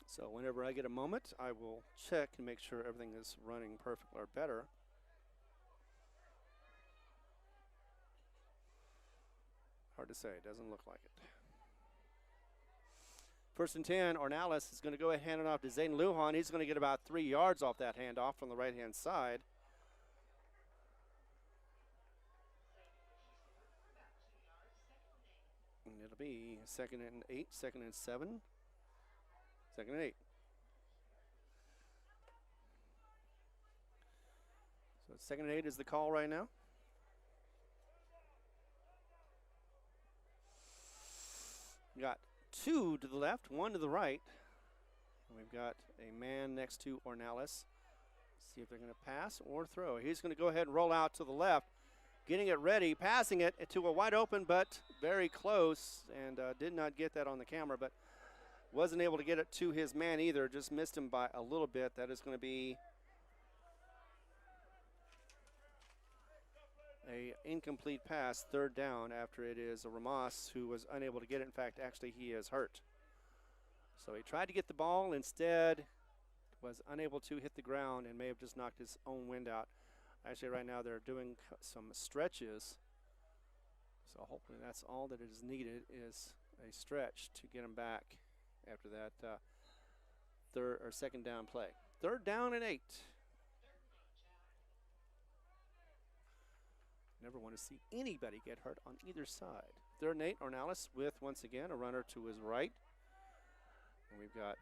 S3: So whenever I get a moment, I will check and make sure everything is running perfect or better. Hard to say, it doesn't look like it. 1st and 10, Ornalis is going to go ahead and hand it off to Zayden Lujan. He's going to get about 3 yards off that handoff from the right-hand side. And it'll be 2nd and 8, 2nd and 7, 2nd and 8. So 2nd and 8 is the call right now. We got 2 to the left, 1 to the right. And we've got a man next to Ornalis. See if they're going to pass or throw. He's going to go ahead and roll out to the left, getting it ready, passing it to a wide open, but very close, and did not get that on the camera, but wasn't able to get it to his man either. Just missed him by a little bit. That is going to be a incomplete pass, 3rd down, after it is Ramos who was unable to get it. In fact, actually, he is hurt. So he tried to get the ball, instead was unable to hit the ground and may have just knocked his own wind out. Actually, right now they're doing some stretches. So hopefully that's all that is needed, is a stretch to get him back after that 2nd down play. 3rd down and 8. Never want to see anybody get hurt on either side. 3rd and 8, Ornalis with, once again, a runner to his right. And we've got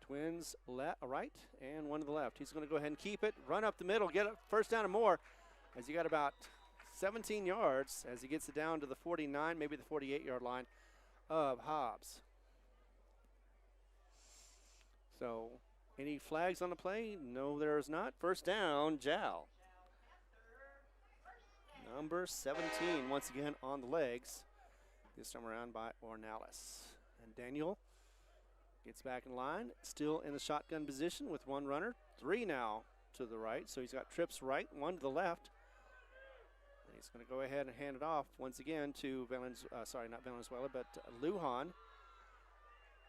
S3: Twins right and 1 to the left. He's going to go ahead and keep it, run up the middle, get it 1st down and more, as he got about 17 yards as he gets it down to the 49, maybe the 48-yard line of Hobbs. So any flags on the play? No, there is not. 1st down, Jal. Number 17, once again on the legs, this time around by Ornalis. And Daniel gets back in line, still in the shotgun position with 1 runner. 3 now to the right, so he's got trips right, 1 to the left. And he's going to go ahead and hand it off once again to Valenzuela, but Lujan.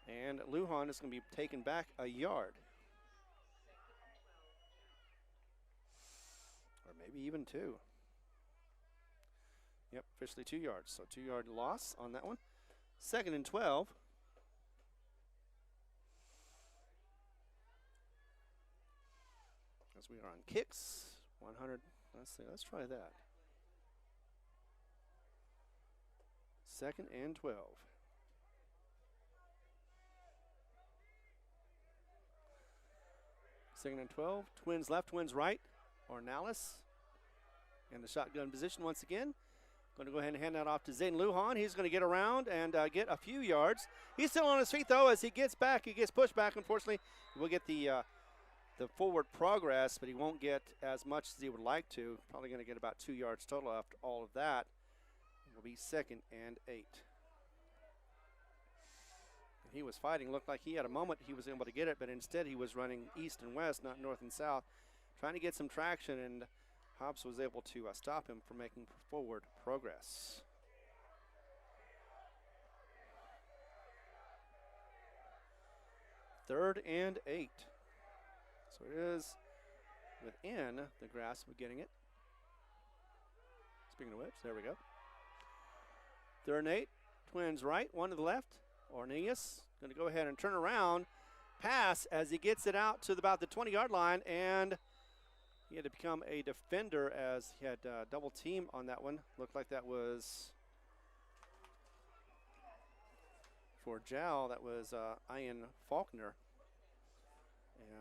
S3: And Lujan is going to be taken back a yard. Or maybe even 2. Yep, officially 2 yards. So 2-yard loss on that one. 2nd and 12. As we are on kicks. 100. Let's see. Let's try that. 2nd and 12. Second and 12. Twins left, Twins right. Ornalis in the shotgun position once again. Going to go ahead and hand that off to Zayden Lujan. He's going to get around and get a few yards. He's still on his feet, though, as he gets back. He gets pushed back, unfortunately. We'll get the forward progress, but he won't get as much as he would like to. Probably going to get about 2 yards total after all of that. It will be 2nd and 8. And he was fighting. Looked like he had a moment he was able to get it, but instead he was running east and west, not north and south, trying to get some traction, and Hobbs was able to stop him from making forward progress. Third and 8. So it is within the grasp of getting it. Speaking of which, there we go. 3rd and 8. Twins right, 1 to the left. Orneas going to go ahead and turn around pass as he gets it out to about the 20-yard line, and he had to become a defender as he had double team on that one. Looked like that was for Jal. That was Ian Faulkner.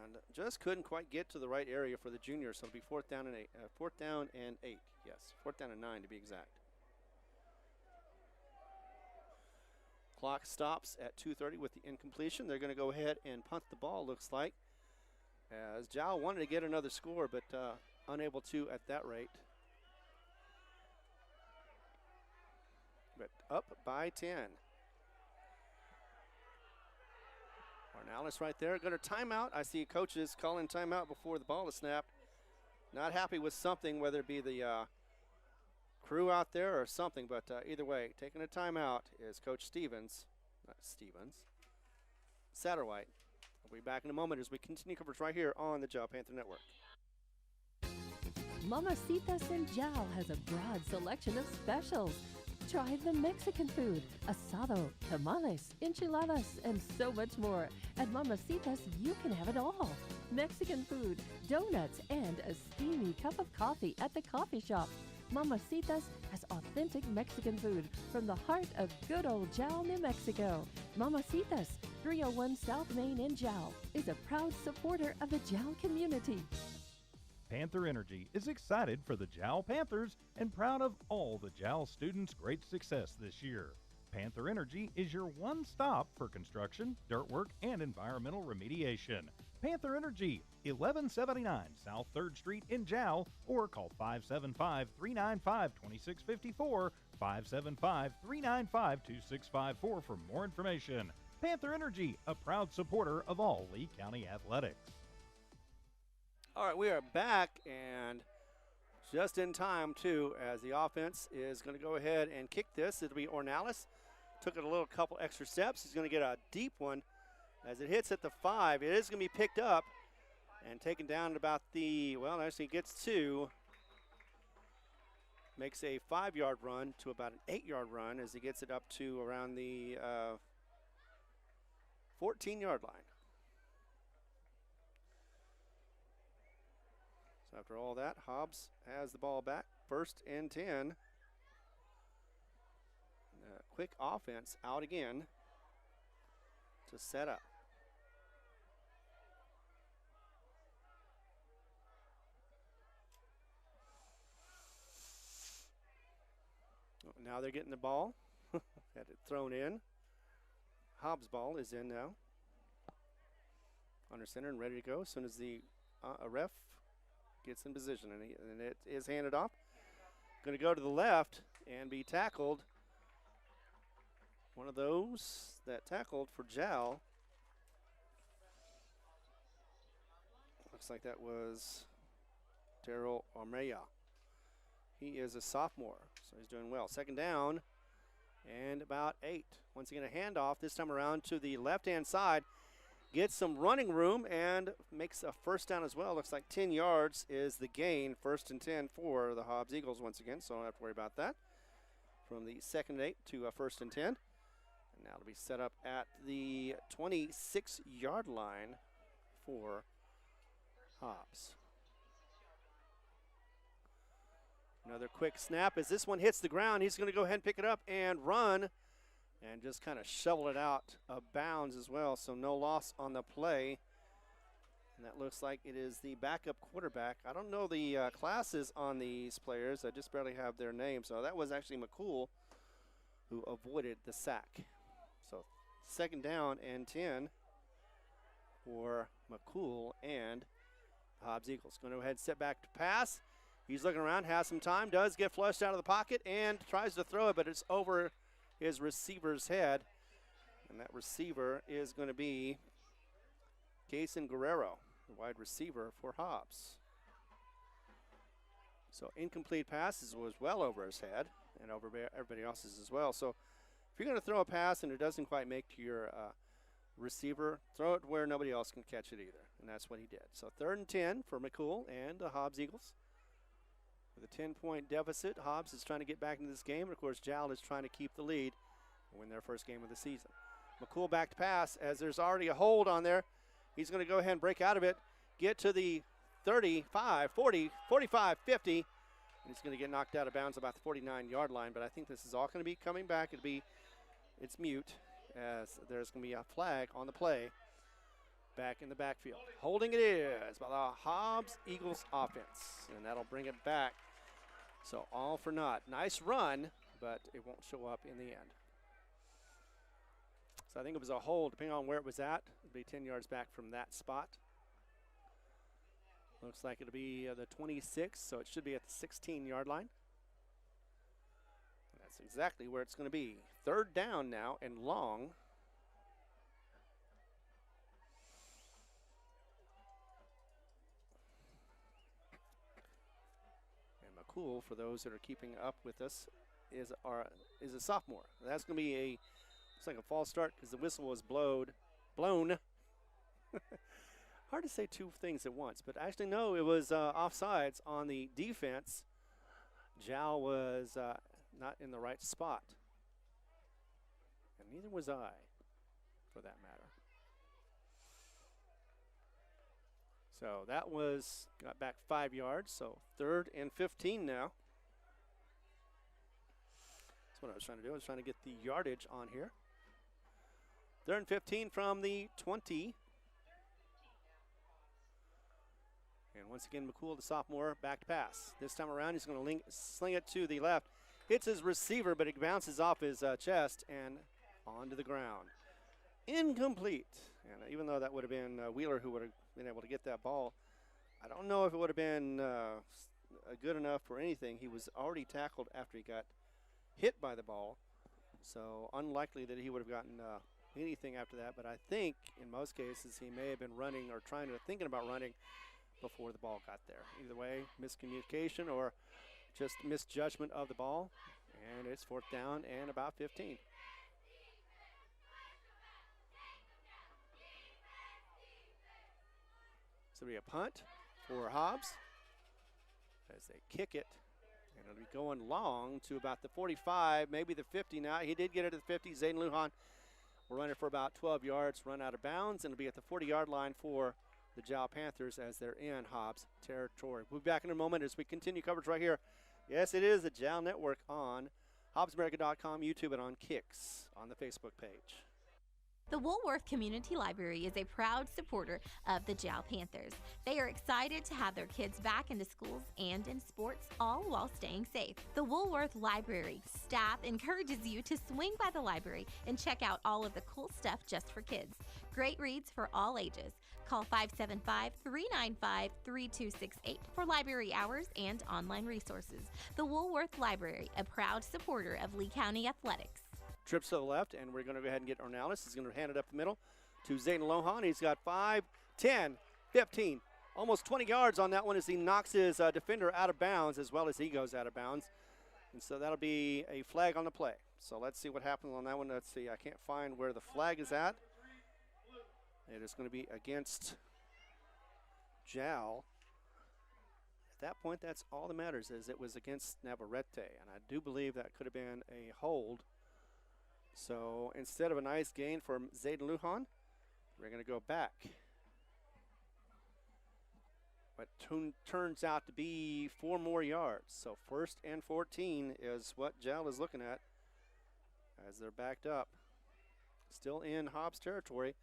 S3: And just couldn't quite get to the right area for the junior, so it'll be 4th down and 8. 4th down and 8, yes. 4th down and 9 to be exact. Clock stops at 2:30 with the incompletion. They're going to go ahead and punt the ball, looks like, as Jal wanted to get another score, but unable to at that rate. But up by 10. Ornelas right there. Got a timeout. I see coaches calling timeout before the ball is snapped. Not happy with something, whether it be the crew out there or something, but either way, taking a timeout is Coach Satterwhite. We'll be back in a moment as we continue coverage right here on the Jal Panther Network.
S2: Mamacitas in Jal has a broad selection of specials. Try the Mexican food, asado, tamales, enchiladas, and so much more. At Mamacitas, you can have it all. Mexican food, donuts, and a steamy cup of coffee at the coffee shop. Mamacitas has authentic Mexican food from the heart of good old Jal, New Mexico. Mamacitas, 301 South Main in Jal, is a proud supporter of the Jal community.
S4: Panther Energy is excited for the Jal Panthers and proud of all the Jal students' great success this year. Panther Energy is your one stop for construction, dirt work, and environmental remediation. Panther Energy, 1179 South 3rd Street in Jal, or call 575-395-2654, 575-395-2654 for more information. Panther Energy, a proud supporter of all Lee County athletics.
S3: All right, we are back, and just in time, too, as the offense is going to go ahead and kick this. It'll be Ornelas. Took it a little couple extra steps. He's going to get a deep one as it hits at the 5. It is going to be picked up and taken down at about the, well, actually gets to, makes a 5-yard run to about an 8-yard run as he gets it up to around the 14-yard line. So after all that, Hobbs has the ball back. 1st and 10. Quick offense out again to set up. Now they're getting the ball. Had it thrown in. Hobbs' ball is in now. Under center and ready to go as soon as the ref gets in position, and it is handed off. Going to go to the left and be tackled. One of those that tackled for Jal. Looks like that was Daryl Armeya. He is a sophomore, so he's doing well. 2nd down and about 8. Once again, a handoff, this time around to the left-hand side. Gets some running room and makes a 1st down as well. Looks like 10 yards is the gain. 1st and 10 for the Hobbs Eagles once again, so I don't have to worry about that. From the 2nd and 8 to 1st and 10. And now it'll be set up at the 26-yard line for Hobbs. Another quick snap as this one hits the ground. He's going to go ahead and pick it up and run and just kind of shovel it out of bounds as well, so no loss on the play. And that looks like it is the backup quarterback. I don't know the classes on these players. I just barely have their names. So that was actually McCool who avoided the sack. So 2nd down and 10 for McCool and Hobbs Eagles. Going to go ahead and set back to pass. He's looking around, has some time, does get flushed out of the pocket and tries to throw it, but it's over his receiver's head. And that receiver is going to be Jason Guerrero, the wide receiver for Hobbs. So incomplete passes was well over his head and over everybody else's as well. So if you're going to throw a pass and it doesn't quite make to your receiver, throw it where nobody else can catch it either. And that's what he did. So 3rd and 10 for McCool and the Hobbs Eagles. With a 10-point deficit, Hobbs is trying to get back into this game. And, of course, Jal is trying to keep the lead and win their first game of the season. McCool back to pass as there's already a hold on there. He's going to go ahead and break out of it, get to the 35, 40, 45, 50. And he's going to get knocked out of bounds about the 49-yard line. But I think this is all going to be coming back. It's mute, as there's going to be a flag on the play back in the backfield. Holding it is by the Hobbs Eagles offense, and that'll bring it back. So all for naught. Nice run, but it won't show up in the end. So I think it was a hold, depending on where it was at. It'll be 10 yards back from that spot. Looks like it'll be the 26, so it should be at the 16-yard line. That's exactly where it's going to be. Third down now and long. And McCool, for those that are keeping up with us, is a sophomore. That's going to be looks like a false start because the whistle was blown. Hard to say two things at once, but actually no, it was offsides on the defense. Jal was not in the right spot, and neither was I, for that matter. So that got back 5 yards, so 3rd and 15 now. That's what I was trying to do. I was trying to get the yardage on here. 3rd and 15 from the 20. And once again, McCool, the sophomore, back to pass. This time around, he's going to sling it to the left. Hits his receiver, but it bounces off his chest and onto the ground. Incomplete. And even though that would have been Wheeler who would have been able to get that ball, I don't know if it would have been good enough for anything. He was already tackled after he got hit by the ball, so unlikely that he would have gotten anything after that. But I think in most cases he may have been running or thinking about running before the ball got there. Either way, miscommunication or just misjudgment of the ball, and it's 4th down and about 15. So it'll be a punt for Hobbs as they kick it, and it'll be going long to about the 45, maybe the 50 now. He did get it to the 50. Zayden Lujan will run it for about 12 yards, run out of bounds, and it'll be at the 40-yard line for the Jal Panthers as they're in Hobbs territory. We'll be back in a moment as we continue coverage right here. Yes, it is the Jal Network on HobbsAmerica.com, YouTube, and on Kicks on the Facebook page.
S1: The Woolworth Community Library is a proud supporter of the Jal Panthers. They are excited to have their kids back into schools and in sports, all while staying safe. The Woolworth Library staff encourages you to swing by the library and check out all of the cool stuff just for kids. Great reads for all ages. Call 575-395-3268 for library hours and online resources. The Woolworth Library, a proud supporter of Lee County Athletics.
S3: Trips to the left, and we're going to go ahead and get Ornelas. He's going to hand it up the middle to Zayden Lohan. He's got 5, 10, 15, almost 20 yards on that one as he knocks his defender out of bounds as well as he goes out of bounds. And so that'll be a flag on the play. So let's see what happens on that one. Let's see. I can't find where the flag is at. It is going to be against Jal. At that point, that's all that matters, is it was against Navarrete, and I do believe that could have been a hold. So instead of a nice gain for Zayden Lujan, we're going to go back. But turns out to be 4 more yards. So 1st and 14 is what Jal is looking at as they're backed up. Still in Hobbs territory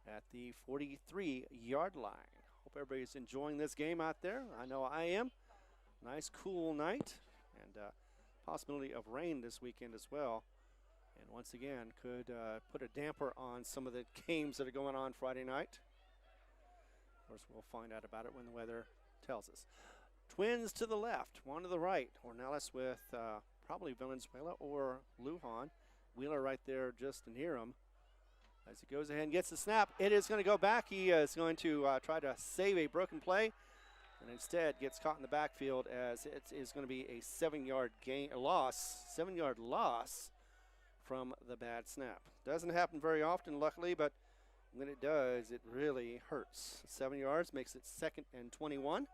S3: at the 43-yard line. Hope everybody's enjoying this game out there. I know I am. Nice cool night, and possibility of rain this weekend as well. And once again, could put a damper on some of the games that are going on Friday night. Of course, we'll find out about it when the weather tells us. Twins to the left, one to the right. Ornelas with probably Valenzuela or Lujan. Wheeler right there just near him. As he goes ahead and gets the snap, it is going to go back. He is going to try to save a broken play, and instead gets caught in the backfield as it is going to be a 7-yard loss from the bad snap. Doesn't happen very often, luckily, but when it does, it really hurts. 7 yards makes it 2nd and 21.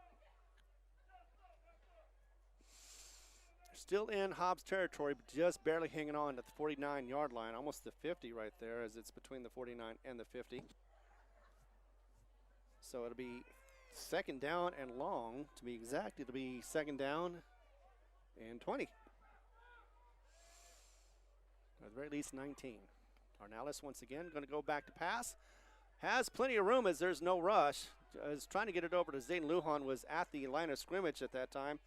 S3: Still in Hobbs territory, but just barely hanging on at the 49-yard line, almost the 50 right there, as it's between the 49 and the 50. So it'll be second down and long. To be exact, it'll be second down and 20. At the very least 19. Arnales once again going to go back to pass. Has plenty of room as there's no rush. Is trying to get it over to Zayden Lujan, was at the line of scrimmage at that time.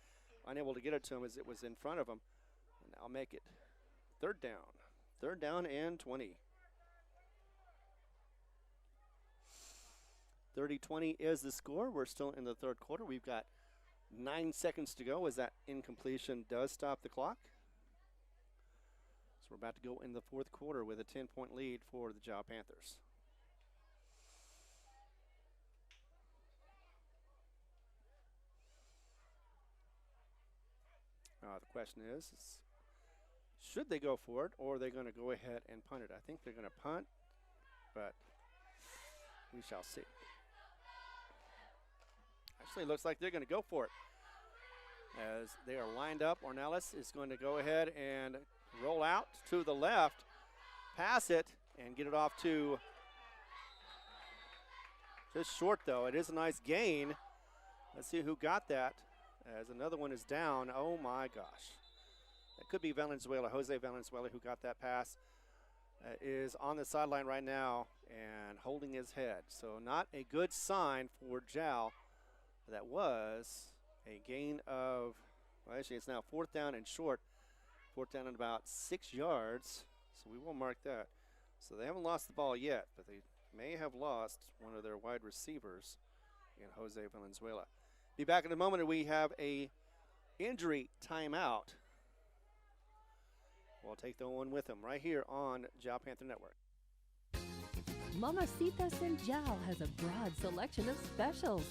S3: Unable to get it to him as it was in front of him. And now make it third down. Third down and 20. 30-20 is the score. We're still in the third quarter. We've got 9 seconds to go as that incompletion does stop the clock. So we're about to go in the fourth quarter with a 10-point lead for the Jal Panthers. The question is, should they go for it, or are they going to go ahead and punt it? I think they're going to punt, but we shall see. Actually, looks like they're going to go for it. As they are lined up, Arnales is going to go ahead and roll out to the left, pass it, and get it off to just short, though. It is a nice gain. Let's see who got that, as another one is down. Oh, my gosh. It could be Valenzuela, Jose Valenzuela, who got that pass. Is on the sideline right now and holding his head. So not a good sign for Jal. That was a gain of, well, actually it's now fourth down and short. Fourth down and about 6 yards. So we will mark that. So they haven't lost the ball yet, but they may have lost one of their wide receivers in Jose Valenzuela. Be back in a moment, and we have a injury timeout. We'll take the one with them right here on Jal Panther Network.
S2: Mamacitas in Jal has a broad selection of specials.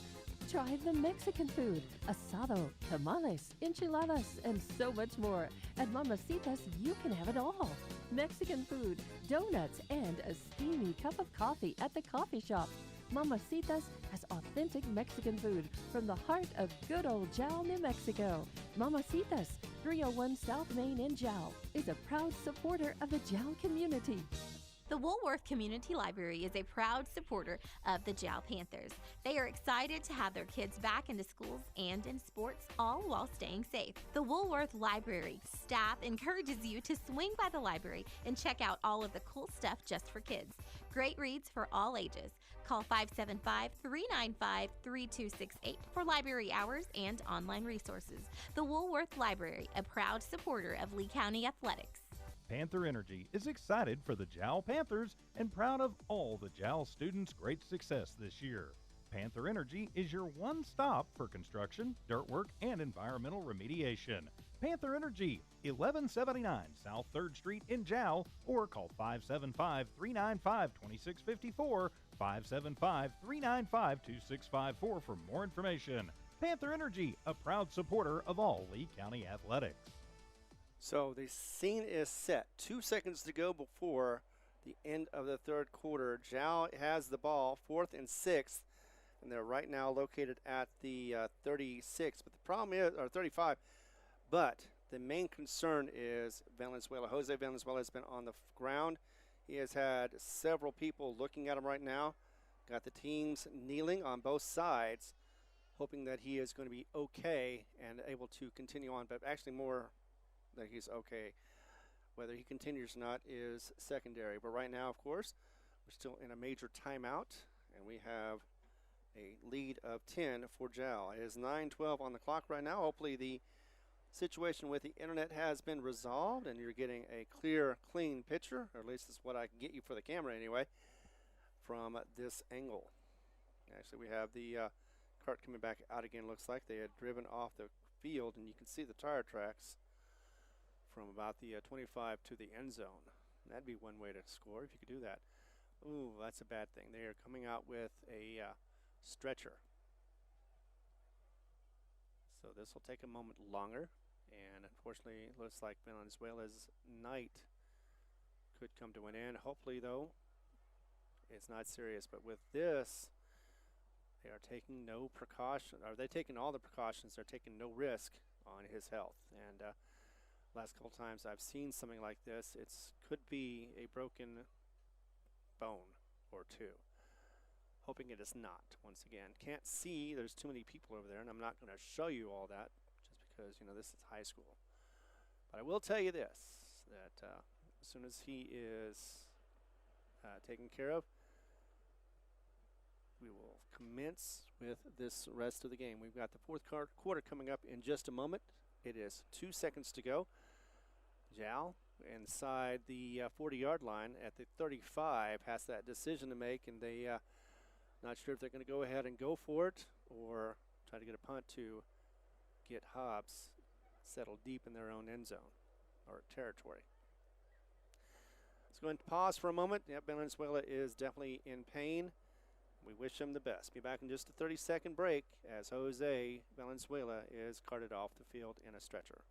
S2: Try the Mexican food, asado, tamales, enchiladas, and so much more. At Mamacitas, you can have it all. Mexican food, donuts, and a steamy cup of coffee at the coffee shop. Mamacitas has authentic Mexican food from the heart of good old Jal, New Mexico. Mamacitas, 301 South Main in Jal, is a proud supporter of the Jal community.
S1: The Woolworth Community Library is a proud supporter of the Jal Panthers. They are excited to have their kids back into schools and in sports, all while staying safe. The Woolworth Library staff encourages you to swing by the library and check out all of the cool stuff just for kids. Great reads for all ages. Call 575-395-3268 for library hours and online resources. The Woolworth Library, a proud supporter of Lee County Athletics.
S4: Panther Energy is excited for the Jal Panthers and proud of all the Jal students' great success this year. Panther Energy is your one stop for construction, dirt work, and environmental remediation. Panther Energy, 1179 South 3rd Street in Jal, or call 575-395-2654, 575-395-2654 for more information. Panther Energy, a proud supporter of all Lee County athletics.
S3: So the scene is set. 2 seconds to go before the end of the third quarter. Jal has the ball, 4th and 6th, and they're right now located at the 36. But the problem is, or 35. But the main concern is Valenzuela. Jose Valenzuela has been on the ground. He has had several people looking at him right now. Got the teams kneeling on both sides, hoping that he is going to be okay and able to continue on. But actually more that he's okay. Whether he continues or not is secondary. But right now, of course, we're still in a major timeout, and we have a lead of 10 for Jal. It is 9:12 on the clock right now. Hopefully the situation with the internet has been resolved, and you're getting a clear, clean picture, or at least that's what I can get you for the camera anyway, from this angle. Actually, we have the cart coming back out again. Looks like they had driven off the field, and you can see the tire tracks from about the 25 to the end zone. That'd be one way to score if you could do that. Ooh, that's a bad thing. They are coming out with a stretcher. So this will take a moment longer. And unfortunately, it looks like Venezuela's night could come to an end. Hopefully, though, it's not serious. But with this, they are taking no precaution. Are they taking all the precautions? They're taking no risk on his health. And last couple times I've seen something like this, it could be a broken bone or two. hoping it is not. Once again, can't see. There's too many people over there, and I'm not going to show you all that just because, this is high school. But I will tell you this, that as soon as he is taken care of, we will commence with this rest of the game. We've got the fourth quarter coming up in just a moment. It is 2 seconds to go. Jal inside the 40-yard line at the 35 has that decision to make, and they not sure if they're going to go ahead and go for it or try to get a punt to get Hobbs settled deep in their own end zone or territory. Let's go ahead and pause for a moment. Yep, Valenzuela is definitely in pain. We wish him the best. Be back in just a 30-second break as Jose Valenzuela is carted off the field in a stretcher.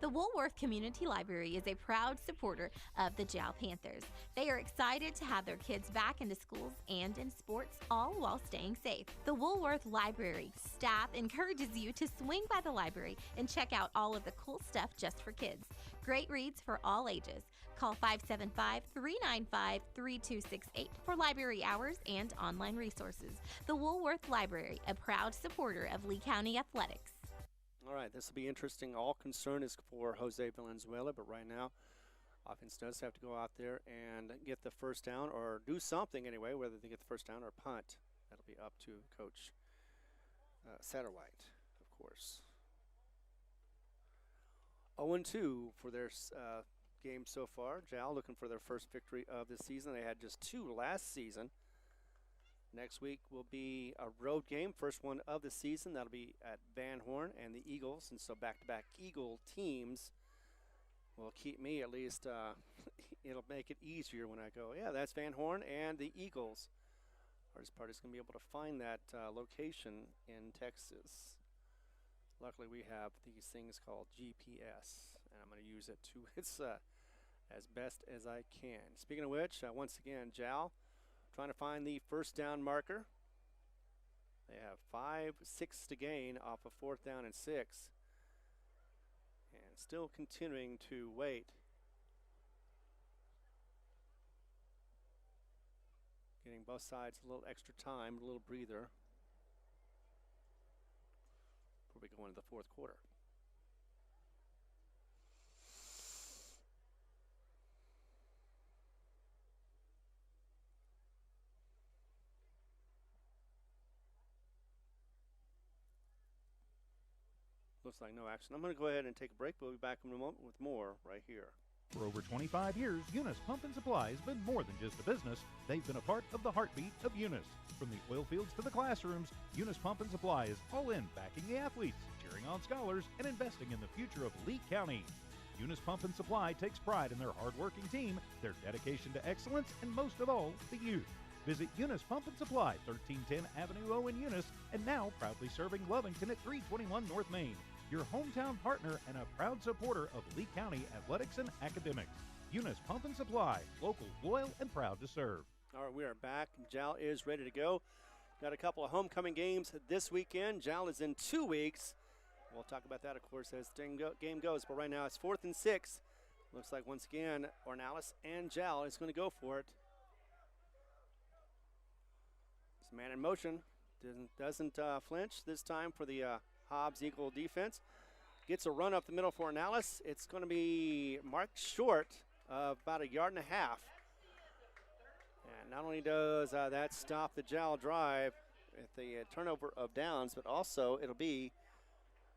S1: The Woolworth Community Library is a proud supporter of the Jal Panthers. They are excited to have their kids back into schools and in sports, all while staying safe. The Woolworth Library staff encourages you to swing by the library and check out all of the cool stuff just for kids. Great reads for all ages. Call 575-395-3268 for library hours and online resources. The Woolworth Library, a proud supporter of Lee County Athletics.
S3: All right, this will be interesting. All concern is for Jose Valenzuela, but right now, offense does have to go out there and get the first down or do something anyway, whether they get the first down or punt. That'll be up to Coach Satterwhite, of course. 0-2 for their game so far. Jal looking for their first victory of the season. They had just 2 last season. Next week will be a road game, first one of the season. That'll be at Van Horn and the Eagles, and so back-to-back Eagle teams will keep me, at least, it'll make it easier when I go, yeah, that's Van Horn and the Eagles. Hardest part is going to be able to find that location in Texas. Luckily, we have these things called GPS, and I'm going to use it to its as best as I can. Speaking of which, once again, Jal trying to find the first down marker. They have 5-6 to gain off of 4th down and 6. And still continuing to wait. Getting both sides a little extra time, a little breather before we go into the fourth quarter. Looks like no action. I'm going to go ahead and take a break. We'll be back in a moment with more right here.
S4: For over 25 years, Eunice Pump and Supply has been more than just a business. They've been a part of the heartbeat of Eunice. From the oil fields to the classrooms, Eunice Pump and Supply is all in backing the athletes, cheering on scholars, and investing in the future of Lee County. Eunice Pump and Supply takes pride in their hardworking team, their dedication to excellence, and most of all, the youth. Visit Eunice Pump and Supply, 1310 Avenue O in Eunice, and now proudly serving Lovington at 321 North Main. Your hometown partner and a proud supporter of Lee County athletics and academics. Eunice Pump and Supply, local, loyal, and proud to serve.
S3: All right, we are back. Jal is ready to go. Got a couple of homecoming games this weekend. Jal is in 2 weeks. We'll talk about that, of course, as the game goes. But right now it's 4th and 6. Looks like once again, Ornalis and Jal is going to go for it. This man in motion doesn't flinch this time for the Hobbs Eagle defense. Gets a run up the middle for Ornalis. It's going to be marked short of about 1.5 yards. And not only does that stop the Jal drive at the turnover of downs, but also it'll be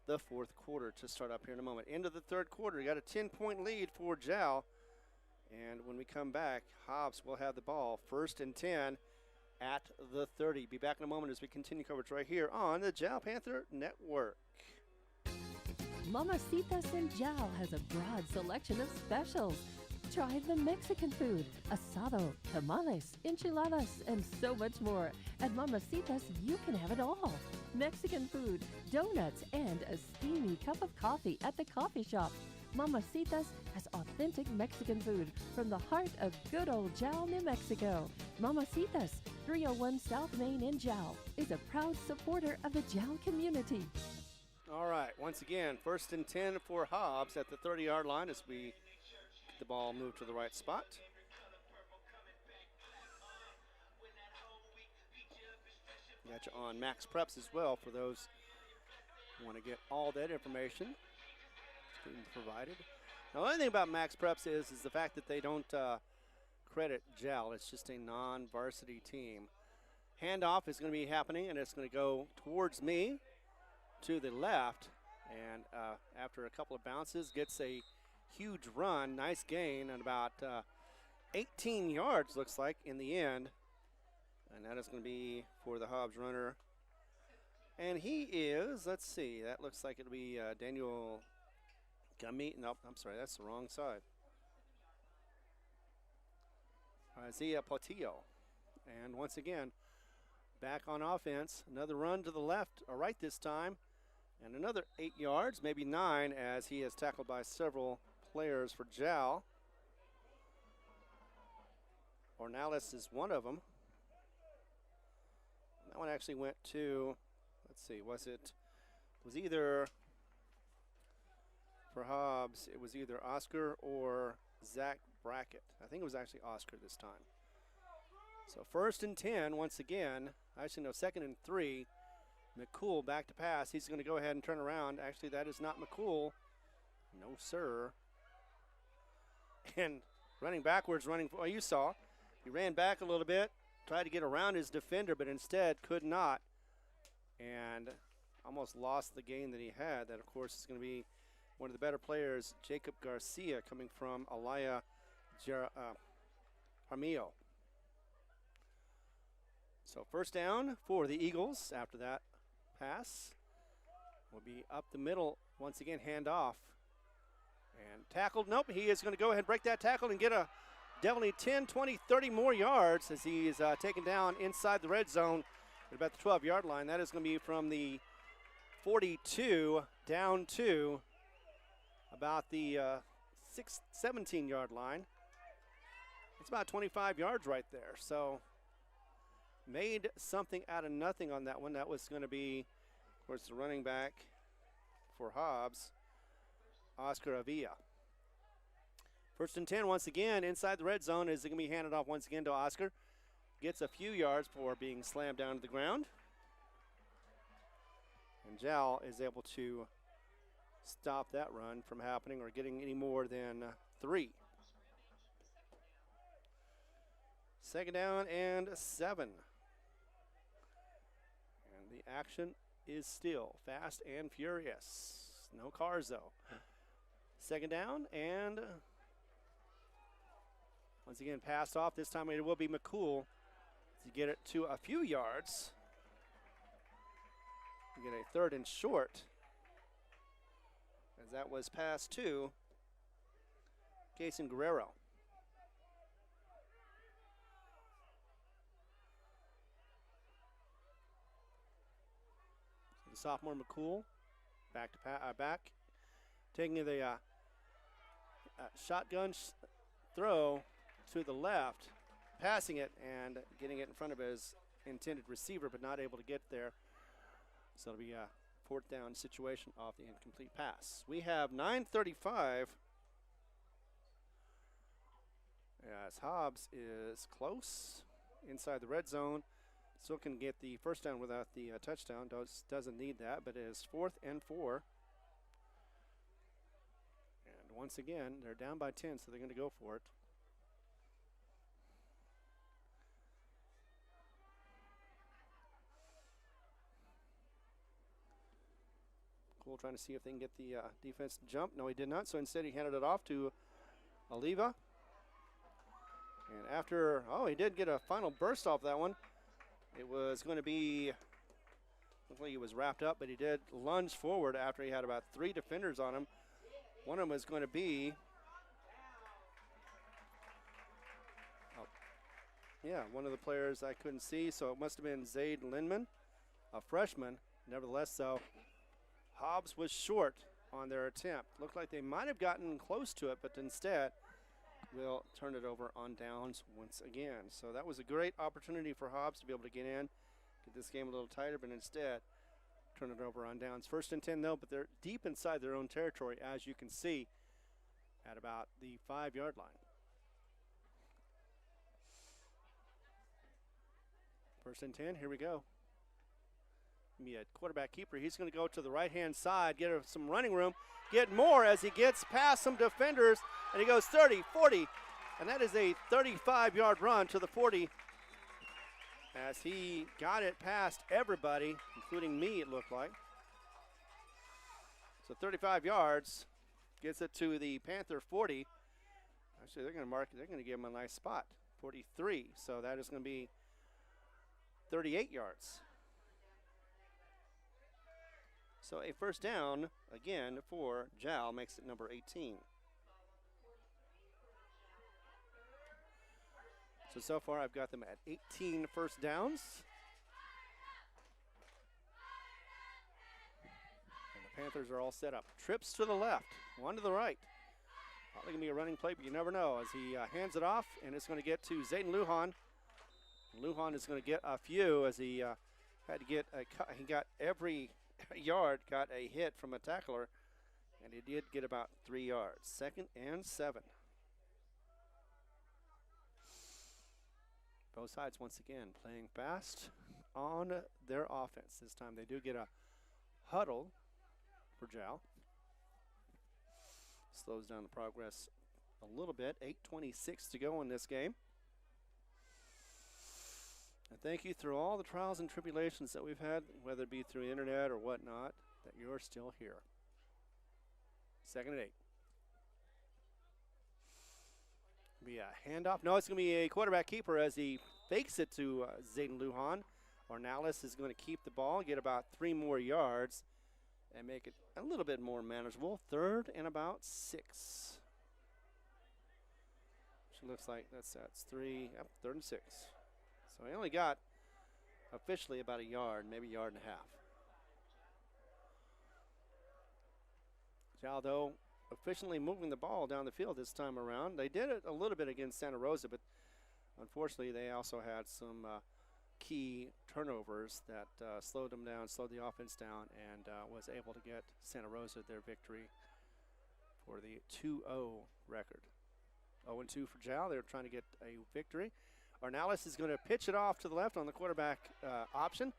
S3: the fourth quarter to start up here in a moment. Into the third quarter, you got a 10-point lead for Jal. And when we come back, Hobbs will have the ball 1st and 10 at the 30. Be back in a moment as we continue coverage right here on the Jal Panther Network.
S2: Mamacitas in Jal has a broad selection of specials. Try the Mexican food, asado, tamales, enchiladas, and so much more. At Mamacitas, you can have it all. Mexican food, donuts, and a steamy cup of coffee at the coffee shop. Mamacitas has authentic Mexican food from the heart of good old Jal, New Mexico. Mamacitas, 301 South Main in Jal, is a proud supporter of the Jal community.
S3: All right, once again, 1st and 10 for Hobbs at the 30-yard line as we get the ball moved to the right spot. Got you on Max Preps as well for those who want to get all that information. It's being provided. Now, the only thing about Max Preps is the fact that they don't credit Jal. It's just a non-varsity team. Handoff is going to be happening, and it's going to go towards me to the left. And after a couple of bounces, gets a huge run. Nice gain at about 18 yards, looks like, in the end. And that is going to be for the Hobbs runner. And he is, let's see, that looks like it'll be Daniel Gummy. Nope, I'm sorry, that's the wrong side. Isaiah Portillo. And once again, back on offense. Another run to the left, or right this time. And another 8 yards, maybe 9, as he is tackled by several players for Jal. Ornales is one of them. That one actually went to, let's see, was either, for Hobbs, it was either Oscar or Zach Brackett. I think it was actually Oscar this time. So 1st and 10 once again. Actually, no, 2nd and 3. McCool back to pass. He's going to go ahead and turn around. Actually, that is not McCool. No, sir. And running backwards, well, you saw. He ran back a little bit, tried to get around his defender, but instead could not. And almost lost the gain that he had. That, of course, is going to be one of the better players, Jacob Garcia, coming from Alaya Jaramillo. So 1st down for the Eagles after that pass. Will be up the middle once again, handoff. And tackled, nope, he is going to go ahead and break that tackle and get a definitely 10, 20, 30 more yards as he is taken down inside the red zone at about the 12-yard line. That is going to be from the 42 down to about the 17-yard line. It's about 25 yards right there. So made something out of nothing on that one. That was going to be, of course, the running back for Hobbs, Oscar Avila. 1st and 10 once again inside the red zone. Is it going to be handed off once again to Oscar? Gets a few yards before being slammed down to the ground. And Jal is able to stop that run from happening or getting any more than 3. 2nd down and 7. And the action is still fast and furious. No cars, though. 2nd down and once again passed off. This time it will be McCool to get it to a few yards. We get a 3rd and short, as that was pass to Jason Guerrero. So the sophomore McCool back to taking the shotgun throw to the left, passing it and getting it in front of his intended receiver, but not able to get there. So it'll be a 4th down situation off the incomplete pass. We have 9:35 as Hobbs is close inside the red zone. Still can get the 1st down without the touchdown. Doesn't need that, but it is 4th and 4. And once again, they're down by 10, so they're going to go for it. Cool, trying to see if they can get the defense to jump. No, he did not, so instead he handed it off to Oliva. And after, he did get a final burst off that one. It was going to be, looked like he was wrapped up, but he did lunge forward after he had about 3 defenders on him. One of them was going to be, one of the players I couldn't see, so it must have been Zaid Lindman, a freshman. Nevertheless, though, Hobbs was short on their attempt. Looked like they might have gotten close to it, but instead will turn it over on downs once again. So that was a great opportunity for Hobbs to be able to get in, get this game a little tighter, but instead turn it over on downs. 1st and 10 though, but they're deep inside their own territory, as you can see, at about the 5-yard line. 1st and 10, here we go. be a quarterback keeper. He's going to go to the right-hand side, get some running room, get more as he gets past some defenders, and he goes 30, 40, and that is a 35-yard run to the 40 as he got it past everybody, including me, it looked like. So 35 yards, gets it to the Panther 40. Actually, they're going to mark it. They're going to give him a nice spot, 43. So that is going to be 38 yards. So a first down, again, for Jal, makes it number 18. So far I've got them at 18 first downs. And the Panthers are all set up. Trips to the left, one to the right. Probably going to be a running play, but you never know as he hands it off, and it's going to get to Zayden Lujan. Lujan is going to get a few as he had to get a cut. He got every yard, got a hit from a tackler, and he did get about 3 yards. 2nd and 7. Both sides once again playing fast on their offense. This time they do get a huddle for Jal. Slows down the progress a little bit. 8:26 to go in this game. And thank you through all the trials and tribulations that we've had, whether it be through the internet or whatnot, that you're still here. 2nd and 8. Be a handoff. No, it's going to be a quarterback keeper as he fakes it to Zayden Lujan. Ornalis is going to keep the ball, get about 3 more yards, and make it a little bit more manageable. 3rd and about 6. Which looks like that's 3, yep, 3rd and 6. So he only got officially about a yard, maybe a yard and a half. Jal, though, efficiently moving the ball down the field this time around. They did it a little bit against Santa Rosa, but unfortunately they also had some key turnovers that slowed them down, slowed the offense down, and was able to get Santa Rosa their victory for the 2-0 record. 0-2 for Jal. They're trying to get a victory. Ornalis is going to pitch it off to the left on the quarterback option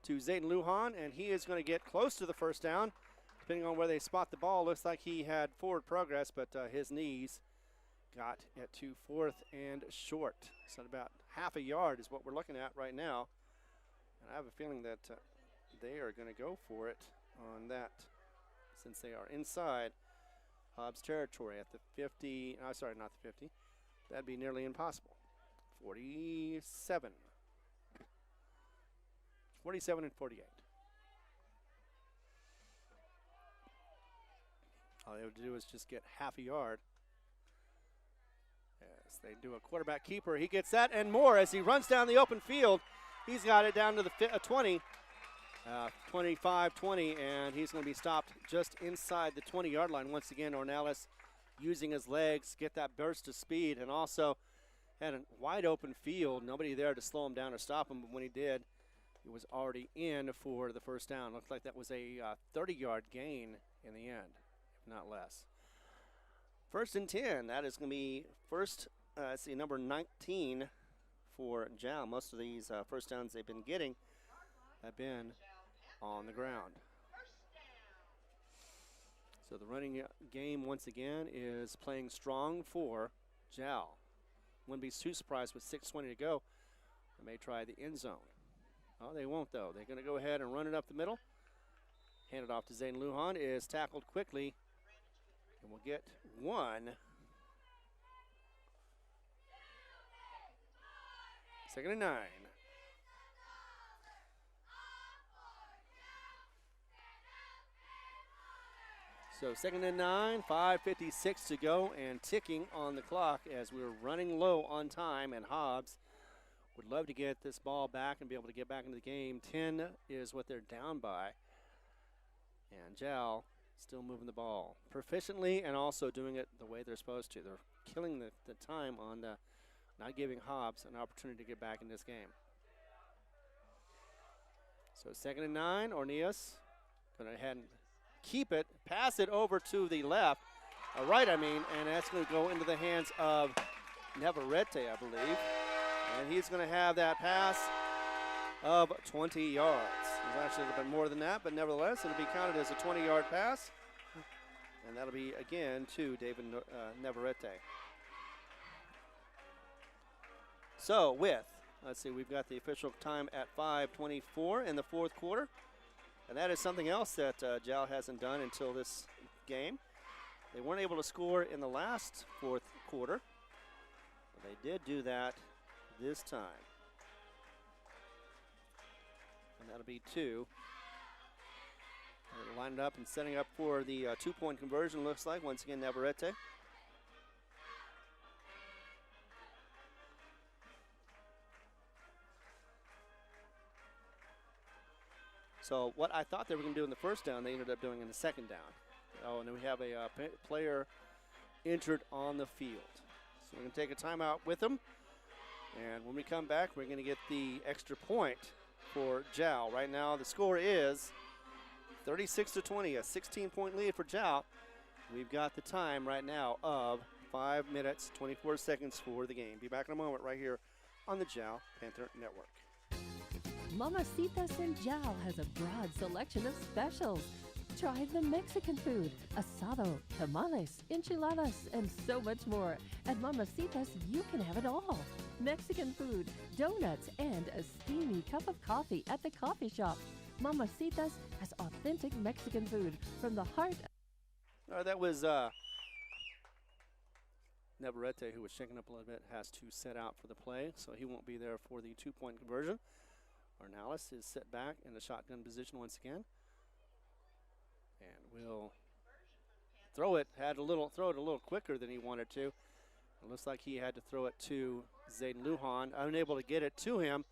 S3: to Zayden Lujan, and he is going to get close to the first down. Depending on where they spot the ball, looks like he had forward progress, but his knees got it to 4th and short. So about half a yard is what we're looking at right now. And I have a feeling that they are going to go for it on that since they are inside Hobbs territory at the 50. Oh, sorry, not the 50. That'd be nearly impossible. 47. 47 and 48. All they have to do is just get half a yard. As they do a quarterback keeper, he gets that and more as he runs down the open field. He's got it down to the 20, 25-20, and he's going to be stopped just inside the 20-yard line. Once again, Ornalis using his legs, get that burst of speed, and also had a wide open field. Nobody there to slow him down or stop him, but when he did, he was already in for the first down. Looks like that was a 30-yard gain in the end, if not less. 1st and 10. That is going to be number 19 for Jal. Most of these first downs they've been getting have been on the ground. So the running game once again is playing strong for Jal. Wouldn't be too surprised with 6:20 to go. They may try the end zone. Oh, they won't though. They're going to go ahead and run it up the middle. Hand it off to Zayden Lujan. Is tackled quickly. And we'll get 1. 2nd and 9. So 2nd and 9, 5:56 to go and ticking on the clock as we're running low on time, and Hobbs would love to get this ball back and be able to get back into the game. 10 is what they're down by. And Jal still moving the ball proficiently and also doing it the way they're supposed to. They're killing the time on not giving Hobbs an opportunity to get back in this game. So 2nd and 9, Orneas going to head and keep it, pass it over to the left, right, and that's going to go into the hands of Navarrete, I believe. And he's going to have that pass of 20 yards. It was actually a little bit more than that, but nevertheless, it'll be counted as a 20-yard pass. And that'll be, again, to David Navarrete. So let's see, we've got the official time at 5:24 in the fourth quarter. And that is something else that Jal hasn't done until this game. They weren't able to score in the last fourth quarter. But they did do that this time. And that'll be 2. They're lining up and setting up for the 2-point conversion, looks like. Once again, Navarrete. So what I thought they were going to do in the first down, they ended up doing in the second down. Oh, and then we have a player injured on the field. So we're going to take a timeout with them. And when we come back, we're going to get the extra point for Jal. Right now, the score is 36-20, a 16-point lead for Jal. We've got the time right now of 5 minutes, 24 seconds for the game. Be back in a moment right here on the Jal Panther Network.
S2: Mamacitas in Jal has a broad selection of specials. Try the Mexican food, asado, tamales, enchiladas, and so much more. At Mamacitas, you can have it all. Mexican food, donuts, and a steamy cup of coffee at the coffee shop. Mamacitas has authentic Mexican food from the heart.
S3: That was Navarrete, who was shaking up a little bit, has to set out for the play, so he won't be there for the 2-point conversion. Ornelas is set back in the shotgun position once again. And will throw it. Throw it a little quicker than he wanted to. It looks like he had to throw it to Zayden Lujan, unable to get it to him.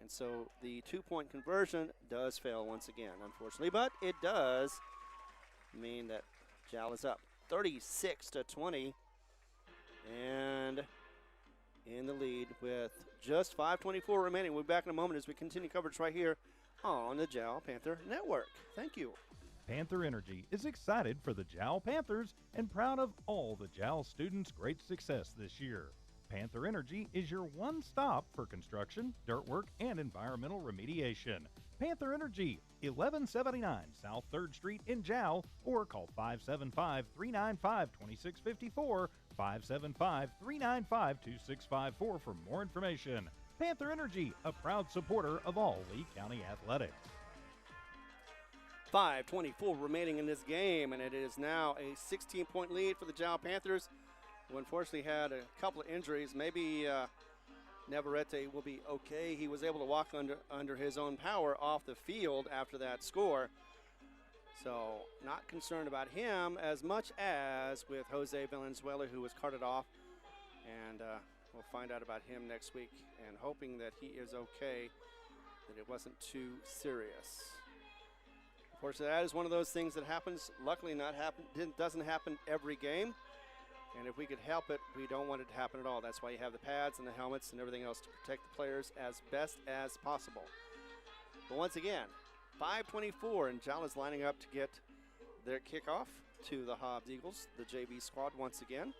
S3: And so the 2-point conversion does fail once again, unfortunately. But it does mean that Jal is up 36-20. And in the lead with just 5:24 remaining. We'll be back in a moment as we continue coverage right here on the Jal Panther Network. Thank you.
S4: Panther Energy is excited for the Jal Panthers and proud of all the Jal students' great success this year. Panther Energy is your one stop for construction, dirt work, and environmental remediation. Panther Energy, 1179 South 3rd Street in Jal, or call 575-395-2654, 575-395-2654 for more information. Panther Energy, a proud supporter of all Lee County athletics.
S3: 5:24 remaining in this game, and it is now a 16-point lead for the Jal Panthers, who unfortunately had a couple of injuries. Maybe Navarrete will be okay. He was able to walk under his own power off the field after that score. So not concerned about him as much as with Jose Valenzuela, who was carted off. And we'll find out about him next week, and hoping that he is okay, that it wasn't too serious. Of course, that is one of those things that happens. Luckily, doesn't happen every game. And if we could help it, we don't want it to happen at all. That's why you have the pads and the helmets and everything else to protect the players as best as possible. But once again, 5:24, and Jal is lining up to get their kickoff to the Hobbs Eagles, the JV squad once again.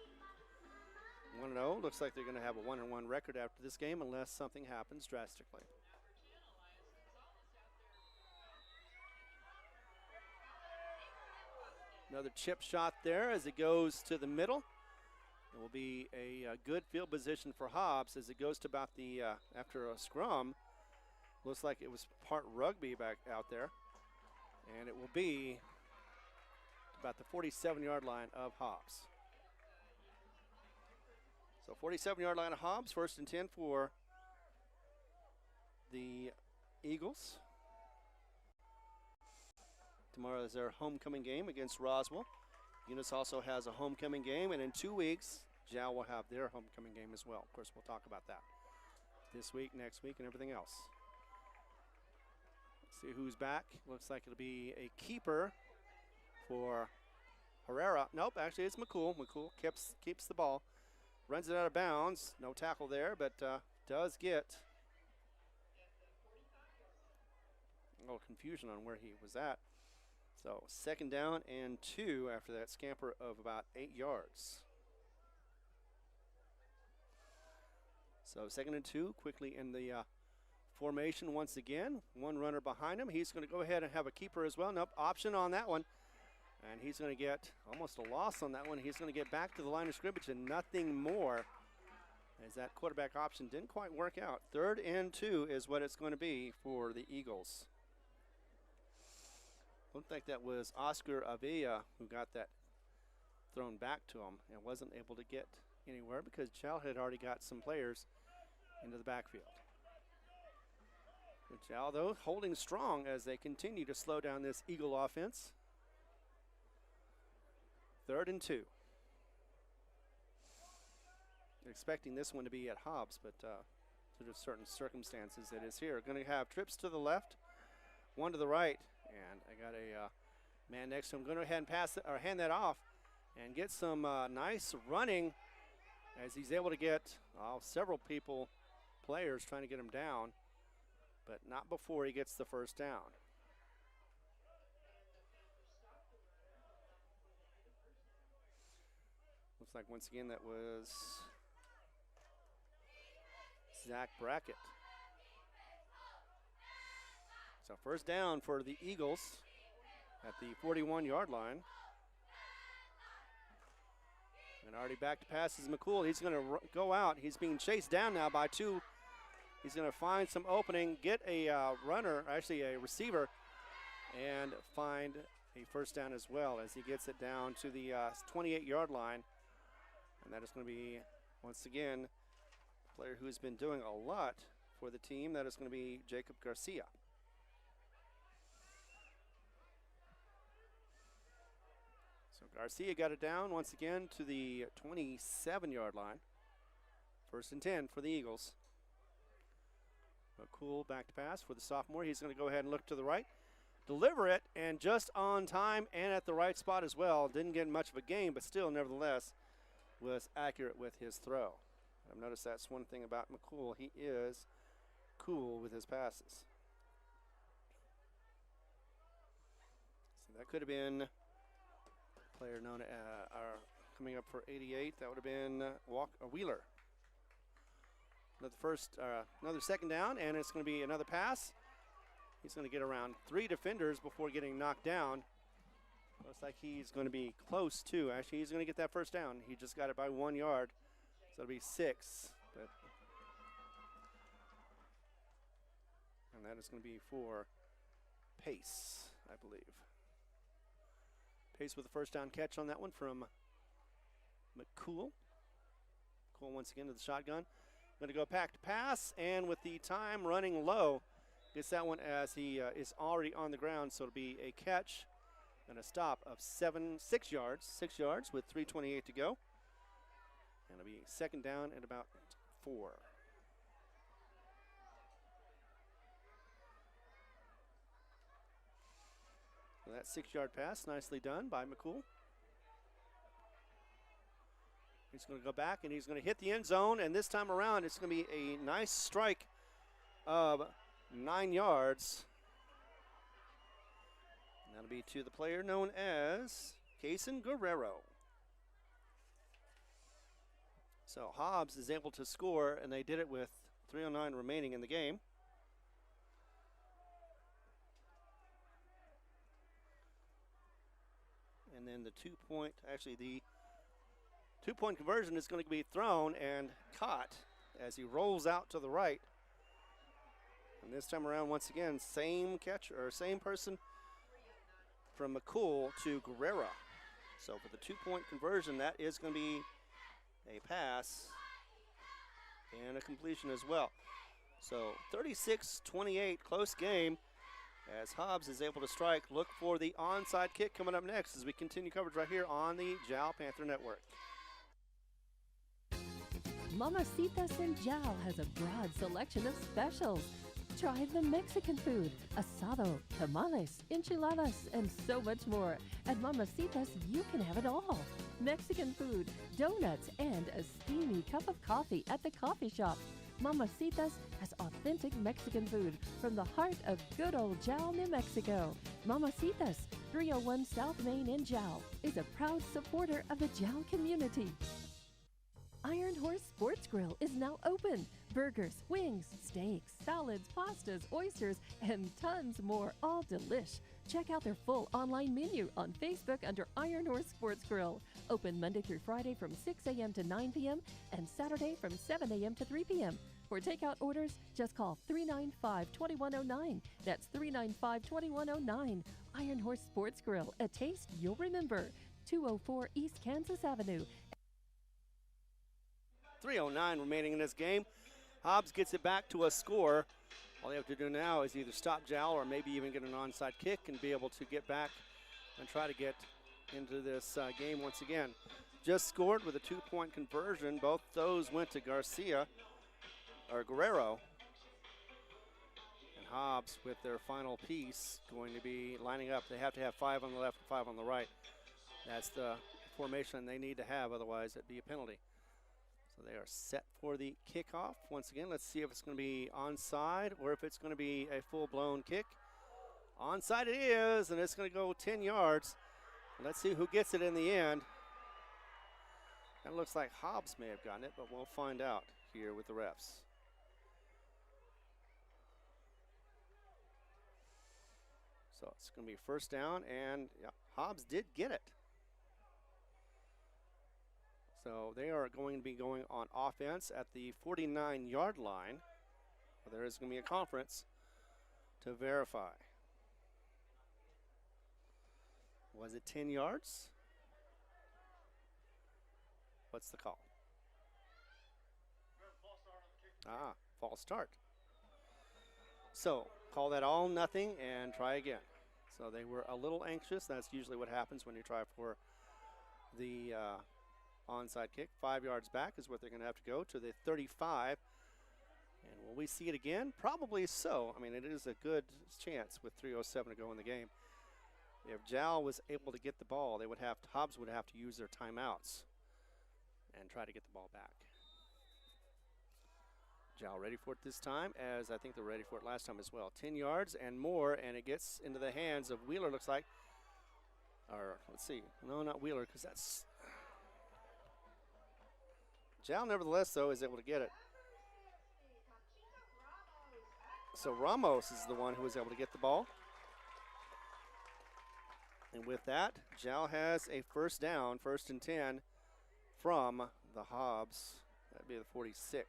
S3: 1-0. Looks like they're going to have a 1-1 record after this game unless something happens drastically. Another chip shot there as it goes to the middle. It will be a good field position for Hobbs as it goes to about the, after a scrum. Looks like it was part rugby back out there. And it will be about the 47-yard line of Hobbs. So 47-yard line of Hobbs, 1st and 10 for the Eagles. Tomorrow is their homecoming game against Roswell. Eunice also has a homecoming game, and in 2 weeks, Jal will have their homecoming game as well. Of course, we'll talk about that this week, next week, and everything else. Let's see who's back. Looks like it'll be a keeper for Herrera. Nope, actually it's McCool. McCool keeps the ball. Runs it out of bounds. No tackle there, but does get a little confusion on where he was at. So 2nd down and 2 after that scamper of about 8 yards. So 2nd and 2 quickly in the formation once again. One runner behind him. He's going to go ahead and have a keeper as well. Nope, option on that one. And he's going to get almost a loss on that one. He's going to get back to the line of scrimmage and nothing more, as that quarterback option didn't quite work out. 3rd and 2 is what it's going to be for the Eagles. Looked like that was Oscar Avila who got that thrown back to him and wasn't able to get anywhere because Jal had already got some players into the backfield. Jal, though, holding strong as they continue to slow down this Eagle offense. 3rd and 2. Expecting this one to be at Hobbs, but due to certain circumstances it is here. Going to have trips to the left, one to the right, and I got a man next to him. Going to go ahead and pass it, or hand that off and get some nice running as he's able to get several players trying to get him down, but not before he gets the first down. Looks like once again that was Zach Brackett. So first down for the Eagles at the 41-yard line. And already back to pass is McCool. He's going to go out. He's being chased down now by 2. He's going to find some opening, get a runner, actually a receiver, and find a first down as well as he gets it down to the 28-yard line. And that is going to be, once again, a player who's been doing a lot for the team. That is going to be Jacob Garcia. So Garcia got it down once again to the 27-yard line. 1st and 10 for the Eagles. McCool back to pass for the sophomore. He's going to go ahead and look to the right, deliver it, and just on time and at the right spot as well. Didn't get much of a gain, but still, nevertheless, was accurate with his throw. I've noticed that's one thing about McCool. He is cool with his passes. So that could have been a player known coming up for 88. That would have been Wheeler. Another second down, and it's going to be another pass. He's going to get around 3 defenders before getting knocked down. Looks like he's going to be close to. Actually, he's going to get that first down. He just got it by 1 yard, so it'll be 6. And that is going to be for Pace, I believe. Pace with the first down catch on that one from McCool. McCool once again to the shotgun. Going to go back to pass, and with the time running low, gets that one as he is already on the ground, so it'll be a catch and a stop of 6 yards. 6 yards with 3:28 to go. And it'll be second down at about 4. So that 6-yard pass, nicely done by McCool. He's going to go back and he's going to hit the end zone, and this time around it's going to be a nice strike of 9 yards. And that'll be to the player known as Cason Guerrero. So Hobbs is able to score, and they did it with 3:09 remaining in the game. And then the two-point conversion is going to be thrown and caught as he rolls out to the right. And this time around, once again, same catcher, or same person from McCool to Guerrero. So for the two-point conversion, that is going to be a pass and a completion as well. So 36-28, close game as Hobbs is able to strike. Look for the onside kick coming up next as we continue coverage right here on the Jal Panther Network.
S2: Mamacitas in Jal has a broad selection of specials. Try the Mexican food, asado, tamales, enchiladas, and so much more. At Mamacitas, you can have it all. Mexican food, donuts, and a steamy cup of coffee at the coffee shop. Mamacitas has authentic Mexican food from the heart of good old Jal, New Mexico. Mamacitas, 301 South Main in Jal, is a proud supporter of the Jal community. Iron Horse Sports Grill is now open. Burgers, wings, steaks, salads, pastas, oysters, and tons more, all delish. Check out their full online menu on Facebook under Iron Horse Sports Grill. Open Monday through Friday from 6 a.m. to 9 p.m. and Saturday from 7 a.m. to 3 p.m. For takeout orders, just call 395-2109. That's 395-2109. Iron Horse Sports Grill, a taste you'll remember. 204 East Kansas Avenue.
S3: 3:09 remaining in this game. Hobbs gets it back to a score. All they have to do now is either stop Jal or maybe even get an onside kick and be able to get back and try to get into this game once again. Just scored with a 2-point conversion. Both those went to Guerrero. And Hobbs with their final piece going to be lining up. They have to have 5 on the left and 5 on the right. That's the formation they need to have, otherwise it'd be a penalty. So they are set for the kickoff. Once again, let's see if it's going to be onside or if it's going to be a full-blown kick. Onside it is, and it's going to go 10 yards. Let's see who gets it in the end. That looks like Hobbs may have gotten it, but we'll find out here with the refs. So it's going to be first down, and yeah, Hobbs did get it. So they are going to be going on offense at the 49-yard line. There is going to be a conference to verify. Was it 10 yards? What's the call? False start. So call that all nothing and try again. So they were a little anxious. That's usually what happens when you try for the onside kick. 5 yards back is what they're going to have to go to the 35. And will we see it again? Probably so. I mean, it is a good chance with 3:07 to go in the game. If Jal was able to get the ball, Hobbs would have to use their timeouts and try to get the ball back. Jal ready for it this time, as I think they're ready for it last time as well. 10 yards and more, and it gets into the hands of Wheeler, looks like. Or, let's see. No, not Wheeler, because that's... Jal, nevertheless, though, is able to get it. So Ramos is the one who was able to get the ball. And with that, Jal has a first down, 1st and 10 from the Hobbs. That'd be the 47.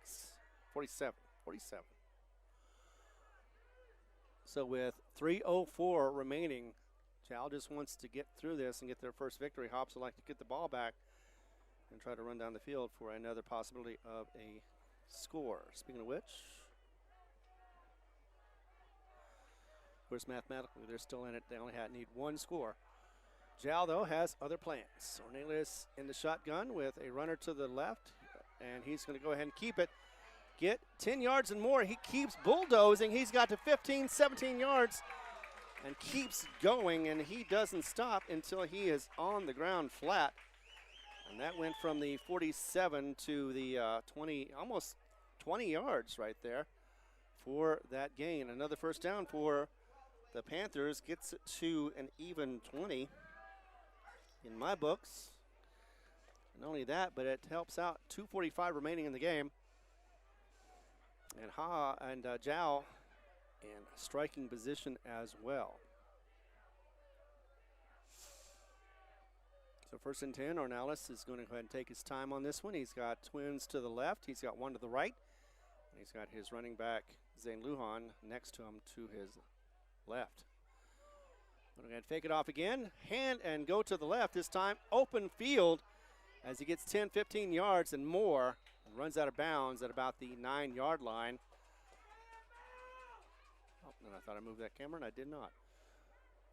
S3: So with 3:04 remaining, Jal just wants to get through this and get their first victory. Hobbs would like to get the ball back and try to run down the field for another possibility of a score. Speaking of which, of course, mathematically, they're still in it. They only need one score. Jal, though, has other plans. Ornelas in the shotgun with a runner to the left, and he's going to go ahead and keep it. Get 10 yards and more. He keeps bulldozing. He's got to 15, 17 yards and keeps going, and he doesn't stop until he is on the ground flat. And that went from the 47 to the 20, almost 20 yards right there for that gain. Another first down for the Panthers, gets it to an even 20 in my books. Not only that, but it helps out. 2:45 remaining in the game. And Jal in striking position as well. So 1st and 10, Ornelas is going to go ahead and take his time on this one. He's got twins to the left. He's got one to the right. And he's got his running back, Zane Lujan, next to him to his left. Going to fake it off again. Hand and go to the left. This time, open field as he gets 10, 15 yards and more. And runs out of bounds at about the 9-yard line. Oh, and I thought I moved that camera, and I did not.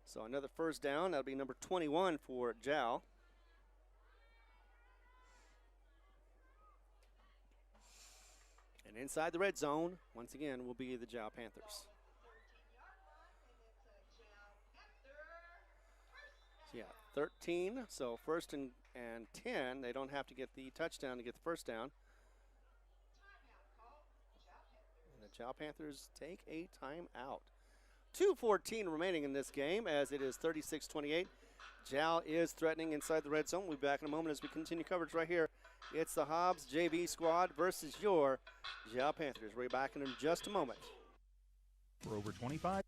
S3: So another first down. That'll be number 21 for Jal. And inside the red zone, once again, will be the Jal Panthers. So yeah, 13. So 1st and 10. They don't have to get the touchdown to get the first down. And the Jal Panthers take a timeout. 2:14 remaining in this game as it is 36-28. Jal is threatening inside the red zone. We'll be back in a moment as we continue coverage right here It's the Hobbs JV squad versus your Jal Panthers. We'll be back in just a moment.
S4: For over 25.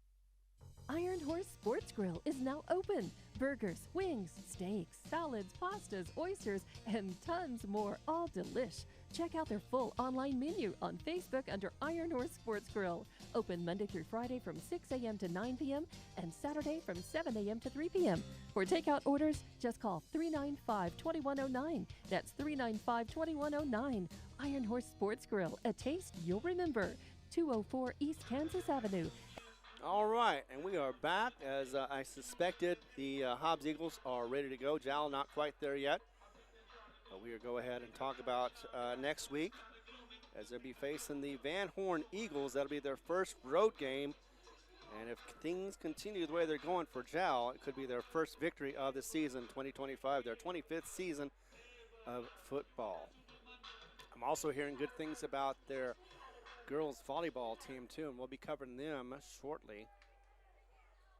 S2: Iron Horse Sports Grill is now open. Burgers, wings, steaks, salads, pastas, oysters, and tons more, all delish. Check out their full online menu on Facebook under Iron Horse Sports Grill. Open Monday through Friday from 6 a.m. to 9 p.m. and Saturday from 7 a.m. to 3 p.m. For takeout orders, just call 395-2109. That's 395-2109. Iron Horse Sports Grill, a taste you'll remember. 204 East Kansas Avenue.
S3: All right, and we are back. As I suspected, the Hobbs Eagles are ready to go. Jal not quite there yet. But we will go ahead and talk about next week as they'll be facing the Van Horn Eagles. That'll be their first road game. And if things continue the way they're going for Jal, it could be their first victory of the season, 2025, their 25th season of football. I'm also hearing good things about their girls volleyball team too, and we'll be covering them shortly.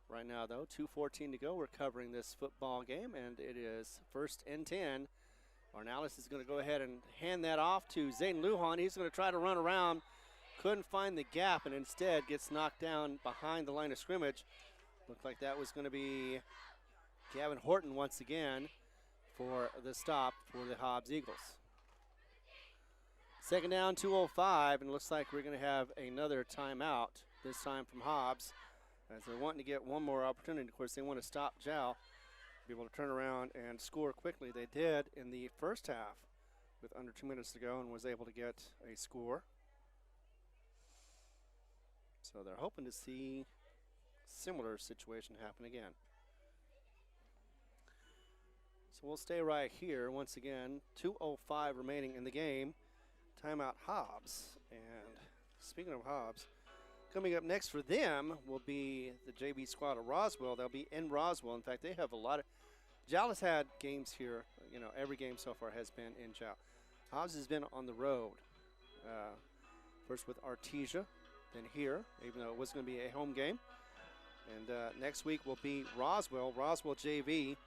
S3: Right now though, 2:14 to go, we're covering this football game, and it is 1st and 10. Ornalis is going to go ahead and hand that off to Zayden Lujan. He's going to try to run around, couldn't find the gap, and instead gets knocked down behind the line of scrimmage. Looked like that was going to be Gavin Horton once again for the stop for the Hobbs Eagles. 2nd down, 2:05, and it looks like we're going to have another timeout, this time from Hobbs, as they're wanting to get one more opportunity. Of course, they want to stop Jal, be able to turn around and score quickly. They did in the first half with under 2 minutes to go and was able to get a score. So they're hoping to see a similar situation happen again. So we'll stay right here. Once again, 2:05 remaining in the game. Timeout Hobbs. And speaking of Hobbs, coming up next for them will be the JV squad of Roswell. They'll be in Roswell. In fact, they have a lot of Jal has had games here. You know, every game so far has been in Jal. Hobbs has been on the road. First with Artesia, then here, even though it was going to be a home game. And next week will be Roswell JV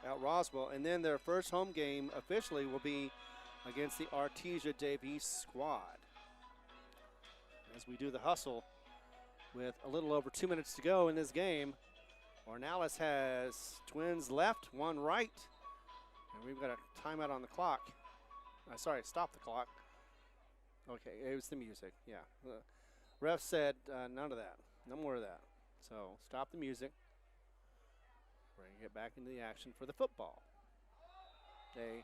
S3: at Roswell. And then their first home game officially will be against the Artesia JV squad. As we do the hustle with a little over 2 minutes to go in this game, Ornalis has twins left, one right, and we've got a timeout on the clock. Sorry, stop the clock. Okay, it was the music, yeah. The ref said none of that, no more of that. So stop the music. We're going to get back into the action for the football. A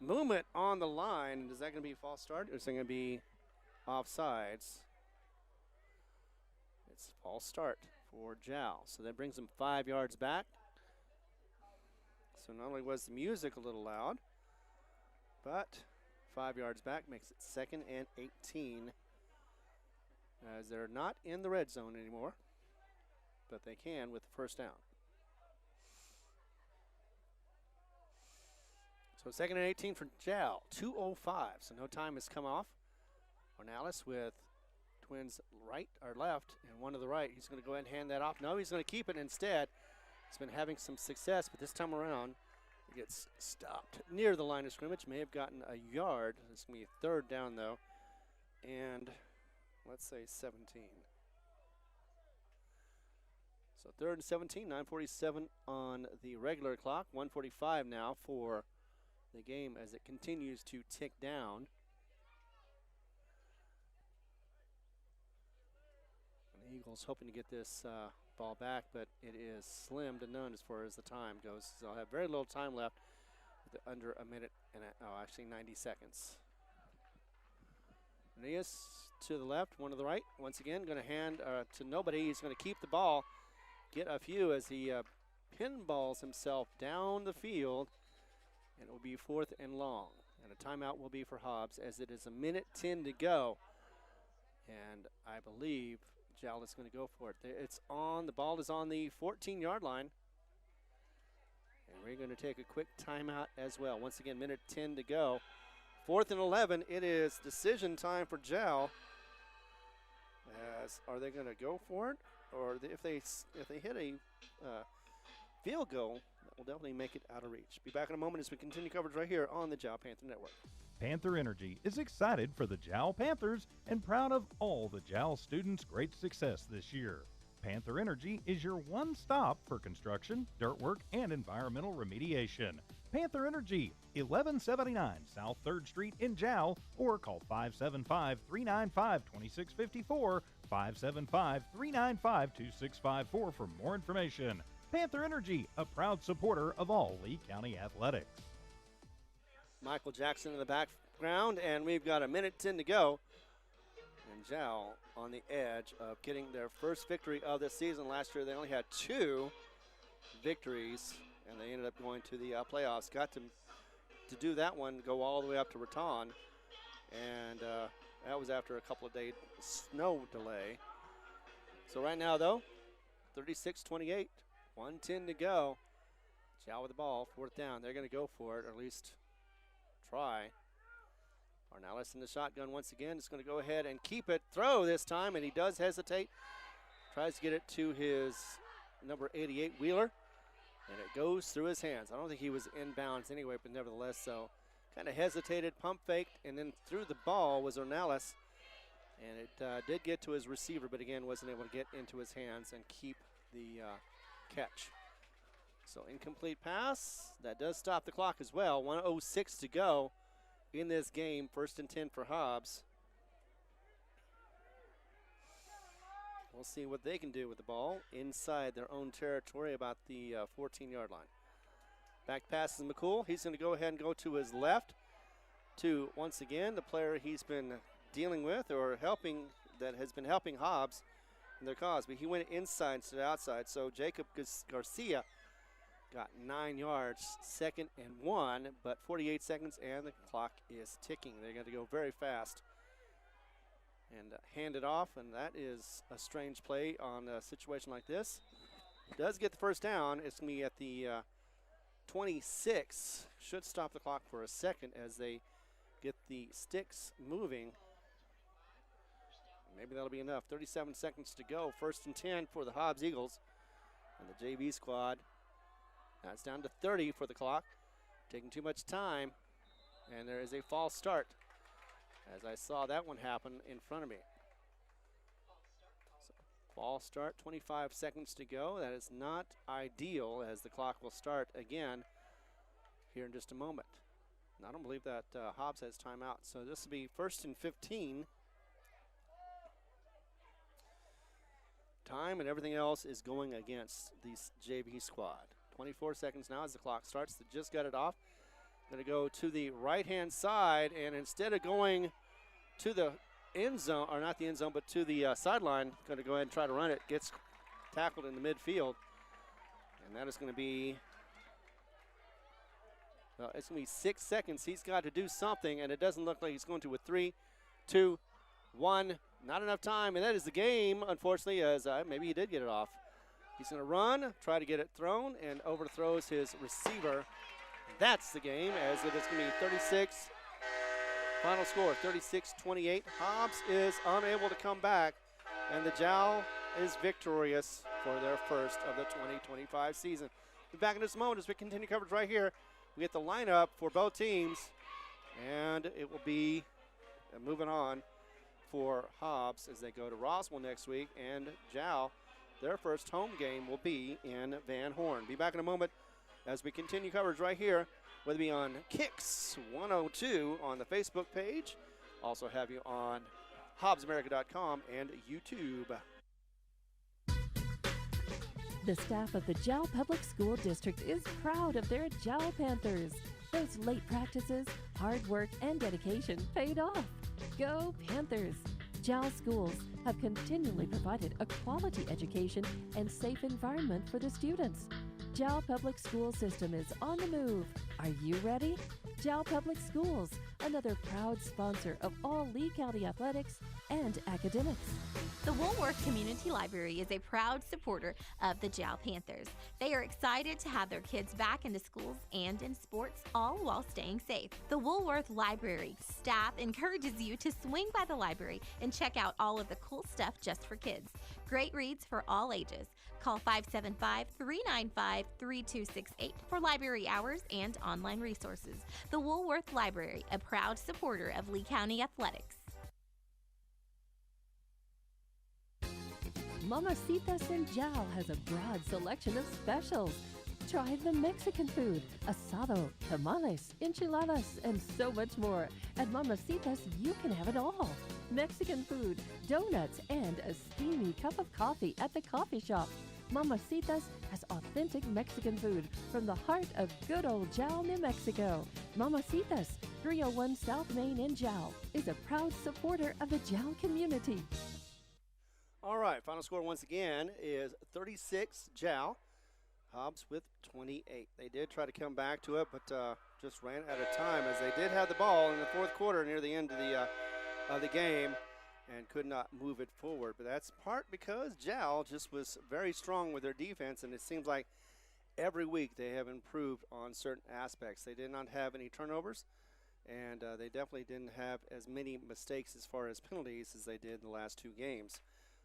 S3: movement on the line. Is that going to be a false start or is it going to be offsides? It's a false start for Jal. So that brings him 5 yards back. So not only was the music a little loud, but 5 yards back makes it 2nd and 18. As they're not in the red zone anymore, but they can with the first down. So 2nd and 18 for Jal, 2:05, so no time has come off. Ornalis with twins right or left and one to the right. He's going to go ahead and hand that off. No, he's going to keep it instead. He's been having some success, but this time around it gets stopped near the line of scrimmage. May have gotten a yard. It's going to be 3rd down though, and let's say 17. So 3rd and 17, 9:47 on the regular clock, 1:45 now for the game as it continues to tick down. And the Eagles hoping to get this ball back, but it is slim to none as far as the time goes. So they'll have very little time left with under a minute and actually 90 seconds. Aeneas to the left, one to the right. Once again, going to hand to nobody. He's going to keep the ball, get a few as he pinballs himself down the field. And it will be 4th and long. And a timeout will be for Hobbs as it is 1:10 to go. And I believe Jal is going to go for it. It's on, the ball is on the 14-yard line. And we're going to take a quick timeout as well. Once again, 1:10 to go. 4th and 11, it is decision time for Jal. As are they going to go for it? Or if they hit a field goal, that will definitely make it out of reach. Be back in a moment as we continue coverage right here on the Jal Panther Network.
S4: Panther Energy is excited for the Jal Panthers and proud of all the Jal students' great success this year. Panther Energy is your one stop for construction, dirt work, and environmental remediation. Panther Energy, 1179 South 3rd Street in Jal, or call 575-395-2654, 575-395-2654 for more information. Panther Energy, a proud supporter of all Lee County athletics.
S3: Michael Jackson in the background, and we've got 1:10 to go. And Jal on the edge of getting their first victory of the season. Last year they only had 2 victories, and they ended up going to the playoffs. Got to do that one, go all the way up to Raton, and that was after a couple of day snow delay. So right now, though, 36-28, 1:10 to go. Jal with the ball, 4th down. They're going to go for it, or at least try. Ornelas in the shotgun once again. Is going to go ahead and keep it. Throw this time, and he does hesitate. Tries to get it to his number 88, Wheeler, and it goes through his hands. I don't think he was in bounds anyway, but nevertheless, so kind of hesitated, pump faked, and then threw the ball was Ornelas, and it did get to his receiver, but again wasn't able to get into his hands and keep the catch. So incomplete pass. That does stop the clock as well. 1:06 to go in this game. 1st and 10 for Hobbs. We'll see what they can do with the ball inside their own territory, about the 14-yard line. Back pass is McCool. He's going to go ahead and go to his left to, once again, the player he's been dealing with or helping, that has been helping Hobbs in their cause. But he went inside instead of outside. So Jacob Garcia got 9 yards, 2nd and 1, but 48 seconds, and the clock is ticking. They're going to go very fast and hand it off, and that is a strange play on a situation like this. Does get the 1st down. It's going to be at the 26. Should stop the clock for a second as they get the sticks moving. Maybe that'll be enough. 37 seconds to go. 1st and 10 for the Hobbs Eagles and the JV squad. Now it's down to 30 for the clock. Taking too much time, and there is a false start, as I saw that one happen in front of me. So, false start, 25 seconds to go. That is not ideal, as the clock will start again here in just a moment. And I don't believe that Hobbs has timeout, so this will be 1st and 15. Time and everything else is going against the JV squad. 24 seconds now as the clock starts. They just got it off. Going to go to the right-hand side, and instead of going to the end zone, or not the end zone, but to the sideline, going to go ahead and try to run it. Gets tackled in the midfield, and that is going to be, it's going to be 6 seconds. He's got to do something, and it doesn't look like he's going to with 3, 2, 1. Not enough time, and that is the game, unfortunately, as maybe he did get it off. He's going to run, try to get it thrown, and overthrows his receiver. That's the game, as it is going to be 36. Final score, 36-28. Hobbs is unable to come back, and the Jal is victorious for their first of the 2025 season. We'll be back in just a moment as we continue coverage right here. We get the lineup for both teams, and it will be moving on for Hobbs as they go to Roswell next week, and Jal, their first home game will be in Van Horn. Be back in a moment as we continue coverage right here, whether it be on Kicks 102 on the Facebook page. Also have you on HobbsAmerica.com and YouTube.
S2: The staff of the Jal Public School District is proud of their Jal Panthers. Those late practices, hard work, and dedication paid off. Go Panthers! Jal schools have continually provided a quality education and safe environment for the students. Jal Public School System is on the move. Are you ready? Jal Public Schools, another proud sponsor of all Lee County athletics, and academics.
S1: The Woolworth Community Library is a proud supporter of the Jal Panthers. They are excited to have their kids back into schools and in sports, all while staying safe. The Woolworth Library staff encourages you to swing by the library and check out all of the cool stuff just for kids. Great reads for all ages. Call 575-395-3268 for library hours and online resources. The Woolworth Library, a proud supporter of Lee County Athletics.
S2: Mamacitas in Jal has a broad selection of specials. Try the Mexican food, asado, tamales, enchiladas, and so much more. At Mamacitas, you can have it all. Mexican food, donuts, and a steamy cup of coffee at the coffee shop. Mamacitas has authentic Mexican food from the heart of good old Jal, New Mexico. Mamacitas, 301 South Main in Jal, is a proud supporter of the Jal community.
S3: All right, final score once again is 36 Jal. Hobbs with 28. They did try to come back to it, but just ran out of time as they did have the ball in the fourth quarter near the end of the game and could not move it forward. But that's part because Jal just was very strong with their defense, and it seems like every week they have improved on certain aspects. They did not have any turnovers, and they definitely didn't have as many mistakes as far as penalties as they did in the last two games.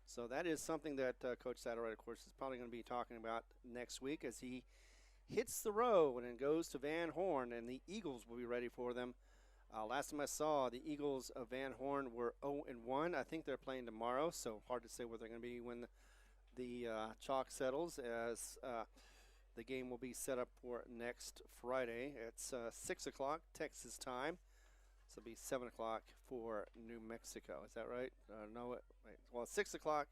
S3: So that is something that Coach Satterwright, of course, is probably going to be talking about next week as he hits the road and then goes to Van Horn, and the Eagles will be ready for them. Last time I saw, the Eagles of Van Horn were 0-1. I think they're playing tomorrow, so hard to say where they're going to be when the chalk settles, as the game will be set up for next Friday. It's 6 o'clock Texas time. So it'll be 7 o'clock for New Mexico. Is that right? No, wait. Well, it's 6 o'clock.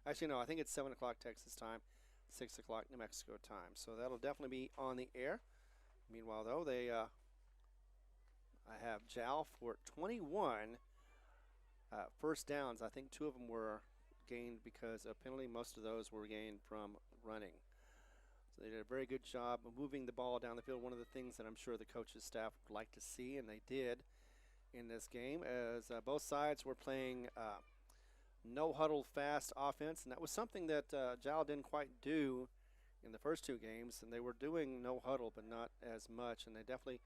S3: Actually, no, I think it's 7 o'clock Texas time, 6 o'clock New Mexico time. So that'll definitely be on the air. Meanwhile, though, I have Jal for 21 first downs. I think 2 of them were gained because of penalty. Most of those were gained from running. So they did a very good job of moving the ball down the field. One of the things that I'm sure the coach's staff would like to see, and they did in this game, as both sides were playing no huddle fast offense, and that was something that Jal didn't quite do in the first two games, and they were doing no huddle but not as much, and they definitely,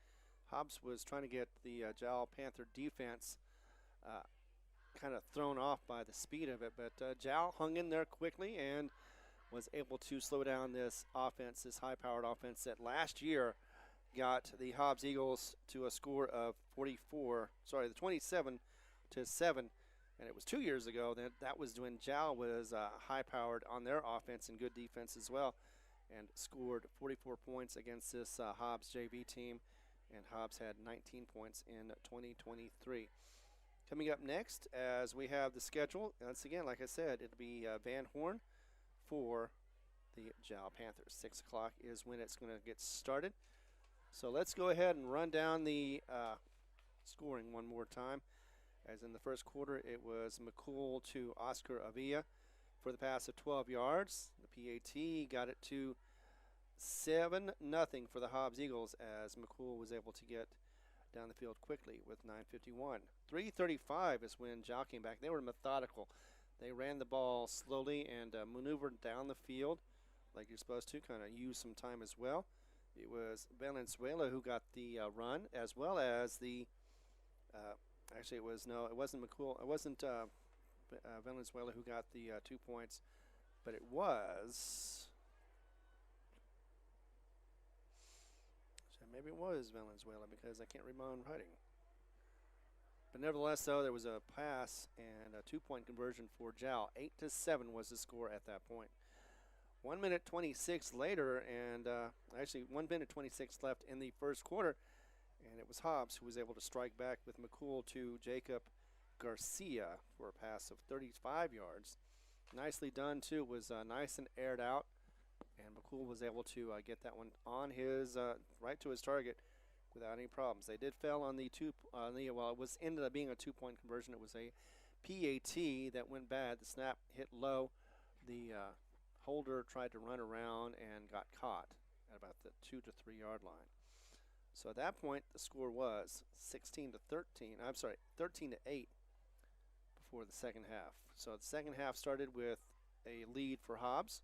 S3: Hobbs was trying to get the Jal Panther defense kind of thrown off by the speed of it, but Jal hung in there quickly and was able to slow down this offense, this high-powered offense that last year got the Hobbs Eagles to a score of 27-7, and it was 2 years ago that was when Jal was high-powered on their offense and good defense as well, and scored 44 points against this Hobbs JV team, and Hobbs had 19 points in 2023. Coming up next, as we have the schedule, once again, like I said, it'll be Van Horn for the Jal Panthers. 6 o'clock is when it's going to get started. So let's go ahead and run down the scoring one more time. As in the first quarter, it was McCool to Oscar Avila for the pass of 12 yards. The PAT got it to 7-0 for the Hobbs Eagles as McCool was able to get down the field quickly with 9:51. 3:35 is when Jal came back. They were methodical. They ran the ball slowly and maneuvered down the field like you're supposed to, kind of use some time as well. It was Valenzuela who got the run, as well as the actually it wasn't McCool. It wasn't Valenzuela who got the 2 points, but it was maybe it was Valenzuela because I can't read my own writing. But nevertheless, though, there was a pass and a 2-point conversion for Jal. 8-7 was the score at that point. 1 minute 26 later, and actually 1 minute 26 left in the first quarter, and it was Hobbs who was able to strike back with McCool to Jacob Garcia for a pass of 35 yards. Nicely done, too. It was nice and aired out, and McCool was able to get that one on his right to his target without any problems. They did fail on the it was ended up being a 2-point conversion. It was a PAT that went bad. The snap hit low. The holder tried to run around and got caught at about the 2 to 3 yard line. So at that point, the score was 13-8 for the second half. So the second half started with a lead for Hobbs.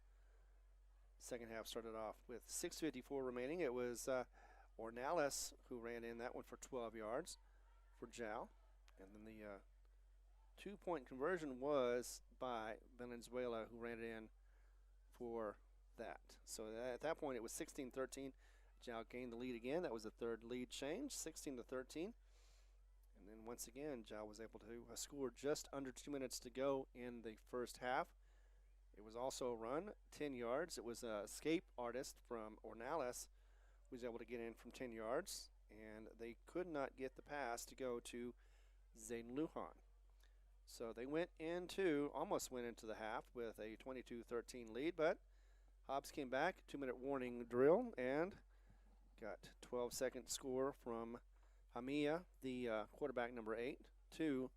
S3: Second half started off with 6:54 remaining. It was Ornelas who ran in that one for 12 yards for Jal. And then the 2-point conversion was by Venezuela, who ran it in for that. So at that point, it was 16-13. Jal gained the lead again. That was the third lead change, 16-13. And then once again, Jal was able to score just under 2 minutes to go in the first half. It was also a run, 10 yards. It was a escape artist from Ornelas who was able to get in from 10 yards, and they could not get the pass to go to Zayden Lujan. So they almost went into the half with a 22-13 lead, but Hobbs came back, 2-minute warning drill, and got 12-second score from Hamia, the quarterback number 8, to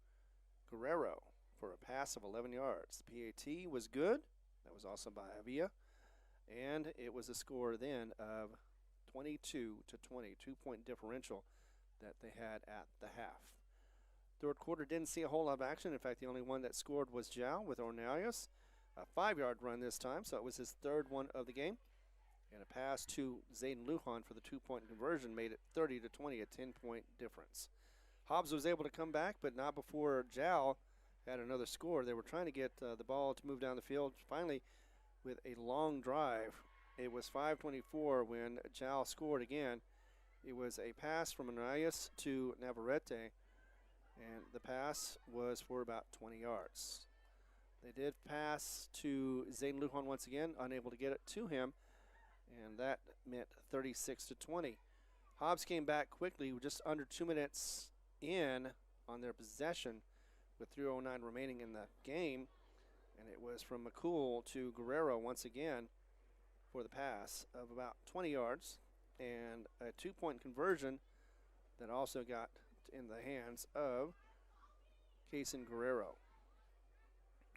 S3: Guerrero for a pass of 11 yards. The PAT was good. That was also by Havia. And it was a score then of 22-20, 2-point differential that they had at the half. Third quarter didn't see a whole lot of action. In fact, the only one that scored was Jal with Ornelas. A 5-yard run this time, so it was his third one of the game. And a pass to Zayden Lujan for the 2-point conversion made it 30-20, a 10-point difference. Hobbs was able to come back, but not before Jal had another score. They were trying to get the ball to move down the field. Finally, with a long drive, it was 5:24 when Jal scored again. It was a pass from Anayas to Navarrete, and the pass was for about 20 yards. They did pass to Zayden Lujan once again, unable to get it to him, and that meant 36-20. Hobbs came back quickly, just under 2 minutes in on their possession with 3:09 remaining in the game, and it was from McCool to Guerrero once again for the pass of about 20 yards and a 2-point conversion that also got in the hands of Cason Guerrero.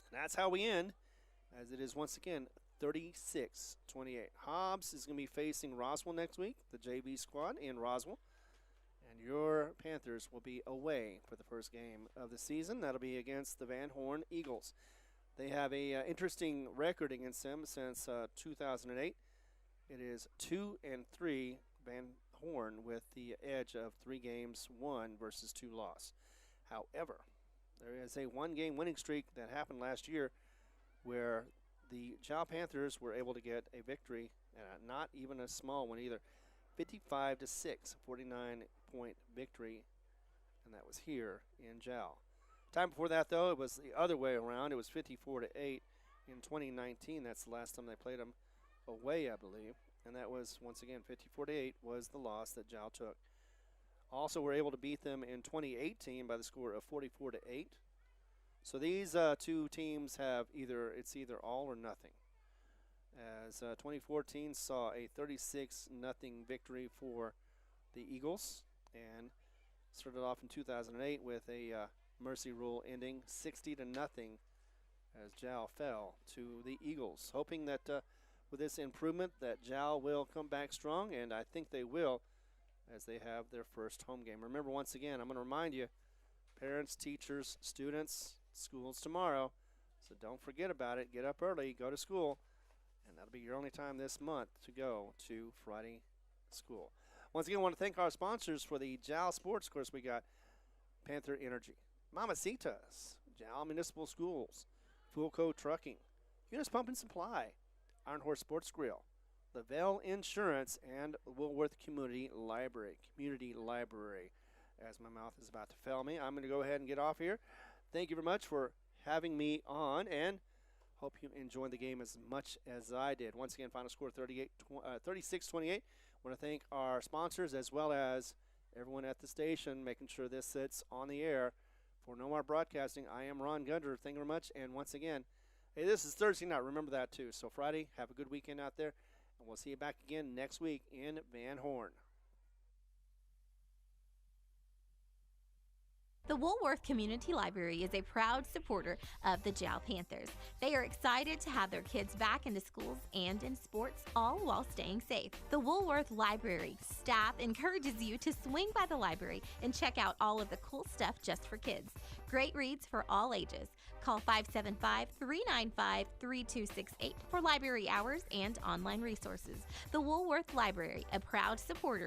S3: And that's how we end, as it is once again 36-28. Hobbs is going to be facing Roswell next week, the JV squad in Roswell. And your Panthers will be away for the first game of the season. That'll be against the Van Horn Eagles. They have a interesting record against them since 2008. It is 2-3 Van Horn with the edge of 3 games won versus 2 loss. However, there is a 1-game winning streak that happened last year where the Jal Panthers were able to get a victory, not even a small one either. 55-6, 49-point victory, and that was here in Jal. Time before that, though, it was the other way around. It was 54-8 in 2019. That's the last time they played them away, I believe. And that was, once again, 54-8 was the loss that Jal took. Also were able to beat them in 2018 by the score of 44-8. So these two teams have either all or nothing. As 2014 saw a 36-0 victory for the Eagles, and started off in 2008 with a mercy rule ending 60-0 as Jal fell to the Eagles. Hoping that with this improvement that Jal will come back strong, and I think they will as they have their first home game. Remember, once again, I'm going to remind you, parents, teachers, students, school's tomorrow, so don't forget about it. Get up early, go to school. And that'll be your only time this month to go to Friday school. Once again, I want to thank our sponsors for the Jal Sports. Of course, we got Panther Energy, Mamacitas, Jal Municipal Schools, Fulco Trucking, Eunice Pump and Supply, Iron Horse Sports Grill, Lavelle Insurance, and Woolworth Community Library. As my mouth is about to fail me, I'm going to go ahead and get off here. Thank you very much for having me on, and hope you enjoyed the game as much as I did. Once again, final score 36-28. I want to thank our sponsors as well as everyone at the station making sure this sits on the air. For No More Broadcasting, I am Ron Gunder. Thank you very much. And once again, hey, this is Thursday night. Remember that too. So Friday, have a good weekend out there. And we'll see you back again next week in Van Horn.
S1: The Woolworth Community Library is a proud supporter of the Jal Panthers. They are excited to have their kids back into schools and in sports, all while staying safe. The Woolworth Library staff encourages you to swing by the library and check out all of the cool stuff just for kids. Great reads for all ages. Call 575-395-3268 for library hours and online resources. The Woolworth Library, a proud supporter